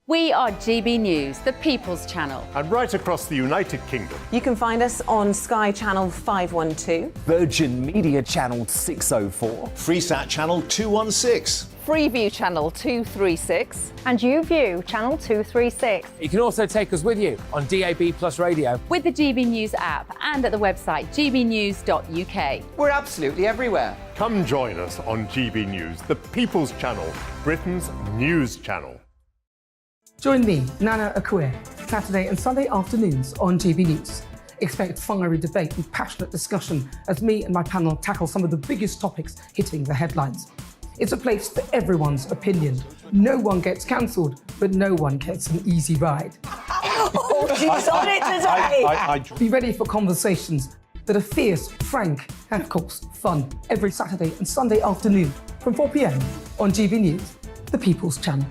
We are GB News, the People's Channel. And right across the United Kingdom. You can find us on Sky Channel 512, Virgin Media Channel 604, Freesat Channel 216, Freeview Channel 236, and YouView Channel 236. You can also take us with you on DAB Plus Radio, with the GB News app and at the website gbnews.uk. We're absolutely everywhere. Come join us on GB News, the People's Channel, Britain's news channel. Join me, Nana Akue, Saturday and Sunday afternoons on GB News. Expect fiery debate and passionate discussion as me and my panel tackle some of the biggest topics hitting the headlines. It's a place for everyone's opinion. No one gets cancelled, but no one gets an easy ride. Oh, she's on it today! Be ready for conversations that are fierce, frank, and of course, fun. Every Saturday and Sunday afternoon from 4 p.m. on GB News, the People's Channel.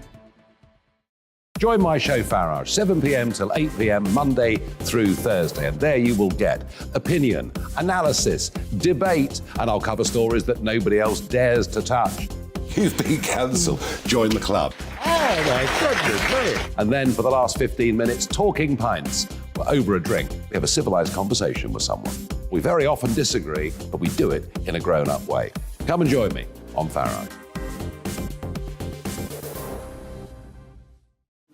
Join my show Farage, 7 p.m. till 8 p.m. Monday through Thursday, and there you will get opinion, analysis, debate, and I'll cover stories that nobody else dares to touch. You've been cancelled. Join the club. Oh, my goodness me. And then for the last 15 minutes, talking pints. We're over a drink. We have a civilised conversation with someone. We very often disagree, but we do it in a grown-up way. Come and join me on Farage.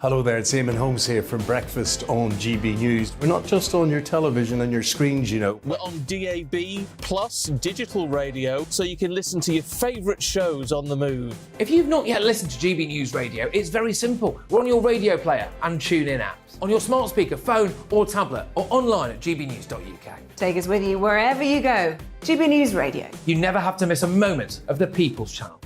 Hello there, it's Eamon Holmes here from Breakfast on GB News. We're not just on your television and your screens, you know. We're on DAB plus digital radio, so you can listen to your favourite shows on the move. If you've not yet listened to GB News Radio, it's very simple. We're on your radio player and TuneIn apps, on your smart speaker, phone or tablet, or online at gbnews.uk. Take us with you wherever you go. GB News Radio. You never have to miss a moment of the People's Channel.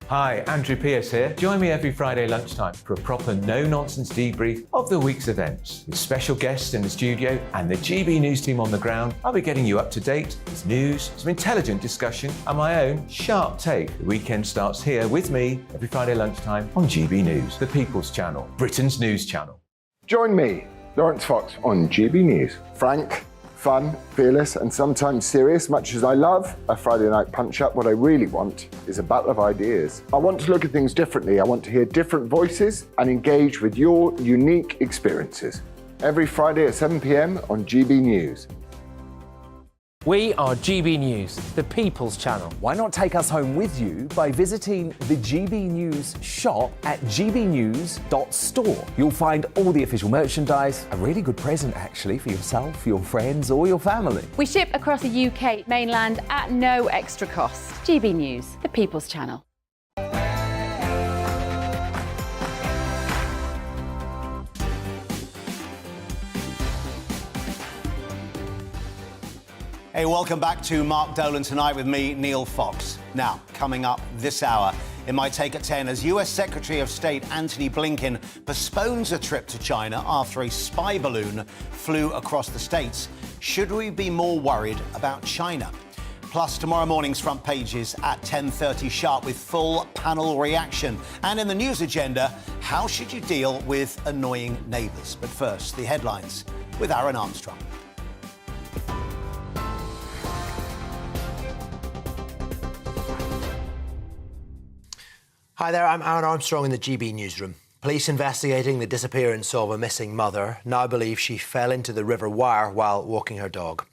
Hi, Andrew Pierce here. Join me every Friday lunchtime for a proper no-nonsense debrief of the week's events. With special guests in the studio and the GB News team on the ground, I'll be getting you up to date with news, some intelligent discussion, and my own sharp take. The weekend starts here with me every Friday lunchtime on GB News, the People's Channel, Britain's news channel. Join me, Lawrence Fox, on GB News. Frank, fun, fearless, and sometimes serious. Much as I love a Friday night punch-up, what I really want is a battle of ideas. I want to look at things differently. I want to hear different voices and engage with your unique experiences. Every Friday at 7 p.m. on GB News. We are GB News, the People's Channel. Why not take us home with you by visiting the GB News shop at gbnews.store. You'll find all the official merchandise, a really good present actually for yourself, your friends or your family. We ship across the UK mainland at no extra cost. GB News, the People's Channel. Hey, welcome back to Mark Dolan Tonight with me, Neil Fox. Now, coming up this hour, in my take at 10, as US Secretary of State Antony Blinken postpones a trip to China after a spy balloon flew across the States, should we be more worried about China? Plus, tomorrow morning's front pages at 10:30 sharp with full panel reaction. And in the news agenda, how should you deal with annoying neighbours? But first, the headlines with Aaron Armstrong. Hi there, I'm Aaron Armstrong in the GB newsroom. Police investigating the disappearance of a missing mother now believe she fell into the River Wire while walking her dog.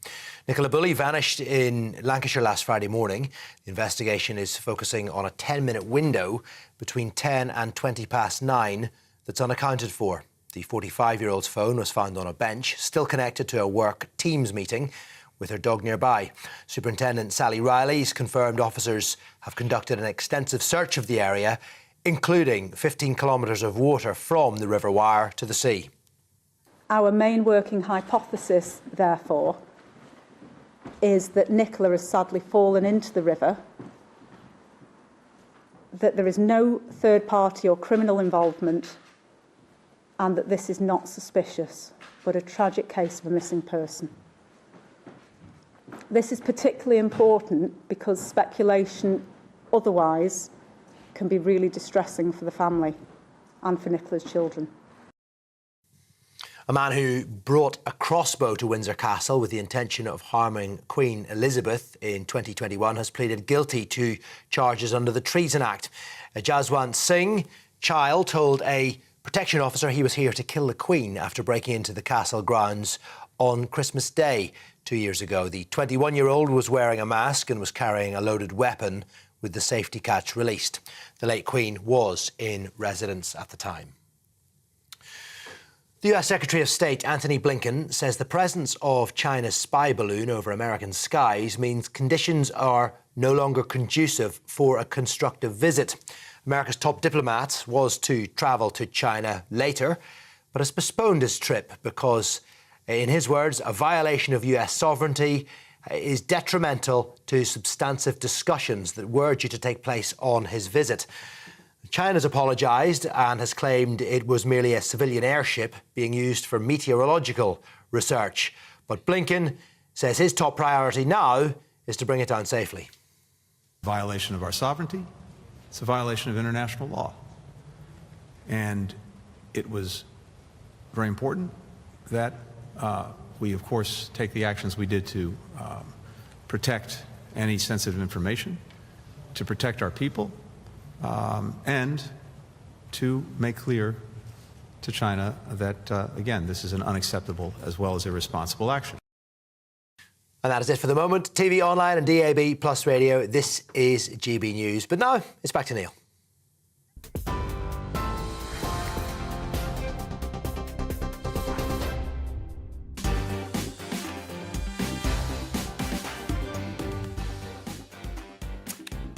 Nicola Bully vanished in Lancashire last Friday morning. The investigation is focusing on a 10-minute window between 10 and 20 past 9 that's unaccounted for. The 45-year-old's phone was found on a bench, still connected to a work Teams meeting with her dog nearby. Superintendent Sally Riley's confirmed officers have conducted an extensive search of the area, including 15 kilometres of water from the River Wire to the sea. Our main working hypothesis, therefore, is that Nicola has sadly fallen into the river, that there is no third party or criminal involvement, and that this is not suspicious, but a tragic case of a missing person. This is particularly important because speculation otherwise can be really distressing for the family and for Nicola's children. A man who brought a crossbow to Windsor Castle with the intention of harming Queen Elizabeth in 2021 has pleaded guilty to charges under the Treason Act. Jaswant Singh Child told a protection officer he was here to kill the Queen after breaking into the castle grounds on Christmas Day 2 years ago. The 21-year-old was wearing a mask and was carrying a loaded weapon with the safety catch released. The late Queen was in residence at the time. The US Secretary of State Antony Blinken says the presence of China's spy balloon over American skies means conditions are no longer conducive for a constructive visit. America's top diplomat was to travel to China later, but has postponed his trip because, in his words, a violation of US sovereignty is detrimental to substantive discussions that were due to take place on his visit. China's apologised and has claimed it was merely a civilian airship being used for meteorological research. But Blinken says his top priority now is to bring it down safely. Violation of our sovereignty, it's a violation of international law. And it was very important that we, of course, take the actions we did to protect any sensitive information, to protect our people, and to make clear to China that, again, this is an unacceptable as well as irresponsible action. And that is it for the moment. TV, online and DAB plus radio, this is GB News. But now, it's back to Neil.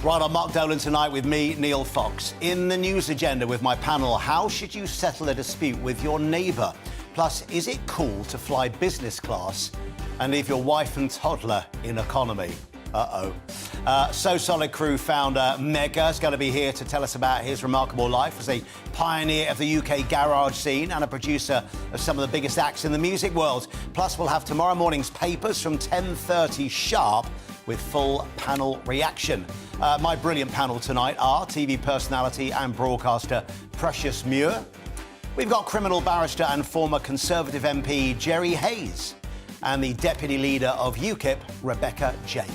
Right on Mark Dolan tonight with me, Neil Fox. In the news agenda with my panel, how should you settle a dispute with your neighbour? Plus, is it cool to fly business class and leave your wife and toddler in economy? So Solid Crew founder Mega is going to be here to tell us about his remarkable life as a pioneer of the UK garage scene and a producer of some of the biggest acts in the music world. Plus, we'll have tomorrow morning's papers from 10:30 sharp with full panel reaction. My brilliant panel tonight are TV personality and broadcaster Precious Muir. We've got criminal barrister and former Conservative MP Jerry Hayes and the deputy leader of UKIP, Rebecca Jane.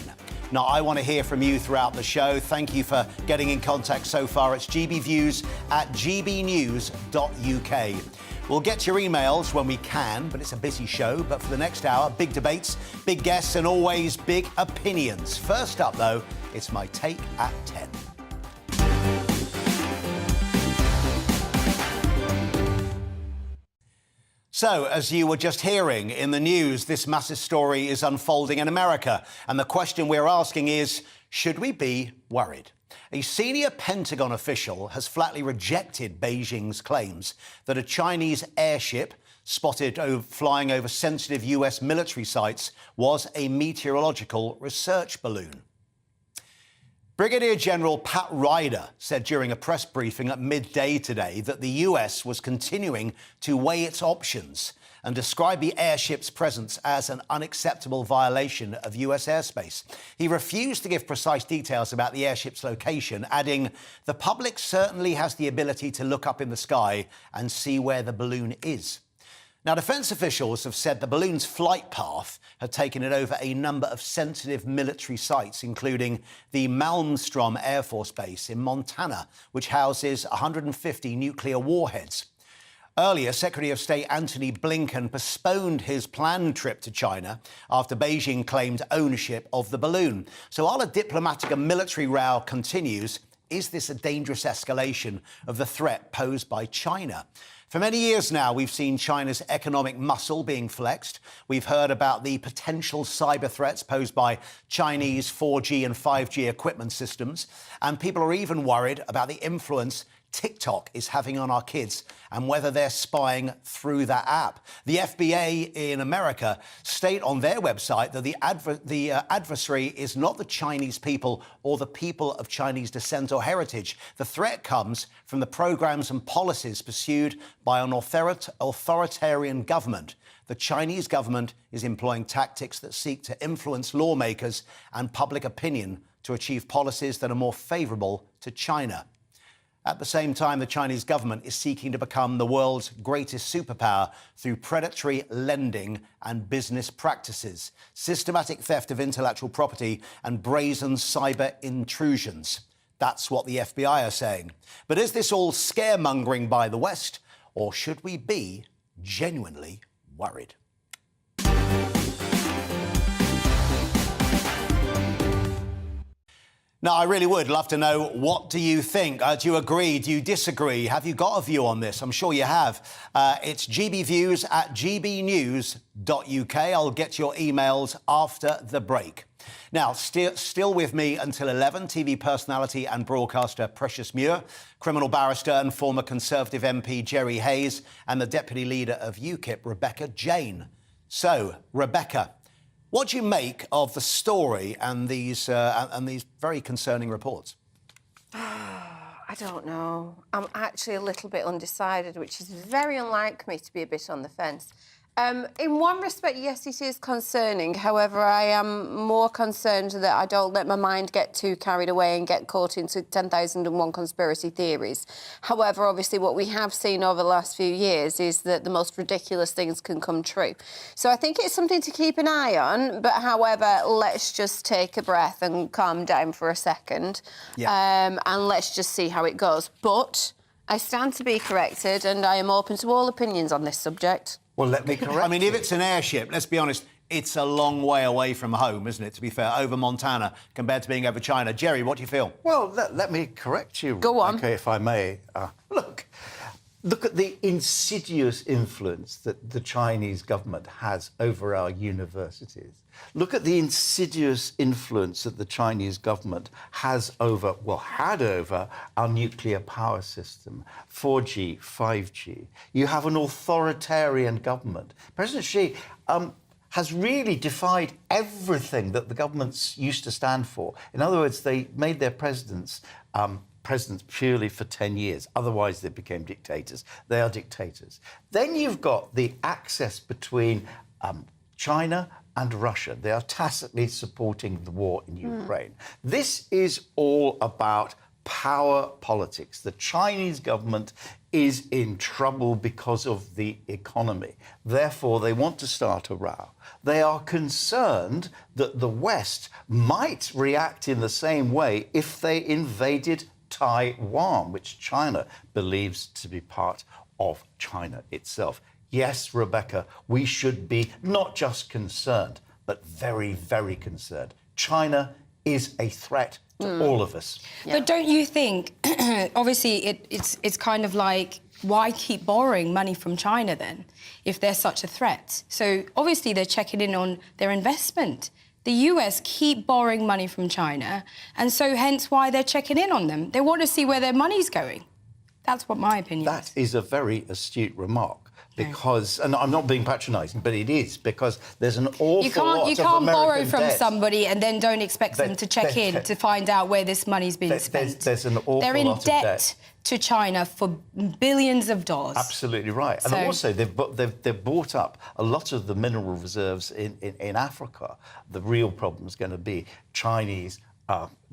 Now, I want to hear from you throughout the show. Thank you for getting in contact so far. It's gbviews@gbnews.uk. We'll get to your emails when we can, but it's a busy show. But for the next hour, big debates, big guests and always big opinions. First up, though, it's my take at 10. So, as you were just hearing in the news, this massive story is unfolding in America. And the question we're asking is, should we be worried? A senior Pentagon official has flatly rejected Beijing's claims that a Chinese airship spotted flying over sensitive US military sites was a meteorological research balloon. Brigadier General Pat Ryder said during a press briefing at midday today that the US was continuing to weigh its options and described the airship's presence as an unacceptable violation of US airspace. He refused to give precise details about the airship's location, adding, "The public certainly has the ability to look up in the sky and see where the balloon is." Now, defence officials have said the balloon's flight path had taken it over a number of sensitive military sites, including the Malmstrom Air Force Base in Montana, which houses 150 nuclear warheads. Earlier, Secretary of State Antony Blinken postponed his planned trip to China after Beijing claimed ownership of the balloon. So while a diplomatic and military row continues, is this a dangerous escalation of the threat posed by China? For many years now, we've seen China's economic muscle being flexed. We've heard about the potential cyber threats posed by Chinese 4G and 5G equipment systems. And people are even worried about the influence TikTok is having on our kids and whether they're spying through that app. The FBA in America state on their website that the adversary is not the Chinese people or the people of Chinese descent or heritage. The threat comes from the programs and policies pursued by an authoritarian government. The Chinese government is employing tactics that seek to influence lawmakers and public opinion to achieve policies that are more favourable to China. At the same time, the Chinese government is seeking to become the world's greatest superpower through predatory lending and business practices, systematic theft of intellectual property and brazen cyber intrusions. That's what the FBI are saying. But is this all scaremongering by the West, or should we be genuinely worried? Now, I really would love to know, what do you think? Do you agree? Do you disagree? Have you got a view on this? I'm sure you have. It's gbviews at gbnews.uk. I'll get your emails after the break. Now, still with me until 11, TV personality and broadcaster Precious Muir, criminal barrister and former Conservative MP Jerry Hayes, and the deputy leader of UKIP, Rebecca Jane. So, Rebecca, what do you make of the story and these very concerning reports? I don't know. I'm actually a little bit undecided, which is very unlike me to be a bit on the fence. In one respect, yes, it is concerning. However, I am more concerned that I don't let my mind get too carried away and get caught into 10,001 conspiracy theories. However, obviously, what we have seen over the last few years is that the most ridiculous things can come true. So I think it's something to keep an eye on. But, however, let's just take a breath and calm down for a second. Yeah. And let's just see how it goes. But I stand to be corrected, and I am open to all opinions on this subject. Well, let me correct. I mean, if it's an airship, let's be honest, it's a long way away from home, isn't it, to be fair, over Montana compared to being over China. Jerry, what do you feel? Well, let me correct you. Go on. OK, if I may. Look at the insidious influence that the Chinese government has over our universities. Look at the insidious influence that the Chinese government has over, well, had over our nuclear power system, 4G, 5G. You have an authoritarian government. President Xi has really defied everything that the governments used to stand for. In other words, they made their presidents purely for 10 years. Otherwise, they became dictators. They are dictators. Then you've got the access between China and Russia. They are tacitly supporting the war in Ukraine. This is all about power politics. The Chinese government is in trouble because of the economy. Therefore, they want to start a row. They are concerned that the West might react in the same way if they invaded Taiwan, which China believes to be part of China itself. Yes, Rebecca, we should be not just concerned, but very, very concerned. China is a threat to all of us. Yeah. But don't you think, obviously, it's kind of like, why keep borrowing money from China then, if they're such a threat? So obviously they're checking in on their investment. The US keep borrowing money from China, and so hence why they're checking in on them. They want to see where their money's going. That's what my opinion is. That is a very astute remark. Because, and I'm not being patronising, but it is, because there's an awful lot of American You can't borrow from debt. Somebody and then don't expect them to check in to find out where this money's been spent. There's an awful They're in lot debt of debt to China for billions of dollars. Absolutely right. So, and also, they've bought up a lot of the mineral reserves in Africa. The real problem is going to be Chinese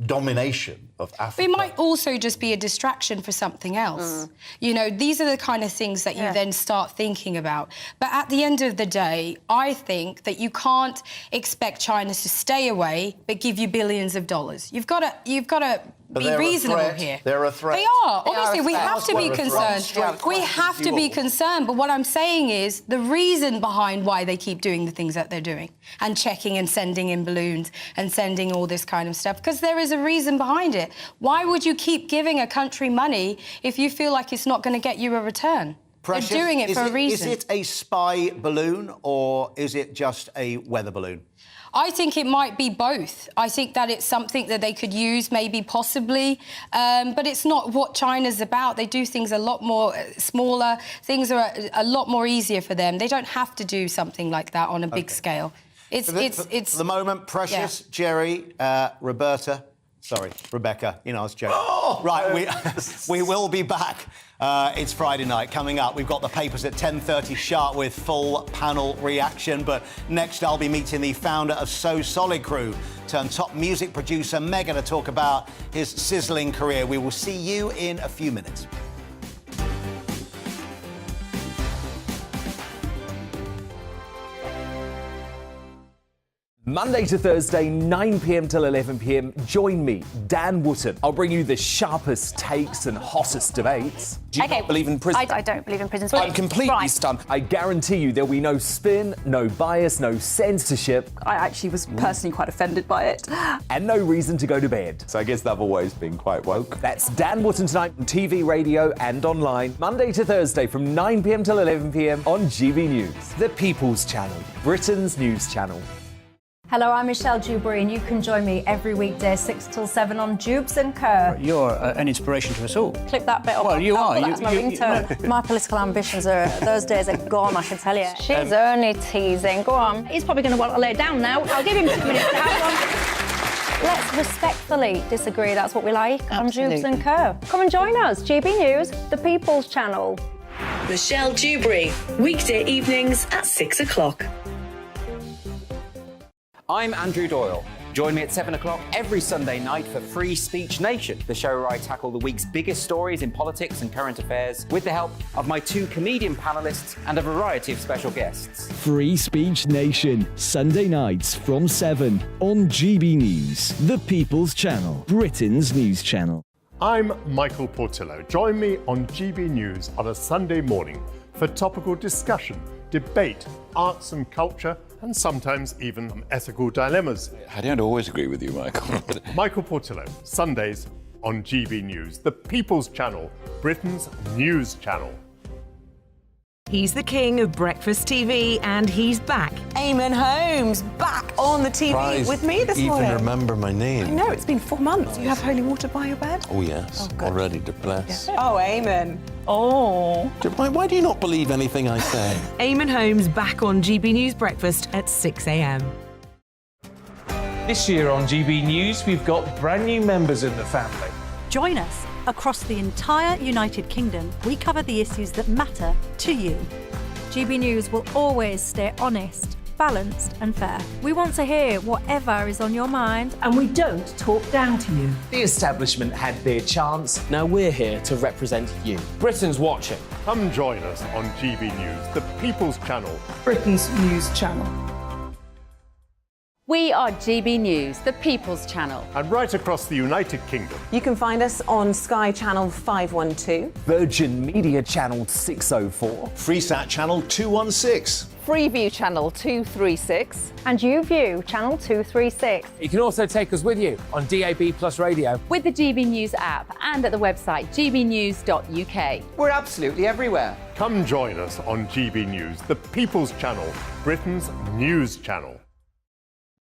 domination of Africa. It might also just be a distraction for something else. You know, these are the kind of things that you then start thinking about. But at the end of the day, I think that you can't expect China to stay away but give you billions of dollars. You've got to be reasonable here. They're a threat. They are. Obviously, we have to be concerned. We have to be concerned. But what I'm saying is the reason behind why they keep doing the things that they're doing and checking and sending in balloons and sending all this kind of stuff, because there is a reason behind it. Why would you keep giving a country money if you feel like it's not going to get you a return? Precious, They're doing it for a reason. Is it a spy balloon or is it just a weather balloon? I think it might be both. I think that it's something that they could use, maybe, possibly, but it's not what China's about. They do things a lot more smaller. Things are a lot more easier for them. They don't have to do something like that on a big scale. It's for the moment, Precious, Jerry, Rebecca. You know, I was joking. Oh! Right, we will be back. It's Friday night. Coming up, we've got the papers at 10:30 sharp with full panel reaction. But next, I'll be meeting the founder of So Solid Crew, turned top music producer Mega, to talk about his sizzling career. We will see you in a few minutes. Monday to Thursday, 9 p.m. till 11 p.m. Join me, Dan Wootton. I'll bring you the sharpest takes and hottest debates. Do you not believe in prisons? I don't believe in prisons. I'm completely stunned. I guarantee you there'll be no spin, no bias, no censorship. I actually was personally quite offended by it. And no reason to go to bed. So I guess they've always been quite woke. That's Dan Wootton tonight on TV, radio and online. Monday to Thursday from 9 p.m. till 11 p.m. on GB News. The People's Channel, Britain's news channel. Hello, I'm Michelle Dewberry, and you can join me every weekday 6 till 7 on Jubes and Kerr. You're an inspiration to us all. Clip that bit up. Well, you are. That's my ringtone. My political ambitions those days are gone, I can tell you. She's only teasing. Go on. He's probably going to want to lay down now. I'll give him 2 minutes to have one. Let's respectfully disagree. That's what we like on Jubes and Kerr. Come and join us. GB News, the People's Channel. Michelle Dewberry, weekday evenings at 6 o'clock. I'm Andrew Doyle. Join me at 7 o'clock every Sunday night for Free Speech Nation, the show where I tackle the week's biggest stories in politics and current affairs with the help of my 2 comedian panellists and a variety of special guests. Free Speech Nation, Sunday nights from 7 on GB News, the People's Channel, Britain's news channel. I'm Michael Portillo. Join me on GB News on a Sunday morning for topical discussion, debate, arts and culture, and sometimes even ethical dilemmas. I don't always agree with you, Michael. Michael Portillo, Sundays on GB News, the People's Channel, Britain's news channel. He's the king of breakfast TV, and he's back. Eamon Holmes, back on the TV with me this morning. Even remember my name. I know, it's been 4 months. Do you have holy water by your bed? Oh, yes. Already to bless. Yeah. Oh, Eamon. Oh. Why do you not believe anything I say? Eamon Holmes back on GB News Breakfast at 6 a.m. This year on GB News, we've got brand new members in the family. Join us. Across the entire United Kingdom, we cover the issues that matter to you. GB News will always stay honest, balanced and fair. We want to hear whatever is on your mind. And we don't talk down to you. The establishment had their chance. Now we're here to represent you. Britain's watching. Come join us on GB News, the People's Channel, Britain's news channel. We are GB News, the People's Channel. and right across the United Kingdom. You can find us on Sky Channel 512. Virgin Media Channel 604. Freesat Channel 216. Freeview Channel 236. And YouView Channel 236. You can also take us with you on DAB Plus Radio. With the GB News app and at the website gbnews.uk. We're absolutely everywhere. Come join us on GB News, the People's Channel, Britain's news channel.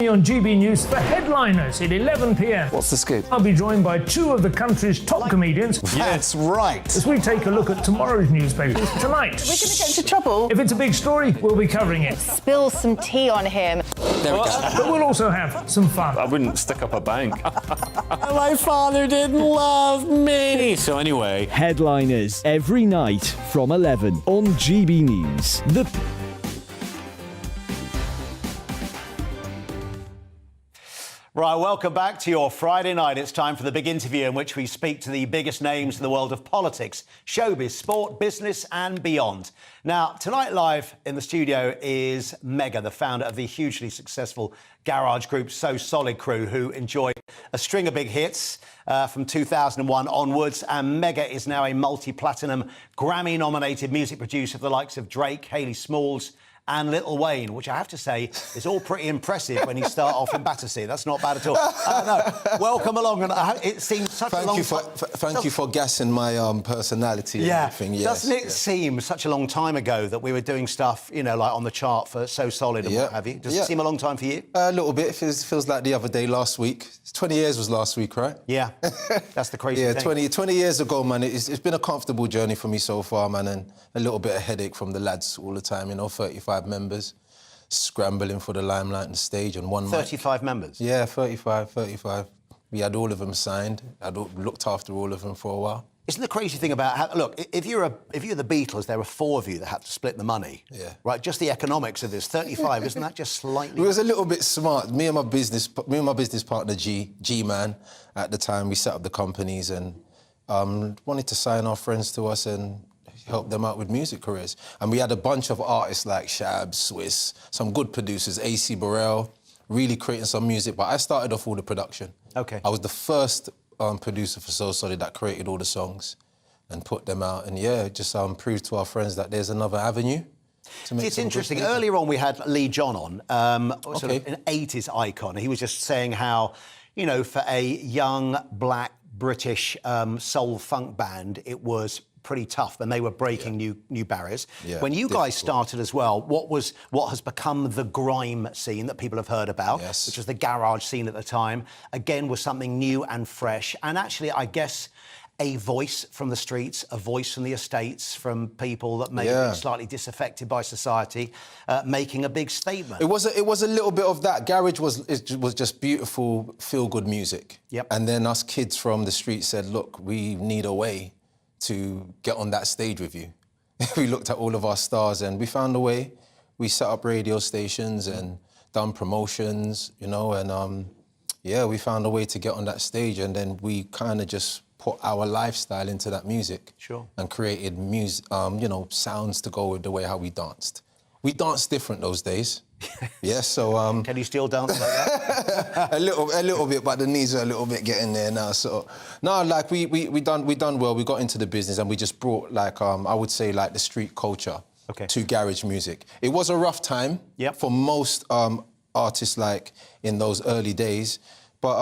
On GB News for headliners at 11 p.m. What's the scoop? I'll be joined by 2 of the country's top comedians. That's right. As we take a look at tomorrow's newspapers tonight. We're going to get into trouble. If it's a big story, we'll be covering it. Spill some tea on him. There we go. But we'll also have some fun. I wouldn't stick up a bank. My father didn't love me. So anyway. Headliners every night from 11 on GB News. Right, welcome back to your Friday night. It's time for the big interview in which we speak to the biggest names in the world of politics, showbiz, sport, business and beyond. Now, tonight live in the studio is Mega, the founder of the hugely successful garage group So Solid Crew, who enjoyed a string of big hits from 2001 onwards. And Mega is now a multi-platinum, Grammy-nominated music producer for the likes of Drake, Hayley Smalls and Little Wayne, which I have to say is all pretty impressive when you start off in Battersea. That's not bad at all. No, welcome along, and it seems such a long time. Thank you for gassing my personality and everything. Yes, doesn't it seem such a long time ago that we were doing stuff, you know, like on the chart for So Solid and what have you? Does it seem a long time for you? A little bit. Feels like the other day, last week. 20 years was last week, right? Yeah, that's the crazy thing. 20 years ago, man. It's been a comfortable journey for me so far, man, and a little bit of headache from the lads all the time, you know, 35 members, scrambling for the limelight and the stage and one 35 members? Yeah, 35. We had all of them signed. I'd looked after all of them for a while. Isn't the crazy thing about how, look, if you're the Beatles, there were 4 of you that had to split the money. Yeah. Right, just the economics of this. 35, isn't that just slightly? It was a little bit smart. Me and my business partner G-Man at the time, we set up the companies and wanted to sign our friends to us and help them out with music careers. And we had a bunch of artists like Shab, Swiss, some good producers, AC Burrell, really creating some music. But I started off all the production. Okay. I was the first producer for So Solid that created all the songs and put them out. And just proved to our friends that there's another avenue to make. It's interesting. Earlier on, we had Leee John on, sort of an 80s icon. He was just saying how, you know, for a young black British soul funk band, it was pretty tough when they were breaking new barriers. Yeah, when you guys started as well, what has become the grime scene that people have heard about, which was the garage scene at the time, again was something new and fresh, and actually, I guess, a voice from the streets, a voice from the estates, from people that may have been slightly disaffected by society, making a big statement. It was a little bit of that. Garage was just beautiful, feel-good music. Yep. And then us kids from the street said, look, we need a way to get on that stage with you. We looked at all of our stars and we found a way. We set up radio stations and done promotions, you know, and we found a way to get on that stage, and then we kind of just put our lifestyle into that music. Sure. And created music, sounds to go with the way how we danced. We danced different those days. Yeah, so... Can you still dance like that? a little bit, but the knees are a little bit getting there now. So, no, like, we done well. We got into the business and we just brought, like, I would say, like, the street culture to garage music. It was a rough time for most artists, like, in those early days. But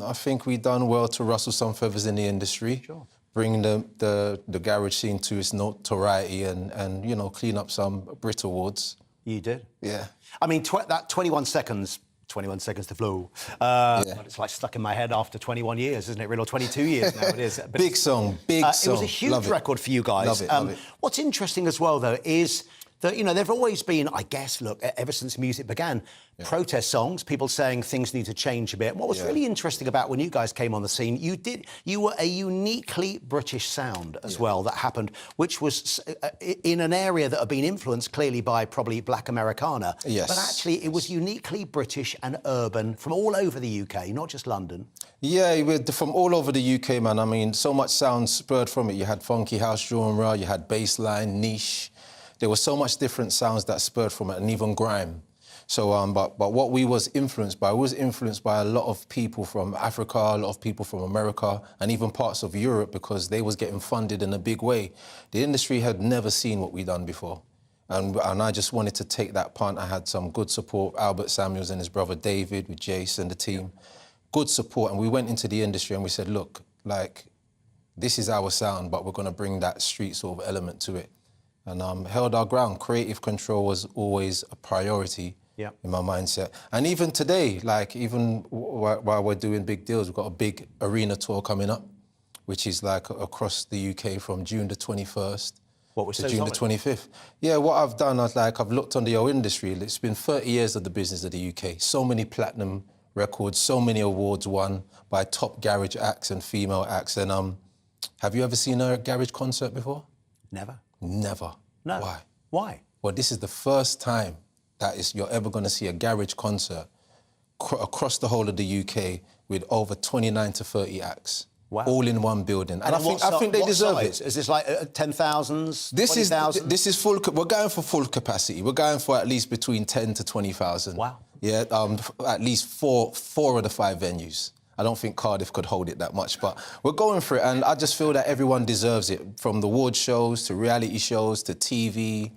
I think we done well to rustle some feathers in the industry. Sure. Bring the garage scene to its notoriety and you know, clean up some Brit Awards. You did? Yeah. I mean, that 21 seconds to flow. It's like stuck in my head after 21 years, isn't it? Really, or 22 years now it is. But big song. It was a huge record for you guys. Love it. What's interesting as well, though, is that, you know, there've always been, I guess, look, ever since music began, protest songs, people saying things need to change a bit. What was really interesting about when you guys came on the scene, you were a uniquely British sound as well that happened, which was in an area that had been influenced clearly by probably Black Americana. Yes. But actually, it was uniquely British and urban from all over the UK, not just London. Yeah, from all over the UK, man. I mean, so much sound spurred from it. You had funky house genre, you had bassline, niche. There was so much different sounds that spurred from it, and even grime. So, but what we was influenced by a lot of people from Africa, a lot of people from America, and even parts of Europe, because they was getting funded in a big way. The industry had never seen what we done before. And I just wanted to take that punt. I had some good support, Albert Samuels and his brother David, with Jace and the team. Good support, and we went into the industry and we said, look, like, this is our sound, but we're going to bring that street sort of element to it. And held our ground. Creative control was always a priority in my mindset. And even today, like, even while we're doing big deals, we've got a big arena tour coming up, which is like across the UK from June the 21st to June the 25th. Yeah, what I've done, I've looked on the whole industry. It's been 30 years of the business of the UK. So many platinum records, so many awards won by top garage acts and female acts. And have you ever seen a garage concert before? Never. Never. No. Why? Why? Well, this is the first time that you're ever going to see a garage concert across the whole of the UK with over 29 to 30 acts. Wow. All in one building. And I think they what deserve size? it. Is this like 10,000s, 20,000? This is full. We're going for full capacity. We're going for at least between 10 to 20,000. Wow. Yeah, at least four of the 5 venues. I don't think Cardiff could hold it that much, but we're going for it, and I just feel that everyone deserves it, from the award shows to reality shows to TV.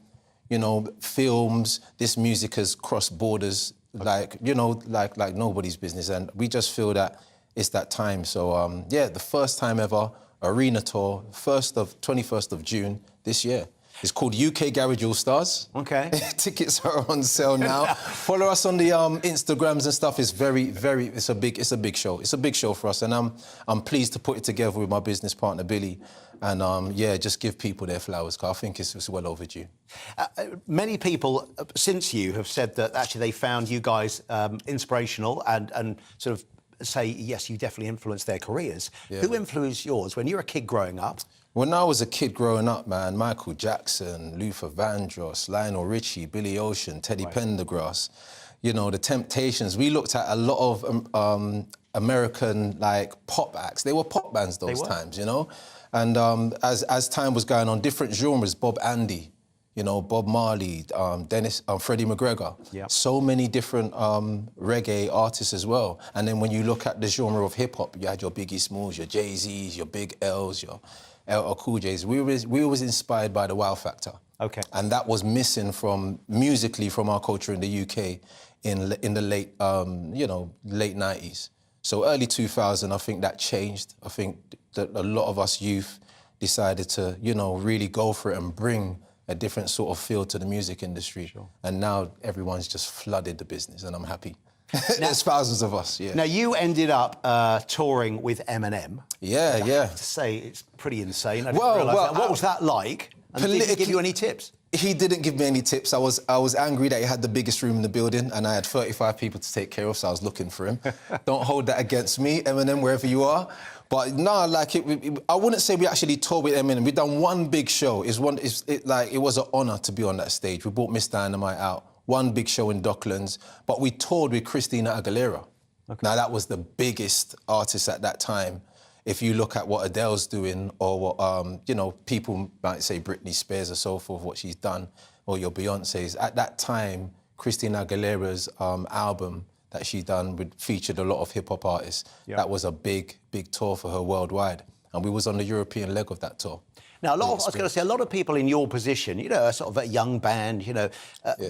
you know, films. This music has crossed borders, like, you know, like nobody's business. And we just feel that it's that time. So, yeah, the first time ever arena tour, 21st of June this year. It's called UK Garage All Stars. Okay. Tickets are on sale now. Follow us on the Instagrams and stuff. It's it's a big show. It's a big show for us, and I'm pleased to put it together with my business partner Billy, and yeah, just give people their flowers, because I think it's well overdue. Many people since you have said that actually they found you guys inspirational and sort of say, yes, you definitely influenced their careers. Yeah. Who influenced yours when you were a kid growing up? When I was a kid growing up, man, Michael Jackson, Luther Vandross, Lionel Richie, Billy Ocean, Teddy Pendergrass, you know, The Temptations. We looked at a lot of American, like, pop acts. They were pop bands those times, you know? And as time was going on, different genres, Bob Andy, you know, Bob Marley, Freddie McGregor. Yep. So many different reggae artists as well. And then when you look at the genre of hip-hop, you had your Biggie Smalls, your Jay-Z's, your Big L's, your LL Cool J's. We was inspired by the wow factor. Okay. And that was missing musically from our culture in the UK in the late, late 90s. So early 2000, I think that changed. I think that a lot of us youth decided to, you know, really go for it and bring a different sort of feel to the music industry. Sure. And now everyone's just flooded the business, and I'm happy. There's thousands of us, yeah. Now, you ended up touring with Eminem. Yeah, yeah. I have to say, it's pretty insane. I didn't realise that. What was that like? And did he give you any tips? He didn't give me any tips. I was angry that he had the biggest room in the building, and I had 35 people to take care of, so I was looking for him. Don't hold that against me, Eminem, wherever you are. But no, like, I wouldn't say we actually toured with Eminem. We've done one big show. It was an honour to be on that stage. We brought Miss Dynamite out. One big show in Docklands, but we toured with Christina Aguilera. Okay. Now, that was the biggest artist at that time. If you look at what Adele's doing, or what, you know, people might say Britney Spears or so forth, what she's done, or your Beyoncé's. At that time, Christina Aguilera's album that she done featured a lot of hip-hop artists. Yep. That was a big, big tour for her worldwide. And we was on the European leg of that tour. Now, I was going to say, a lot of people in your position, you know, a sort of a young band, you know,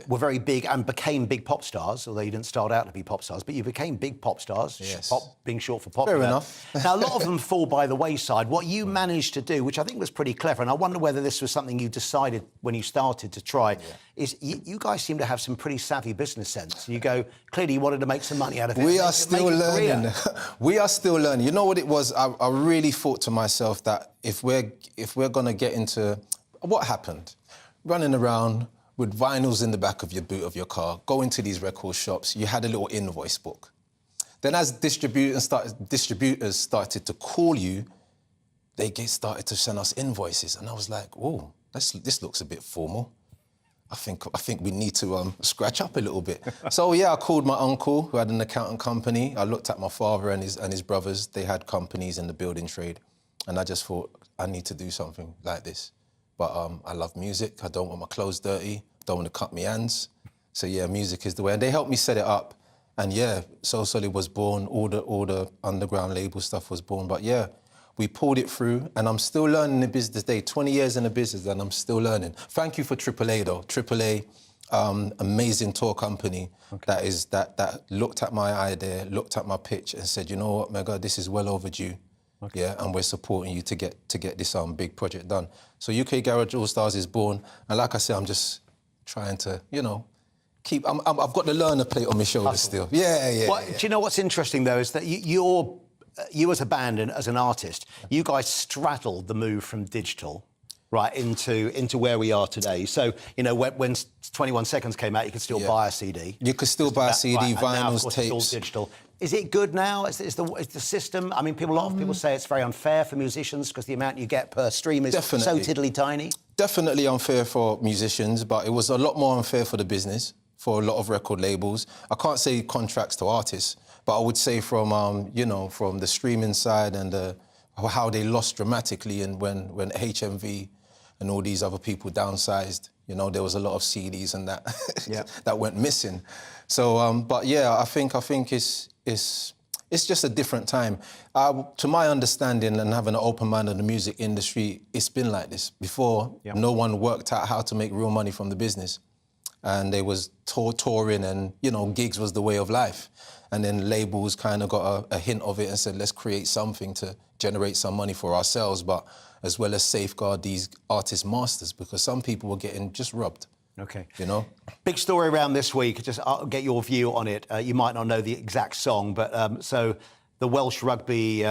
were very big and became big pop stars, although you didn't start out to be pop stars, but you became big pop stars, yes. Pop being short for popular. Fair enough. Now, a lot of them fall by the wayside. What you managed to do, which I think was pretty clever, and I wonder whether this was something you decided when you started to try, is you guys seem to have some pretty savvy business sense. You go, clearly you wanted to make some money out of it. We are still learning. We are still learning. You know what it was? I really thought to myself that if we're going to get into... What happened? Running around with vinyls in the back of your boot of your car, going to these record shops, you had a little invoice book. Then as distributors started to call you, they started to send us invoices. And I was like, oh, this looks a bit formal. I think we need to scratch up a little bit. So, yeah, I called my uncle, who had an accountant company. I looked at my father and his brothers. They had companies in the building trade. And I just thought, I need to do something like this. But I love music. I don't want my clothes dirty. Don't want to cut my hands. So, yeah, music is the way. And they helped me set it up. And, yeah, So Solid was born. All the underground label stuff was born. But, yeah, we pulled it through. And I'm still learning the business today. 20 years in the business, and I'm still learning. Thank you for AAA, though. AAA, amazing tour company that looked at my idea, looked at my pitch and said, you know what, Mega, this is well overdue. Okay. Yeah, and we're supporting you to get this big project done. So UK Garage All Stars is born, and like I said, I'm just trying to, you know, I've got the learner plate on my shoulders still. Yeah. Well, do you know what's interesting though is that you as a band and as an artist, you guys straddled the move from digital right into where we are today. So, you know, when 21 Seconds came out, you could still buy a CD. You could still buy a CD, vinyls, now, of course, tapes. It's all digital. Is it good now? Is the system... I mean, a lot of people say it's very unfair for musicians because the amount you get per stream is so tiddly tiny. Definitely unfair for musicians, but it was a lot more unfair for the business, for a lot of record labels. I can't say contracts to artists, but I would say from, you know, from the streaming side and how they lost dramatically, and when HMV and all these other people downsized, you know, there was a lot of CDs and that that went missing. So, but yeah, I think it's it's just a different time. To my understanding and having an open mind on the music industry, it's been like this. Before, no one worked out how to make real money from the business. And they was touring and, you know, gigs was the way of life. And then labels kind of got a hint of it and said, let's create something to generate some money for ourselves, but as well as safeguard these artist masters, because some people were getting just robbed. Okay. You know? Big story around this week. Just I'll get your view on it. You might not know the exact song, but so the Welsh Rugby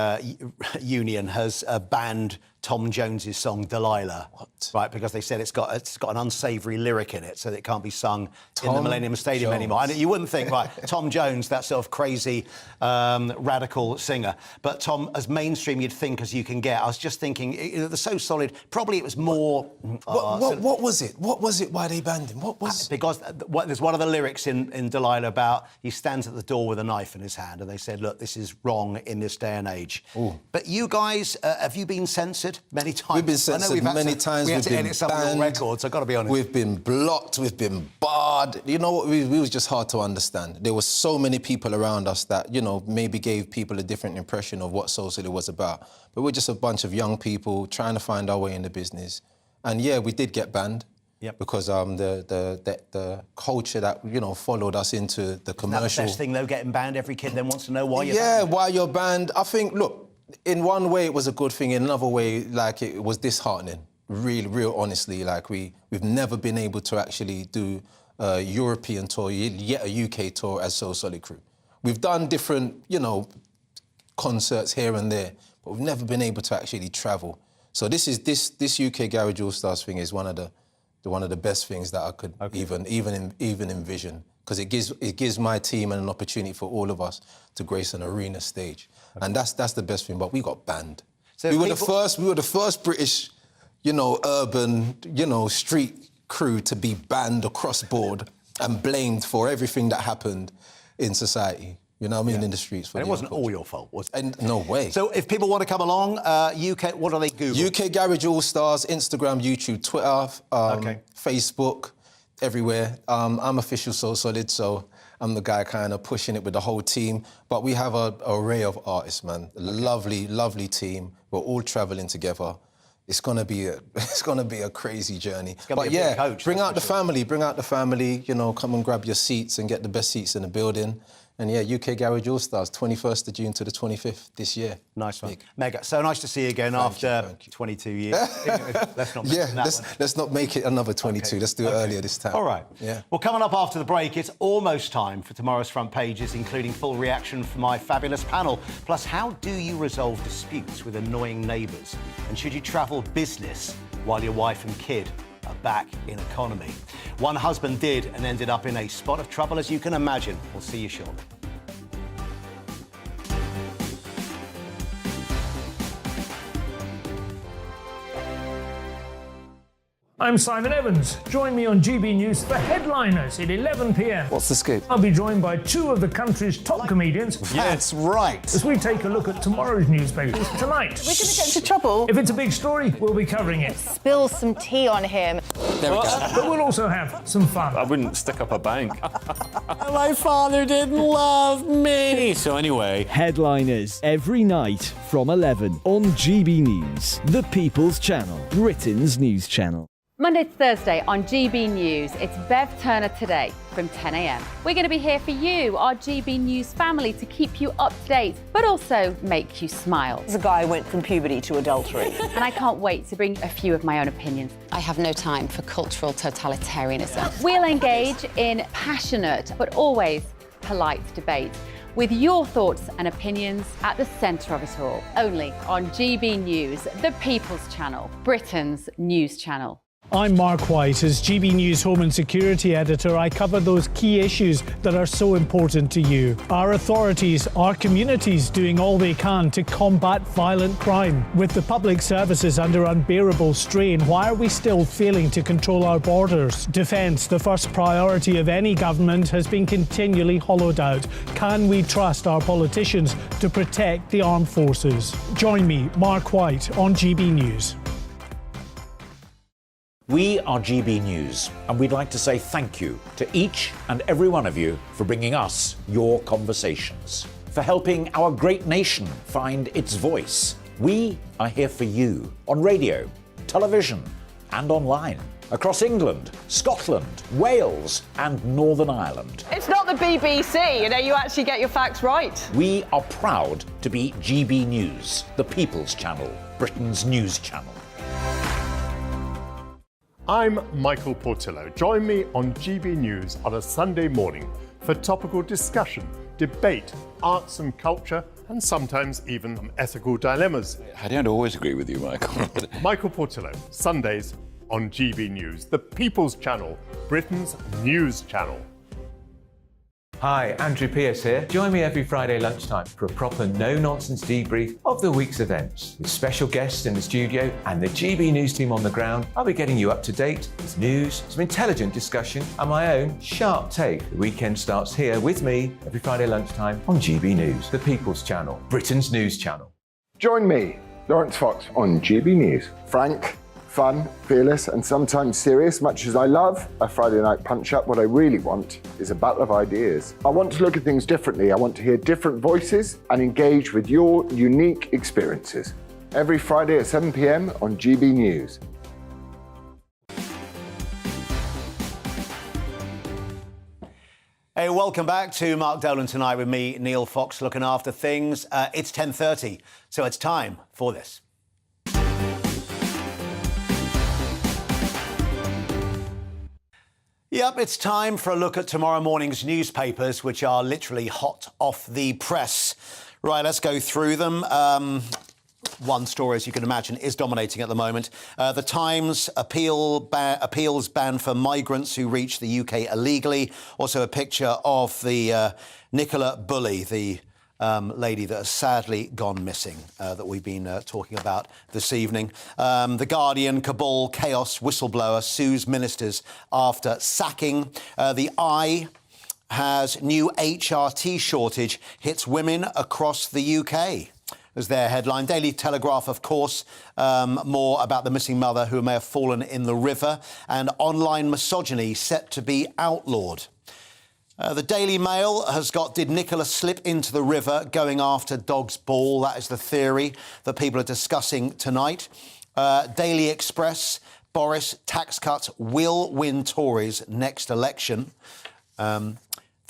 Union has banned Tom Jones's song Delilah. What? Right, because they said it's got an unsavoury lyric in it, so that it can't be sung in the Millennium Stadium anymore. And you wouldn't think, right, Tom Jones, that sort of crazy, radical singer. But Tom, as mainstream you'd think as you can get. I was just thinking, they're so solid. Probably it was more. What was it? What was it? Why they banned him? What was? Because there's one of the lyrics in Delilah about he stands at the door with a knife in his hand, and they said, look, this is wrong in this day and age. Ooh. But you guys, have you been censored many times? We've been censored many times. We had We've to been edit some of your records, I've got to be honest. We've been blocked, we've been barred. You know what, we was just hard to understand. There were so many people around us that, you know, maybe gave people a different impression of what Soul City was about. But we're just a bunch of young people trying to find our way in the business. And yeah, we did get banned. Yep. Because the culture that, you know, followed us into the commercial... Is that the best thing, though, getting banned? Every kid then wants to know why you're banned. banned. Yeah, why you're banned. I think, look, in one way it was a good thing, in another way, like, it was disheartening. Real honestly, like, we've never been able to actually do a European tour, yet a UK tour as Soul Solid Crew. We've done different, you know, concerts here and there, but we've never been able to actually travel. So this UK Garage All Stars thing is one of the best things that I could even envision, because it gives my team an opportunity for all of us to grace an arena stage, and that's the best thing. But we got banned. So we were the first British, you know, urban, you know, street crew to be banned across board and blamed for everything that happened in society. You know what I mean? In the streets. And it wasn't all your fault, was it? And no way. So if people want to come along, UK, what do they Google? UK Garage All Stars, Instagram, YouTube, Twitter, Facebook, everywhere. I'm official Soul Solid, so I'm the guy kind of pushing it with the whole team. But we have an array of artists, man. A lovely, lovely team. We're all travelling together. It's gonna be a crazy journey. But yeah, bring out the family. You know, come and grab your seats and get the best seats in the building. And yeah, UK Garage All Stars, 21st of June to the 25th this year. Nice one. Mega. So nice to see you again after 22 years. Let's not make it another 22. Okay. Let's do it earlier this time. All right. Yeah. Well, coming up after the break, it's almost time for tomorrow's front pages, including full reaction from my fabulous panel. Plus, how do you resolve disputes with annoying neighbours? And should you travel business while your wife and kid are back in economy? One husband did and ended up in a spot of trouble, as you can imagine. We'll see you shortly. I'm Simon Evans. Join me on GB News for Headliners at 11 p.m. What's the scoop? I'll be joined by two of the country's top comedians. That's right. As we take a look at tomorrow's newspapers tonight. We're going to get into trouble. If it's a big story, we'll be covering it. Spill some tea on him. There we go. But we'll also have some fun. I wouldn't stick up a bank. My father didn't love me. So anyway. Headliners every night from 11 on GB News, the People's Channel, Britain's news channel. Monday to Thursday on GB News, it's Bev Turner Today from 10 a.m. We're going to be here for you, our GB News family, to keep you up to date, but also make you smile. The guy went from puberty to adultery. And I can't wait to bring a few of my own opinions. I have no time for cultural totalitarianism. We'll engage in passionate, but always polite debate, with your thoughts and opinions at the centre of it all. Only on GB News, the People's Channel, Britain's news channel. I'm Mark White. As GB News Home and Security Editor, I cover those key issues that are so important to you. Our authorities, our communities doing all they can to combat violent crime. With the public services under unbearable strain, why are we still failing to control our borders? Defence, the first priority of any government, has been continually hollowed out. Can we trust our politicians to protect the armed forces? Join me, Mark White, on GB News. We are GB News, and we'd like to say thank you to each and every one of you for bringing us your conversations. for helping our great nation find its voice. We are here for you on radio, television, and online. Across England, Scotland, Wales, and Northern Ireland. It's not the BBC, you actually get your facts right. We are proud to be GB News, the People's Channel, Britain's news channel. I'm Michael Portillo. Join me on GB News on a Sunday morning for topical discussion, debate, arts and culture, and sometimes even ethical dilemmas. I don't always agree with you, Michael. Michael Portillo, Sundays on GB News, the People's Channel, Britain's news channel. Hi, Andrew Pierce here. Join me every Friday lunchtime for a proper no-nonsense debrief of the week's events. With special guests in the studio and the GB News team on the ground, I'll be getting you up to date with news, some intelligent discussion, and my own sharp take. The weekend starts here with me every Friday lunchtime on GB News, the People's Channel, Britain's news channel. Join me, Lawrence Fox, on GB News. Frank, fun, fearless, and sometimes serious. Much as I love a Friday night punch-up, what I really want is a battle of ideas. I want to look at things differently. I want to hear different voices and engage with your unique experiences. Every Friday at 7 p.m. on GB News. Hey, welcome back to Mark Dolan tonight with me, Neil Fox, looking after things. It's 10:30, so it's time for this. Yep, it's time for a look at tomorrow morning's newspapers, which are literally hot off the press. Right, let's go through them. One story, as you can imagine, is dominating at the moment. The Times appeals ban for migrants who reach the UK illegally. Also a picture of the Nicola Bulley, the lady that has sadly gone missing, that we've been talking about this evening. The Guardian, Kabul, chaos, whistleblower sues ministers after sacking. The Eye has new HRT shortage hits women across the UK. As their headline. Daily Telegraph, of course, more about the missing mother who may have fallen in the river, and online misogyny set to be outlawed. The Daily Mail has got, did Nicola slip into the river going after Dog's Ball? That is the theory that people are discussing tonight. Daily Express, Boris, tax cuts will win Tories next election. The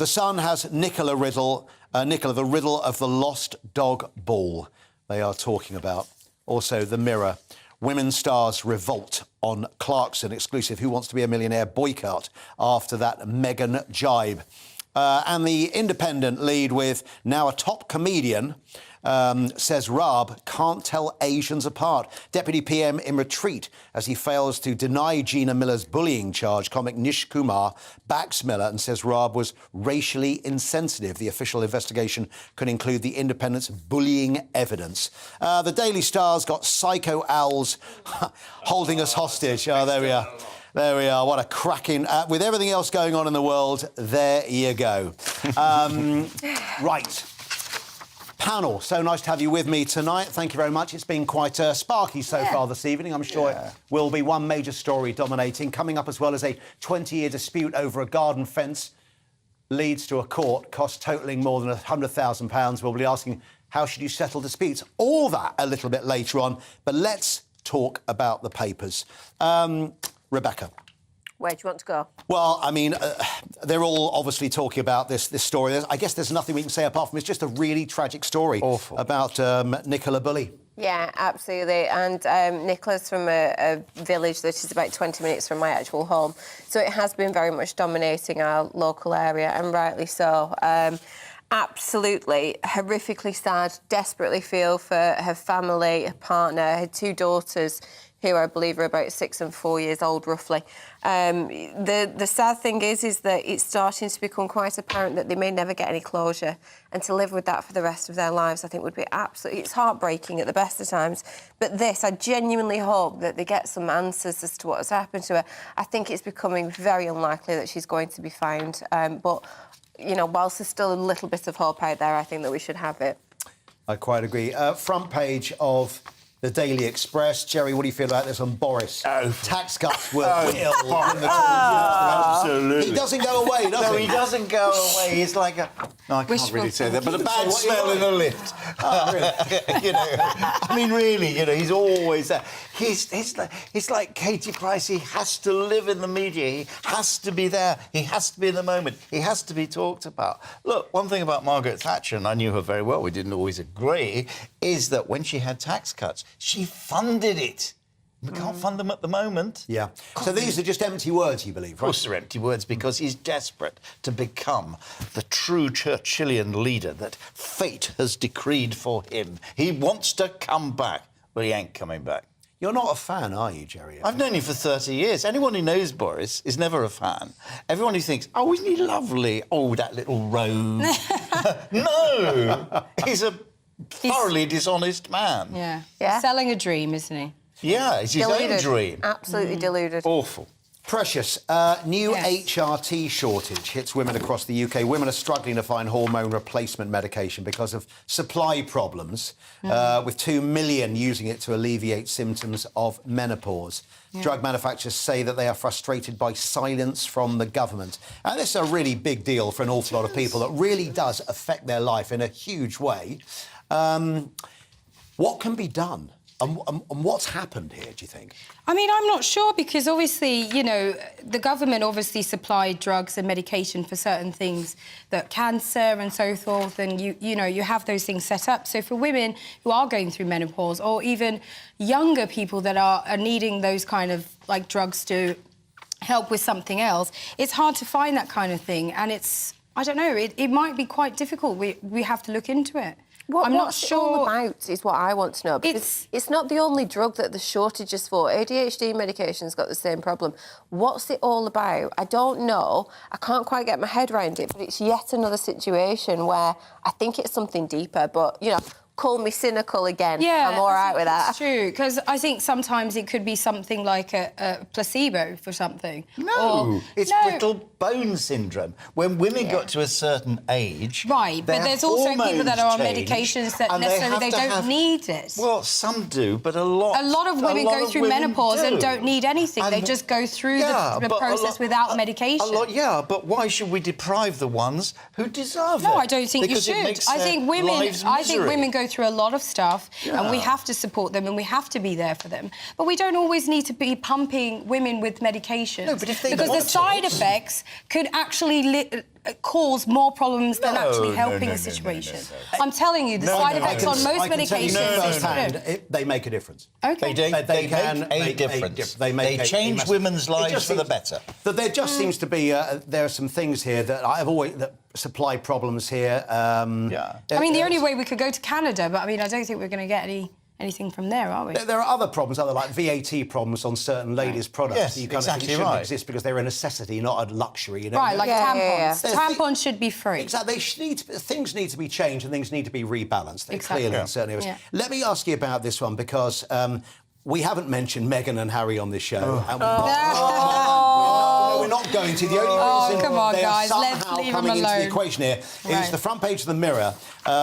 Sun has Nicola, the riddle of the lost dog ball they are talking about. Also, The Mirror, women stars revolt on Clarkson exclusive Who Wants to Be a Millionaire boycott after that Meghan jibe. And The Independent lead with now a top comedian says Raab can't tell Asians apart. Deputy PM in retreat as he fails to deny Gina Miller's bullying charge. Comic Nish Kumar backs Miller and says Raab was racially insensitive. The official investigation could include The Independent's bullying evidence. The Daily Star's got Psycho Owls holding us hostage. Oh, there we are. There we are. What a cracking... with everything else going on in the world, there you go. Right. Panel, so nice to have you with me tonight. Thank you very much. It's been quite sparky so far this evening. I'm sure it will be one major story dominating. Coming up as well as a 20-year dispute over a garden fence leads to a court, cost totalling more than £100,000. We'll be asking, how should you settle disputes? All that a little bit later on. But let's talk about the papers. Rebecca. Where do you want to go? Well, I mean, they're all obviously talking about this story. I guess there's nothing we can say apart from it's just a really tragic story. Awful. About Nicola Bulley. Yeah, absolutely. And Nicola's from a village that is about 20 minutes from my actual home. So it has been very much dominating our local area, and rightly so. Absolutely horrifically sad, desperately feel for her family, her partner, her two daughters, who I believe are about 6 and 4 years old, roughly. The sad thing is that it's starting to become quite apparent that they may never get any closure, and to live with that for the rest of their lives, I think, would be absolutely... It's heartbreaking at the best of times. But this, I genuinely hope that they get some answers as to what has happened to her. I think it's becoming very unlikely that she's going to be found. But, you know, whilst there's still a little bit of hope out there, I think that we should have it. I quite agree. Front page of the Daily Express. Jerry, what do you feel about this on Boris? Tax cuts will win the Tories. Absolutely. doesn't go away, does he? No, he doesn't go away. He's like a... No, I can't really say that, but a bad smell in a lift. Oh, really? You know, I mean, really, you know, he's always there. He's like Katie Price. He has to live in the media. He has to be there. He has to be in the moment. He has to be talked about. Look, one thing about Margaret Thatcher, and I knew her very well, we didn't always agree, is that when she had tax cuts, she funded it. We can't fund them at the moment. Yeah. So these are just empty words, you believe, right? Of course they're empty words, because he's desperate to become the true Churchillian leader that fate has decreed for him. He wants to come back, but he ain't coming back. You're not a fan, are you, Jerry? I've known you for 30 years. Anyone who knows Boris is never a fan. Everyone who thinks, oh, isn't he lovely? Oh, that little rogue. No! He's a thoroughly dishonest man. Yeah. He's selling a dream, isn't he? Yeah, it's his own dream. Absolutely deluded. Awful. Precious, new HRT shortage hits women across the UK. Women are struggling to find hormone replacement medication because of supply problems, with 2 million using it to alleviate symptoms of menopause. Yeah. Drug manufacturers say that they are frustrated by silence from the government. And this is a really big deal for an awful lot of people that really does affect their life in a huge way. What can be done? And what's happened here, do you think? I mean, I'm not sure, because obviously, you know, the government obviously supplied drugs and medication for certain things, that cancer and so forth, and you know, you have those things set up. So for women who are going through menopause, or even younger people that are needing those kind of, like, drugs to help with something else, it's hard to find that kind of thing. And it's, I don't know, it might be quite difficult. We have to look into it. I'm not sure. What's it all about is what I want to know. Because it's not the only drug that the shortage is for. ADHD medication's got the same problem. What's it all about? I don't know. I can't quite get my head around it, but it's yet another situation where I think it's something deeper, but, you know, call me cynical again. Yeah, I'm all right with that. It's true, because I think sometimes it could be something like a placebo for something. No, it's brittle bone syndrome. When women got to a certain age... Right, but there's also people that are on medications that necessarily they don't need it. Well, some do, but a lot... A lot of women go through menopause and don't need anything. They just go through the process without medication. But why should we deprive the ones who deserve it? No, I don't think you should. I think women go through a lot of stuff, and we have to support them and we have to be there for them. But we don't always need to be pumping women with medication. No, but if they because the side effects could actually cause more problems than actually helping the situation. I'm telling you, the side effects on most medications... They make a difference. OK. They make a difference. They change women's lives for the better. There just seems to be... there are some things here that supply problems here. I mean, the only way we could go to Canada, but I mean, I don't think we're going to get anything from there, are we? There are other problems, like VAT problems on certain ladies' products. Yes, you kind of shouldn't exist because they're a necessity, not a luxury. You know? Right, like tampons. Tampons should be free. Exactly. Things need to be changed and things need to be rebalanced. Clearly, in certain areas. Let me ask you about this one, because we haven't mentioned Meghan and Harry on this show. We're not going to. The only reason come on, they guys. are Let's somehow leave coming them into alone. the equation here is the front page of the Mirror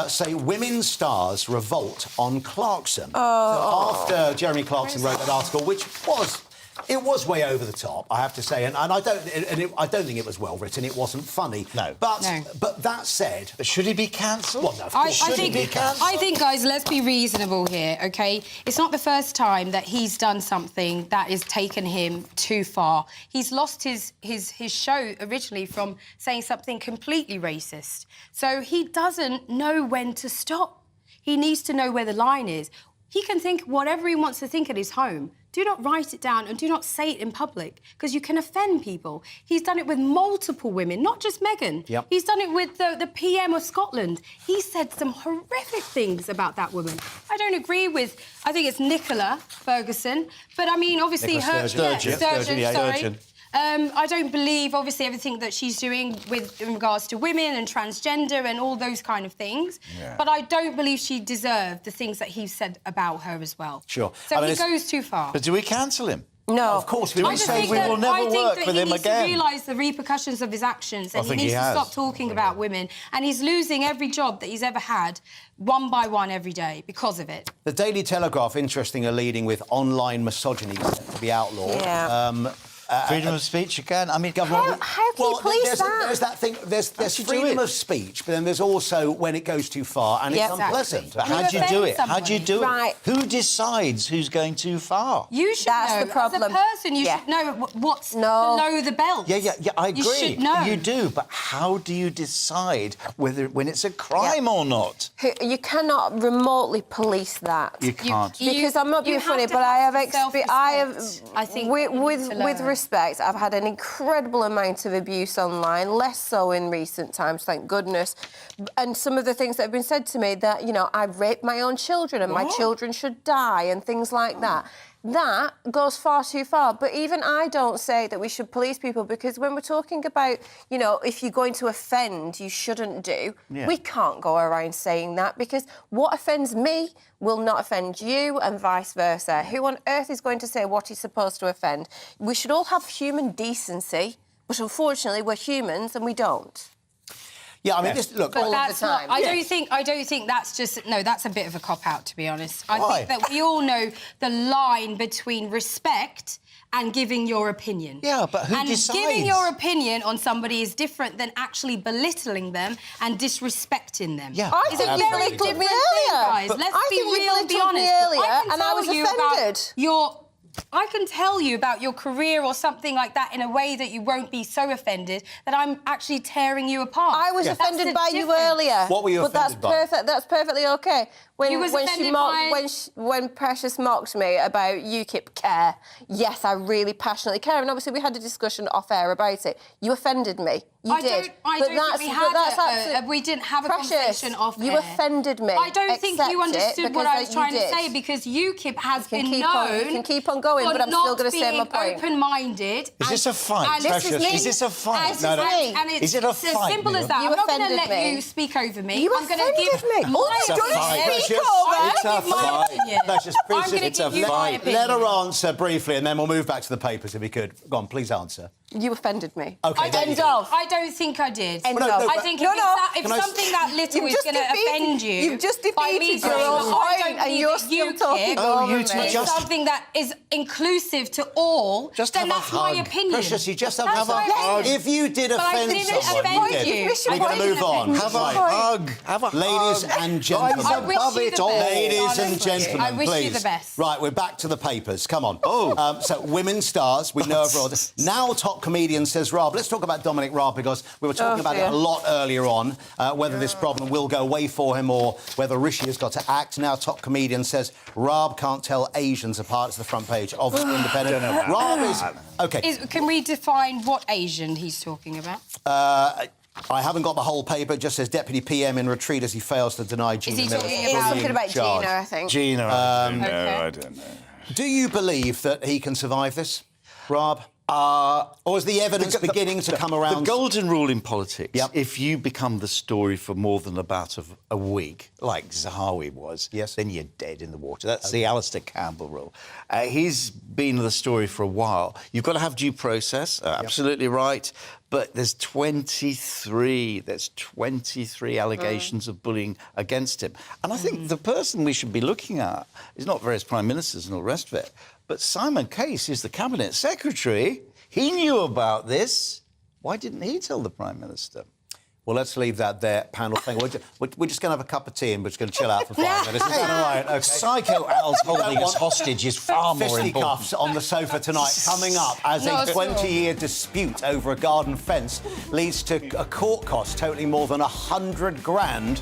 say women stars revolt on Clarkson. So after Jeremy Clarkson wrote that article, which was way over the top, I have to say, and I don't think it was well written. It wasn't funny. No. But that said, should he be cancelled? Well, no, of course. I think, guys, let's be reasonable here, OK? It's not the first time that he's done something that has taken him too far. He's lost his show originally from saying something completely racist. So he doesn't know when to stop. He needs to know where the line is. He can think whatever he wants to think at his home. Do not write it down and do not say it in public, because you can offend people. He's done it with multiple women, not just Meghan. Yep. He's done it with the PM of Scotland. He said some horrific things about that woman. I don't agree with... I think it's Nicola Ferguson, but, I mean, obviously Sturgeon. I don't believe, obviously, everything that she's doing in regards to women and transgender and all those kind of things. Yeah. But I don't believe she deserved the things that he said about her as well. Sure. So he goes too far. But do we cancel him? No. Of course, we say we will never work with him again. I think that he needs to realise the repercussions of his actions, and he needs to stop talking about women. And he's losing every job that he's ever had, one by one, every day, because of it. The Daily Telegraph, interestingly, are leading with online misogyny set to be outlawed. Yeah. Freedom of speech again. I mean, How can you police that? There's that thing. There's freedom of speech, but then there's also when it goes too far and it's unpleasant. But how do you do it? How do you do it? Right. Who decides who's going too far? You should That's know. the problem. As a person, you should know what's below the belt. Yeah, I agree. You should know. You do, but how do you decide when it's a crime or not? You cannot remotely police that. You can't. Because I'm not being funny, but I have I think with respect, I've had an incredible amount of abuse online, less so in recent times, thank goodness. And some of the things that have been said to me that, you know, I've raped my own children and my children should die and things like that. That goes far too far. But even I don't say that we should police people, because when we're talking about, you know, if you're going to offend, you shouldn't do, we can't go around saying that, because what offends me will not offend you and vice versa. Who on earth is going to say what is supposed to offend? We should all have human decency, but unfortunately we're humans and we don't. Yeah, I mean, just look. But that's not. I Yes. don't think that's just. No, that's a bit of a cop out, to be honest. I Why? think that we all know the line between respect and giving your opinion. Yeah, but who decides? And giving your opinion on somebody is different than actually belittling them and disrespecting them. Yeah, I It's think a you very belittled me different thing, earlier. guys. But Let's I be think you real and be belittled me honest. earlier, I can and I tell was you offended. about your. I can tell you about your career or something like that in a way that you won't be so offended that I'm actually tearing you apart. I was offended by you earlier. What were you offended by? But that's perfectly okay. You was offended by- When Precious mocked me about UKIP care, yes, I really passionately care, and obviously we had a discussion off air about it. You offended me. You did. I But don't that's- think but that's we absolute- we didn't have a Precious, conversation off you air. offended me. I don't think Accept you it, understood what I was because trying to you say, did. because UKIP has You can been keep known on- you can keep on going, for but I'm still not gonna say my being point. open-minded. Is this a fight, and Precious? being- Is this a fight? as- No, no. and it's Is it a as fight, simple Neil? as that. You I'm not going to offended let me. you speak over me. You I'm going to give offended me. my All you've done is opinion. speak I'm over. gonna give my opinion. Precious, I'm going to it's a give you my fight. opinion. Let her answer briefly, and then we'll move back to the papers if we could. Go on, please answer. You offended me. Okay, there you go. I don't think I did. End Well, no, of. no, I but- think No, if, no. if Can I- something that little You've is just going to defeated- offend you... you've just by me defeated your saying own that I point, don't and believe you're that still talking Oh, you over two me. is just- something that is inclusive to all, Just then have a that's my hug. opinion. Precious, you just have That's a my hug. opinion. If you did But I offend didn't someone, offend you did. you. We're going to move on. Have a Right. hug. Have a hug. Ladies and gentlemen. I wish you the best. Ladies and gentlemen, I wish please. you the best. Right, we're back to the papers. Come on. So, women stars, we know everyone. Now, top comedian says Raab. Let's talk about Dominic Raab, because we were talking about it a lot earlier on, whether this problem will go away for him or whether Rishi has got to act. Now, top comedian says Raab can't tell Asians apart. It's the front page of The Independent. Raab is... OK. Can we define what Asian he's talking about? I haven't got the whole paper. It just says Deputy PM in retreat as he fails to deny Gina he Miller's talking bullying about- Something about charge. Gina, I think. Gina, I don't know. I don't know. Do you believe that he can survive this, Raab? Or is the evidence beginning to come around? The golden rule in politics, Yep. if you become the story for more than about a week, like Zahawi was, then you're dead in the water. That's the Alistair Campbell rule. He's been the story for a while. You've got to have due process, absolutely right, but there's 23 allegations of bullying against him. And I think the person we should be looking at is not various prime ministers and all the rest of it, but Simon Case is the cabinet secretary. He knew about this. Why didn't he tell the Prime Minister? Well, let's leave that there, panel thing. We're just going to have a cup of tea and we're just going to chill out for 5 minutes. Is that all right? Okay. Psycho Al's holding us hostage is far more important. Fisticuffs on the sofa tonight, coming up as a 20-year dispute over a garden fence leads to a court cost totaling more than 100 grand.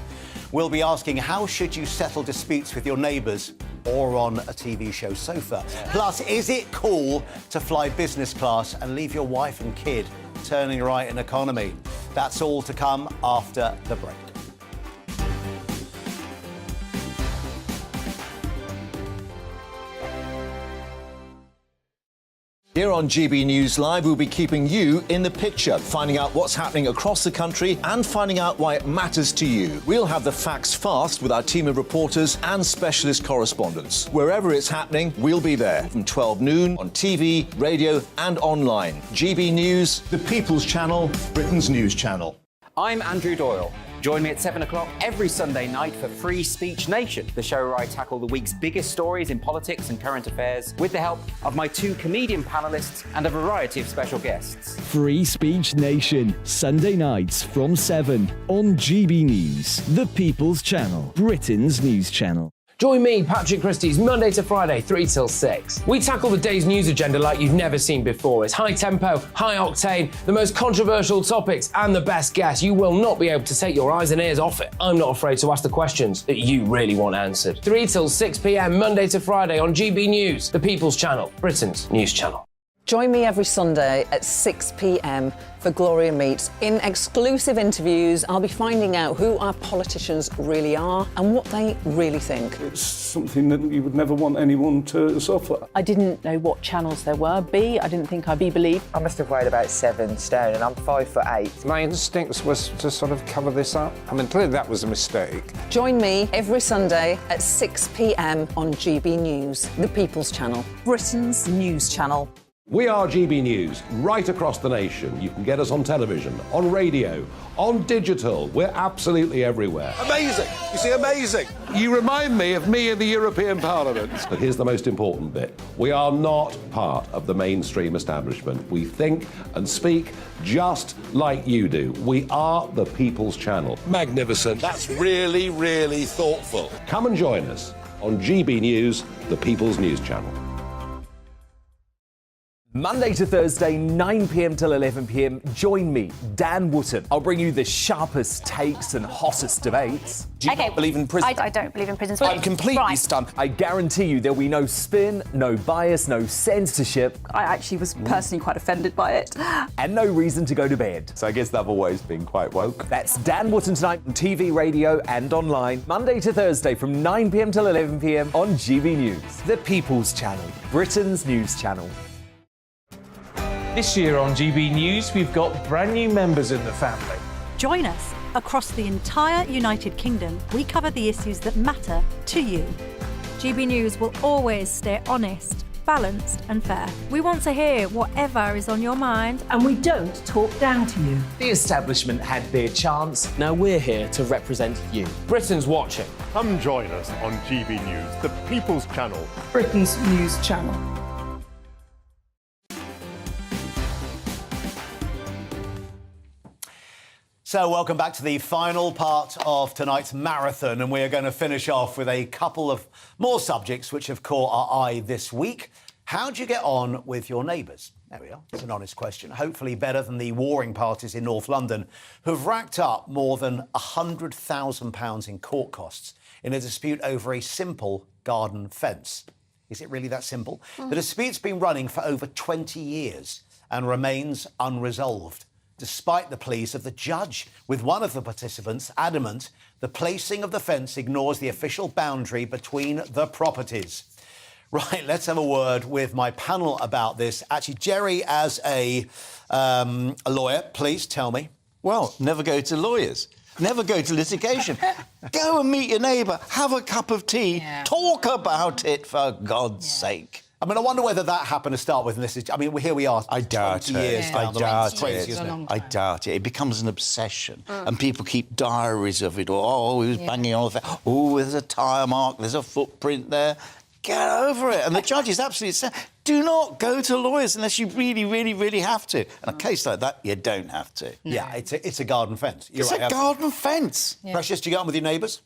We'll be asking, how should you settle disputes with your neighbours or on a TV show sofa? Plus, is it cool to fly business class and leave your wife and kid turning right an economy? That's all to come after the break. Here on GB News Live, we'll be keeping you in the picture, finding out what's happening across the country and finding out why it matters to you. We'll have the facts fast with our team of reporters and specialist correspondents. Wherever it's happening, we'll be there from 12 noon on TV, radio and online. GB News, the People's Channel, Britain's news channel. I'm Andrew Doyle. Join me at 7 o'clock every Sunday night for Free Speech Nation, the show where I tackle the week's biggest stories in politics and current affairs with the help of my 2 comedian panellists and a variety of special guests. Free Speech Nation, Sunday nights from 7 on GB News, the People's Channel, Britain's news channel. Join me, Patrick Christie's, Monday to Friday, 3 till 6. We tackle the day's news agenda like you've never seen before. It's high tempo, high octane, the most controversial topics and the best guests. You will not be able to take your eyes and ears off it. I'm not afraid to ask the questions that you really want answered. 3 till 6 p.m, Monday to Friday on GB News, the People's Channel, Britain's news channel. Join me every Sunday at 6 p.m. for Gloria Meets. In exclusive interviews, I'll be finding out who our politicians really are and what they really think. It's something that you would never want anyone to suffer. I didn't know what channels there were. I didn't think I'd be believed. I must have weighed about 7 stone and I'm 5'8". My instincts was to sort of cover this up. I mean, clearly that was a mistake. Join me every Sunday at 6 p.m. on GB News, the People's Channel, Britain's news channel. We are GB News, right across the nation. You can get us on television, on radio, on digital. We're absolutely everywhere. Amazing! You see, amazing! You remind me of me in the European Parliament. But here's the most important bit. We are not part of the mainstream establishment. We think and speak just like you do. We are the People's Channel. Magnificent. That's really, really thoughtful. Come and join us on GB News, the People's News Channel. Monday to Thursday, 9 p.m. till 11 p.m. Join me, Dan Wootton. I'll bring you the sharpest takes and hottest debates. Do you not believe in prisons? I don't believe in prisons. I'm completely stunned. I guarantee you there'll be no spin, no bias, no censorship. I actually was personally quite offended by it. And no reason to go to bed. So I guess they've always been quite woke. That's Dan Wootton tonight on TV, radio and online. Monday to Thursday from 9 p.m. till 11 p.m. on GB News. The People's Channel, Britain's news channel. This year on GB News, we've got brand new members in the family. Join us. Across the entire United Kingdom, we cover the issues that matter to you. GB News will always stay honest, balanced and fair. We want to hear whatever is on your mind. And we don't talk down to you. The establishment had their chance. Now we're here to represent you. Britain's watching. Come join us on GB News, the People's Channel, Britain's news channel. So welcome back to the final part of tonight's marathon, and we are going to finish off with a couple of more subjects which have caught our eye this week. How do you get on with your neighbours? There we are. It's an honest question. Hopefully better than the warring parties in North London who've racked up more than £100,000 in court costs in a dispute over a simple garden fence. Is it really that simple? The dispute's been running for over 20 years and remains unresolved, despite the pleas of the judge, with one of the participants adamant the placing of the fence ignores the official boundary between the properties. Right, let's have a word with my panel about this. Actually, Jerry, as a lawyer, please tell me. Well, never go to lawyers. Never go to litigation. Go and meet your neighbour, have a cup of tea, talk about it, for God's sake. I mean, I wonder whether that happened to start with. And this is, I mean, here we are. I doubt 20 years it. down the line. It's crazy, isn't it? I doubt it. It becomes an obsession, and people keep diaries of it. Or, oh, he was banging on the fence. Oh, there's a tyre mark. There's a footprint there. Get over it. And the judge is absolutely saying, do not go to lawyers unless you really, really, really have to. In a case like that, you don't have to. No. Yeah, it's a garden fence. You're it's right, a garden fence. Yeah. Precious, do you get on with your neighbours?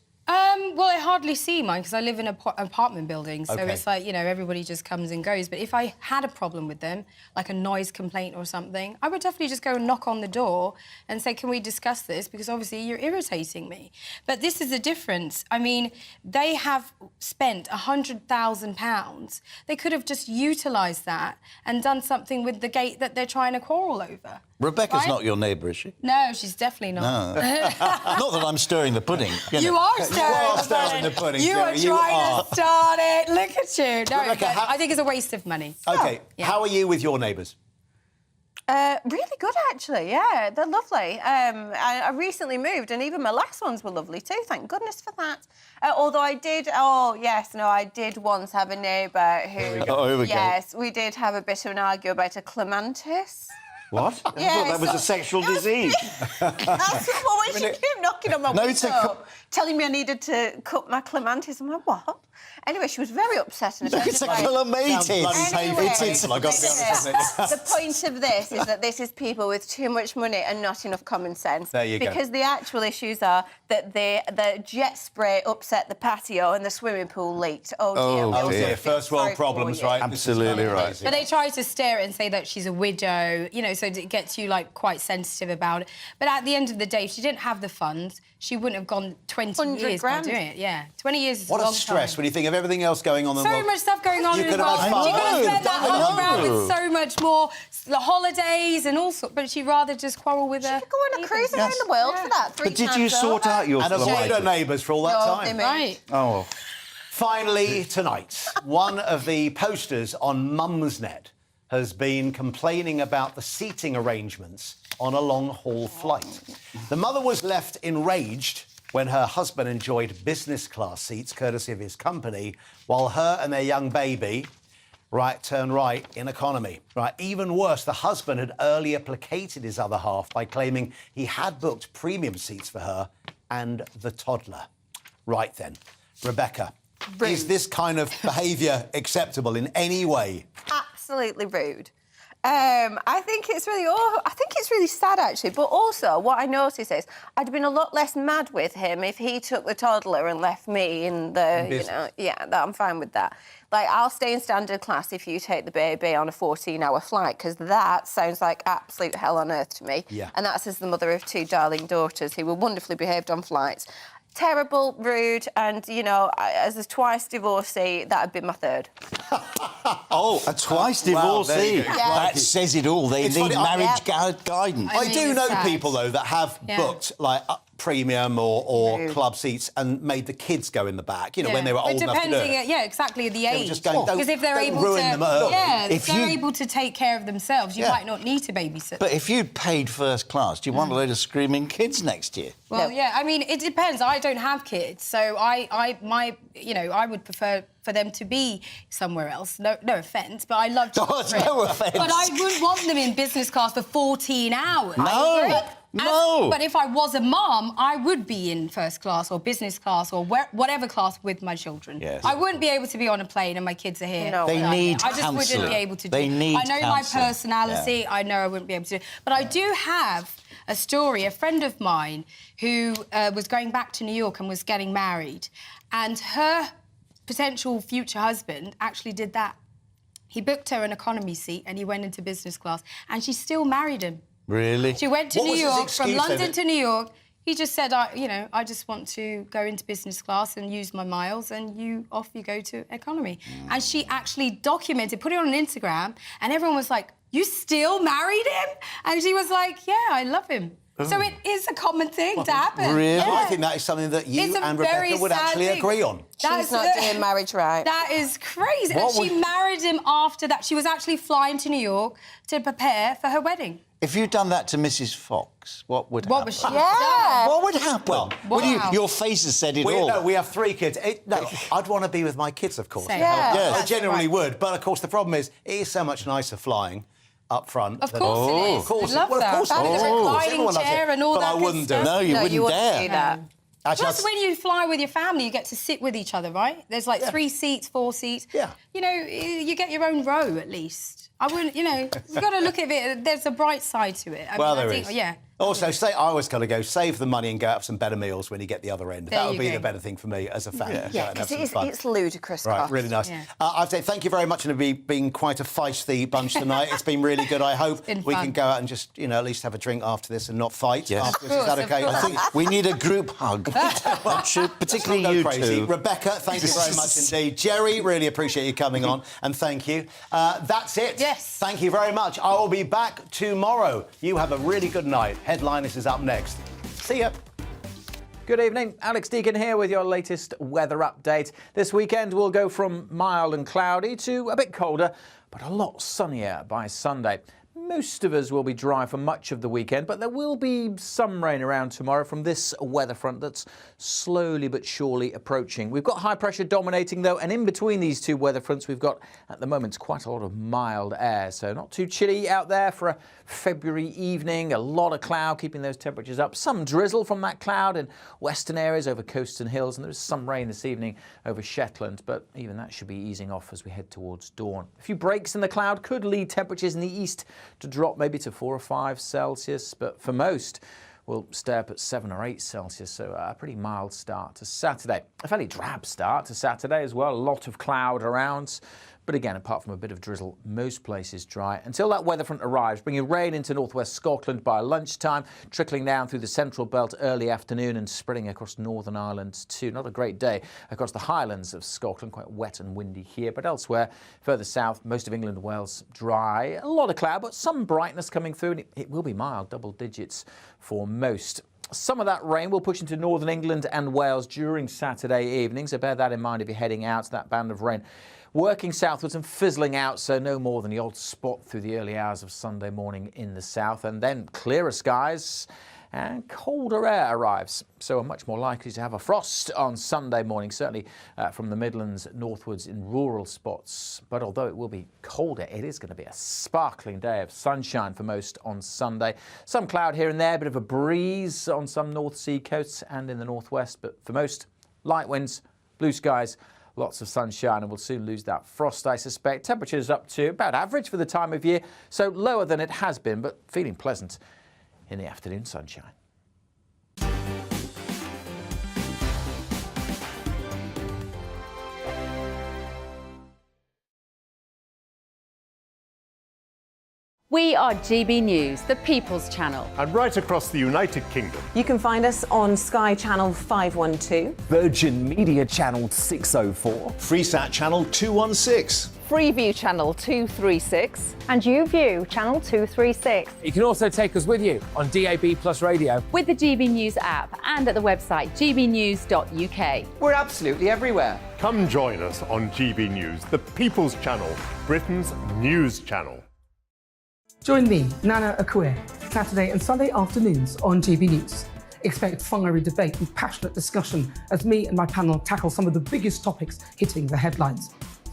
Well, I hardly see mine because I live in an apartment building, so Okay. it's like, you know, everybody just comes and goes. But if I had a problem with them, like a noise complaint or something, I would definitely just go and knock on the door and say, can we discuss this? Because obviously you're irritating me. But this is the difference. I mean, they have spent £100,000. They could have just utilised that and done something with the gate that they're trying to quarrel over. Rebecca's Right? not your neighbour, is she? No, she's definitely not. No. Not that I'm stirring the pudding. You are stirring the pudding. You are Sarah, trying to start it. Look at you. No, Rebecca, but I think it's a waste of money. OK, how are you with your neighbours? Really good, actually, yeah. They're lovely. I recently moved, and even my last ones were lovely too, thank goodness for that. Although I did once have a neighbour who... Oh, here we go. Yes, we did have a bit of an argument about a clematis. What? I Yeah, thought that was so- a sexual disease. That's what when she came knocking on my window, telling me I needed to cut my clematis. I'm like, what? Anyway, she was very upset and offended. It's a clematis. Anyway, It's I've got to be honest, isn't it? the point of this is that this is people with too much money and not enough common sense. There you go. Because the actual issues are that the jet spray upset the patio and the swimming pool leaked. Oh dear. Oh dear. First world problems, right? Absolutely right. But they try to stare and say that she's a widow, you know, so it gets you, like, quite sensitive about it. But at the end of the day, if she didn't have the funds, she wouldn't have gone 20 years by doing it. Yeah, 20 years is What a a long stress time. when you think of everything else going on in the So world. much stuff going on You in could the have world. had She fun. could have spent that I whole round know. with so much more, the holidays and all sorts, but she'd rather just quarrel with her. She could go on a cruise around the world for that 3 But did times you sort over. out your And avoid her clematis? neighbours for all that No, time. they Right. Oh. Finally, tonight, one of the posters on Mumsnet has been complaining about the seating arrangements on a long-haul flight. The mother was left enraged when her husband enjoyed business-class seats, courtesy of his company, while her and their young baby turned right in economy. Right, even worse, the husband had earlier placated his other half by claiming he had booked premium seats for her and the toddler. Right then, Rebecca, is this kind of behaviour acceptable in any way? Absolutely rude. I think it's really sad actually. But also, what I notice is I'd have been a lot less mad with him if he took the toddler and left me in the, you know, that I'm fine with that. Like, I'll stay in standard class if you take the baby on a 14-hour flight, because that sounds like absolute hell on earth to me. Yeah. And that's as the mother of 2 darling daughters who were wonderfully behaved on flights. Terrible, rude, and, you know, as a twice divorcee, that would be my 3rd. Oh, a twice Wow, there divorcee. you go. That says it all. They It's need funny, marriage guidance. I do know people, though, that have booked, like, premium or club seats and made the kids go in the back, you know, when they were old enough to do it. Yeah, exactly, the age. just going, Because if they're don't able ruin them early. if they're able to take care of themselves, you might not need to babysit. But if you'd paid first class, do you want a load of screaming kids next year? Well, yeah, I mean, it depends. I don't have kids, so I would prefer for them to be somewhere else. No offence, but I love to no offence. But I wouldn't want them in business class for 14 hours. No. But if I was a mum, I would be in first class or business class or whatever class with my children. Yes. I wouldn't be able to be on a plane and my kids are here. They need I just wouldn't counselling. be able to do They need I know counselling. my personality. Yeah. I know I wouldn't be able to do it. But I do have a story, a friend of mine who was going back to New York and was getting married, and her potential future husband actually did that. He booked her an economy seat and he went into business class, and she still married him. Really? She went to What New was his York, from excuse then? London to New York. He just said, I just want to go into business class and use my miles, and off you go to economy. And she actually documented, put it on Instagram, and everyone was like, you still married him? And she was like, yeah, I love him. So it is a common thing to happen. Really? Yeah. I think that is something that you It's a and very Rebecca would sad actually thing. agree on. She's not doing marriage right. That is crazy. What and she married him after that. She was actually flying to New York to prepare for her wedding. If you'd done that to Mrs. Fox, what would happen? What was she? Yeah. What would happen? Wow. Your face has said it all. No, we have 3 kids. I'd want to be with my kids, of course. Same. Yeah. Yes. I genuinely would. But, of course, the problem is it is so much nicer flying up front. Of course it is. Of course, I love well, that. Of course And it is. the reclining Everyone loves chair it. and all but that I good wouldn't do stuff. it. No, you No, wouldn't you wouldn't dare. do that. Plus, when you fly with your family, you get to sit with each other, right? There's like 3 seats, 4 seats. Yeah. You know, you get your own row at least. I wouldn't, you've got to look at it. There's a bright side to it. There is. Yeah. Also, I always kind of go, save the money and go out for some better meals when you get the other end. There That would you be go. the better thing for me as a fan. Yeah, because it's ludicrous Right, cost. really nice. Yeah. I'd say thank you very much, and it's been quite a feisty bunch tonight. It's been really good. I hope Been we fun. can go out and just, at least have a drink after this and not fight. Yes. After this. Is Of that course, okay? of I think we need a group hug. Particularly Go you crazy. two. Rebecca, thank you very much indeed. Jerry, really appreciate you coming on, and thank you. That's it. Yes. Thank you very much. I will be back tomorrow. You have a really good night. Headliners is up next. See ya. Good evening, Alex Deacon here with your latest weather update. This weekend will go from mild and cloudy to a bit colder, but a lot sunnier by Sunday. Most of us will be dry for much of the weekend, but there will be some rain around tomorrow from this weather front that's slowly but surely approaching. We've got high pressure dominating though, and in between these two weather fronts we've got at the moment quite a lot of mild air, so not too chilly out there for a February evening. A lot of cloud keeping those temperatures up. Some drizzle from that cloud in western areas over coasts and hills, and there's some rain this evening over Shetland, but even that should be easing off as we head towards dawn. A few breaks in the cloud could lead temperatures in the east to drop maybe to 4 or 5 Celsius, but for most we'll stay up at 7 or 8 Celsius, so a pretty mild start to Saturday. A fairly drab start to Saturday as well, a lot of cloud around. But again, apart from a bit of drizzle, most places dry until that weather front arrives, bringing rain into northwest Scotland by lunchtime, trickling down through the central belt early afternoon and spreading across Northern Ireland too. Not a great day across the highlands of Scotland, quite wet and windy here, but elsewhere, further south, most of England and Wales dry. A lot of cloud, but some brightness coming through, and it will be mild, double digits for most. Some of that rain will push into northern England and Wales during Saturday evening, so bear that in mind if you're heading out. That band of rain working southwards and fizzling out, so no more than the odd spot through the early hours of Sunday morning in the south, and then clearer skies and colder air arrives, so are much more likely to have a frost on Sunday morning, certainly from the Midlands northwards in rural spots. But although it will be colder, it is going to be a sparkling day of sunshine for most on Sunday. Some cloud here and there, a bit of a breeze on some North Sea coasts and in the northwest, but for most, light winds, blue skies, lots of sunshine, and we'll soon lose that frost, I suspect. Temperatures up to about average for the time of year, so lower than it has been, but feeling pleasant in the afternoon sunshine. We are GB News, the People's Channel. And right across the United Kingdom. You can find us on Sky Channel 512, Virgin Media Channel 604, Freesat Channel 216, Freeview Channel 236, and YouView Channel 236. You can also take us with you on DAB Plus Radio, with the GB News app and at the website gbnews.uk. We're absolutely everywhere. Come join us on GB News, the People's Channel, Britain's news channel. Join me, Nana Akue, Saturday and Sunday afternoons on GB News. Expect fiery debate and passionate discussion as me and my panel tackle some of the biggest topics hitting the headlines.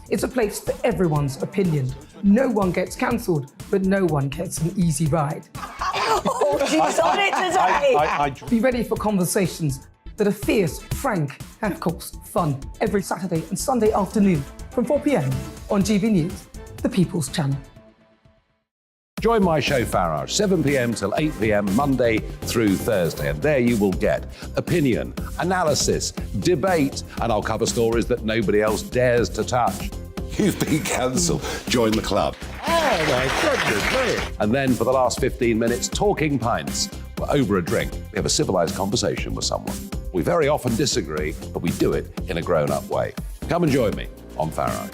It's a place for everyone's opinion. No one gets cancelled, but no one gets an easy ride. Oh, she's on it today! Be ready for conversations that are fierce, frank, and of course, fun. Every Saturday and Sunday afternoon from 4 p.m. on GB News, the People's Channel. Join my show Farage, 7 p.m. till 8 p.m. Monday through Thursday, and there you will get opinion, analysis, debate, and I'll cover stories that nobody else dares to touch. You've been cancelled. Join the club. Oh my goodness me! And then for the last 15 minutes, talking pints. We're over a drink. We have a civilised conversation with someone. We very often disagree, but we do it in a grown-up way. Come and join me on Farage.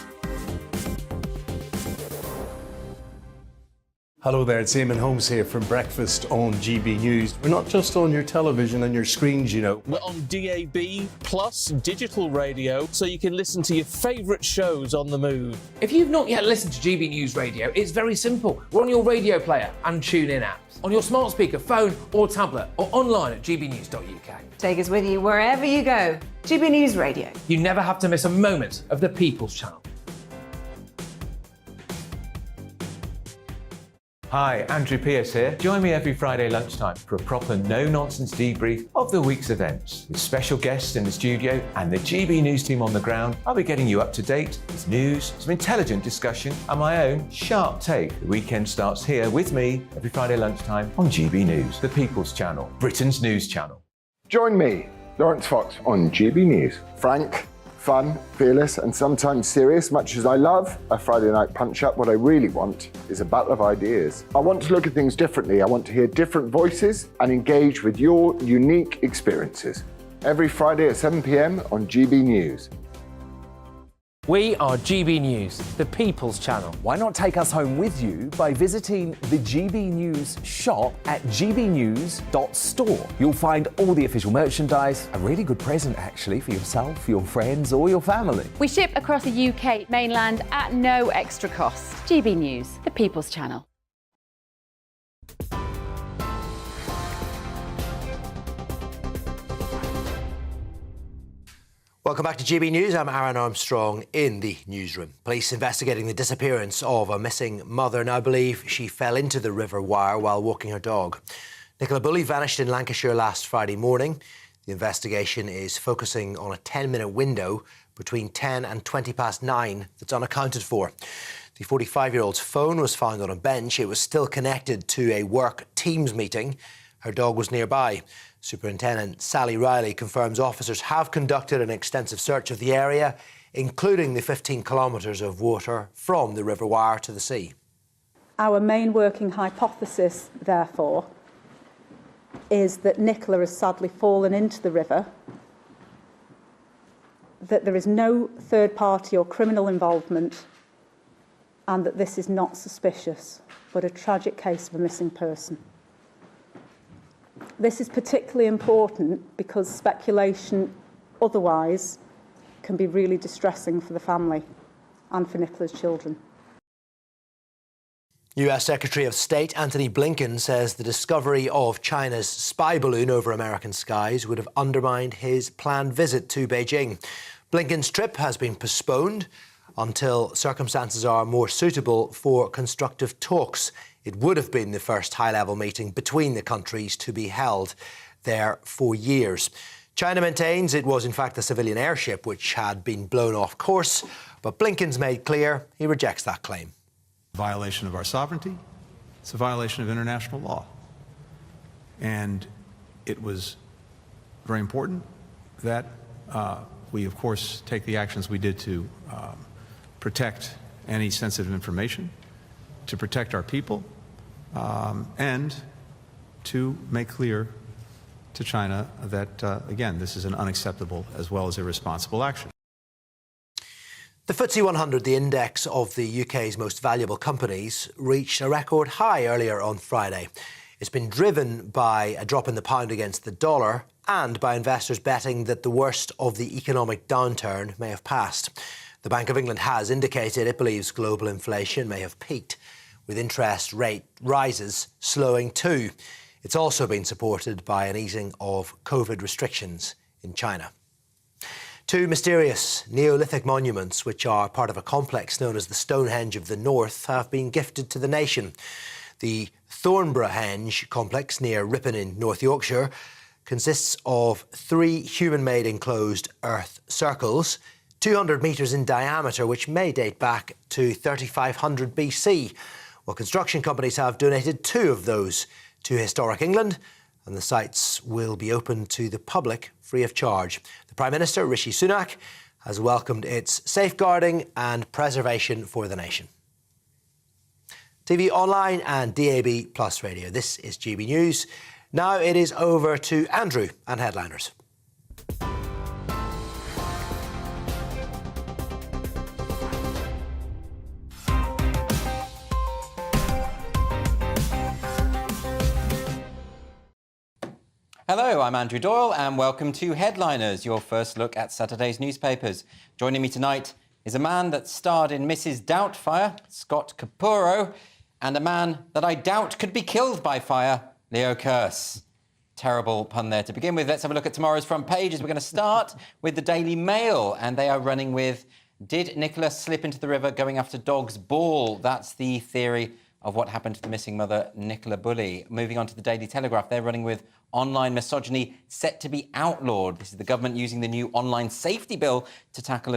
Hello there, it's Eamon Holmes here from Breakfast on GB News. We're not just on your television and your screens, you know. We're on DAB Plus digital radio, so you can listen to your favourite shows on the move. If you've not yet listened to GB News Radio, it's very simple. We're on your radio player and tune-in apps, on your smart speaker, phone or tablet, or online at gbnews.uk. Take us with you wherever you go. GB News Radio. You never have to miss a moment of the People's Channel. Hi, Andrew Pierce here. Join me every Friday lunchtime for a proper no-nonsense debrief of the week's events. With special guests in the studio and the GB News team on the ground, I'll be getting you up to date with news, some intelligent discussion, and my own sharp take. The weekend starts here with me every Friday lunchtime on GB News, the People's Channel, Britain's news channel. Join me, Lawrence Fox, on GB News. Frank, fun, fearless, and sometimes serious. Much as I love a Friday night punch-up, what I really want is a battle of ideas. I want to look at things differently. I want to hear different voices and engage with your unique experiences. Every Friday at 7 p.m. on GB News. We are GB News, the People's Channel. Why not take us home with you by visiting the GB News shop at gbnews.store. You'll find all the official merchandise, a really good present actually for yourself, your friends or your family. We ship across the UK mainland at no extra cost. GB News, the People's Channel. Welcome back to GB News. I'm Aaron Armstrong in the newsroom. Police investigating the disappearance of a missing mother now believe she fell into the River Wire while walking her dog. Nicola Bulley vanished in Lancashire last Friday morning. The investigation is focusing on a 10-minute window between 10 and 20 past 9 that's unaccounted for. The 45-year-old's phone was found on a bench. It was still connected to a work Teams meeting. Her dog was nearby. Superintendent Sally Riley confirms officers have conducted an extensive search of the area, including the 15 kilometres of water from the River Wire to the sea. Our main working hypothesis, therefore, is that Nicola has sadly fallen into the river, that there is no third-party or criminal involvement, and that this is not suspicious, but a tragic case of a missing person. This is particularly important because speculation otherwise can be really distressing for the family and for Nicola's children. U.S. Secretary of State Antony Blinken says the discovery of China's spy balloon over American skies would have undermined his planned visit to Beijing. Blinken's trip has been postponed until circumstances are more suitable for constructive talks. It would have been the first high-level meeting between the countries to be held there for years. China maintains it was in fact a civilian airship which had been blown off course, but Blinken's made clear he rejects that claim. Violation of our sovereignty, it's a violation of international law. And it was very important that we, of course, take the actions we did to protect any sensitive information, to protect our people, and to make clear to China that, again, this is an unacceptable as well as irresponsible action. The FTSE 100, the index of the UK's most valuable companies, reached a record high earlier on Friday. It's been driven by a drop in the pound against the dollar and by investors betting that the worst of the economic downturn may have passed. The Bank of England has indicated it believes global inflation may have peaked, with interest rate rises slowing too. It's also been supported by an easing of COVID restrictions in China. Two mysterious Neolithic monuments, which are part of a complex known as the Stonehenge of the North, have been gifted to the nation. The Thornborough-Henge complex near Ripon in North Yorkshire consists of 3 human-made enclosed earth circles, 200 metres in diameter, which may date back to 3500 BC. Well, construction companies have donated 2 of those to Historic England, and the sites will be open to the public free of charge. The Prime Minister, Rishi Sunak, has welcomed its safeguarding and preservation for the nation. TV online and DAB Plus radio. This is GB News. Now it is over to Andrew and headliners. Hello, I'm Andrew Doyle and welcome to Headliners, your first look at Saturday's newspapers. Joining me tonight is a man that starred in Mrs. Doubtfire, Scott Capurro, and a man that I doubt could be killed by fire, Leo Kearse. Terrible pun there to begin with. Let's have a look at tomorrow's front pages. We're going to start with the Daily Mail, and they are running with, did Nicola slip into the river going after dog's ball? That's the theory of what happened to the missing mother, Nicola Bulley. Moving on to the Daily Telegraph, they're running with online misogyny set to be outlawed. This is the government using the new online safety bill to tackle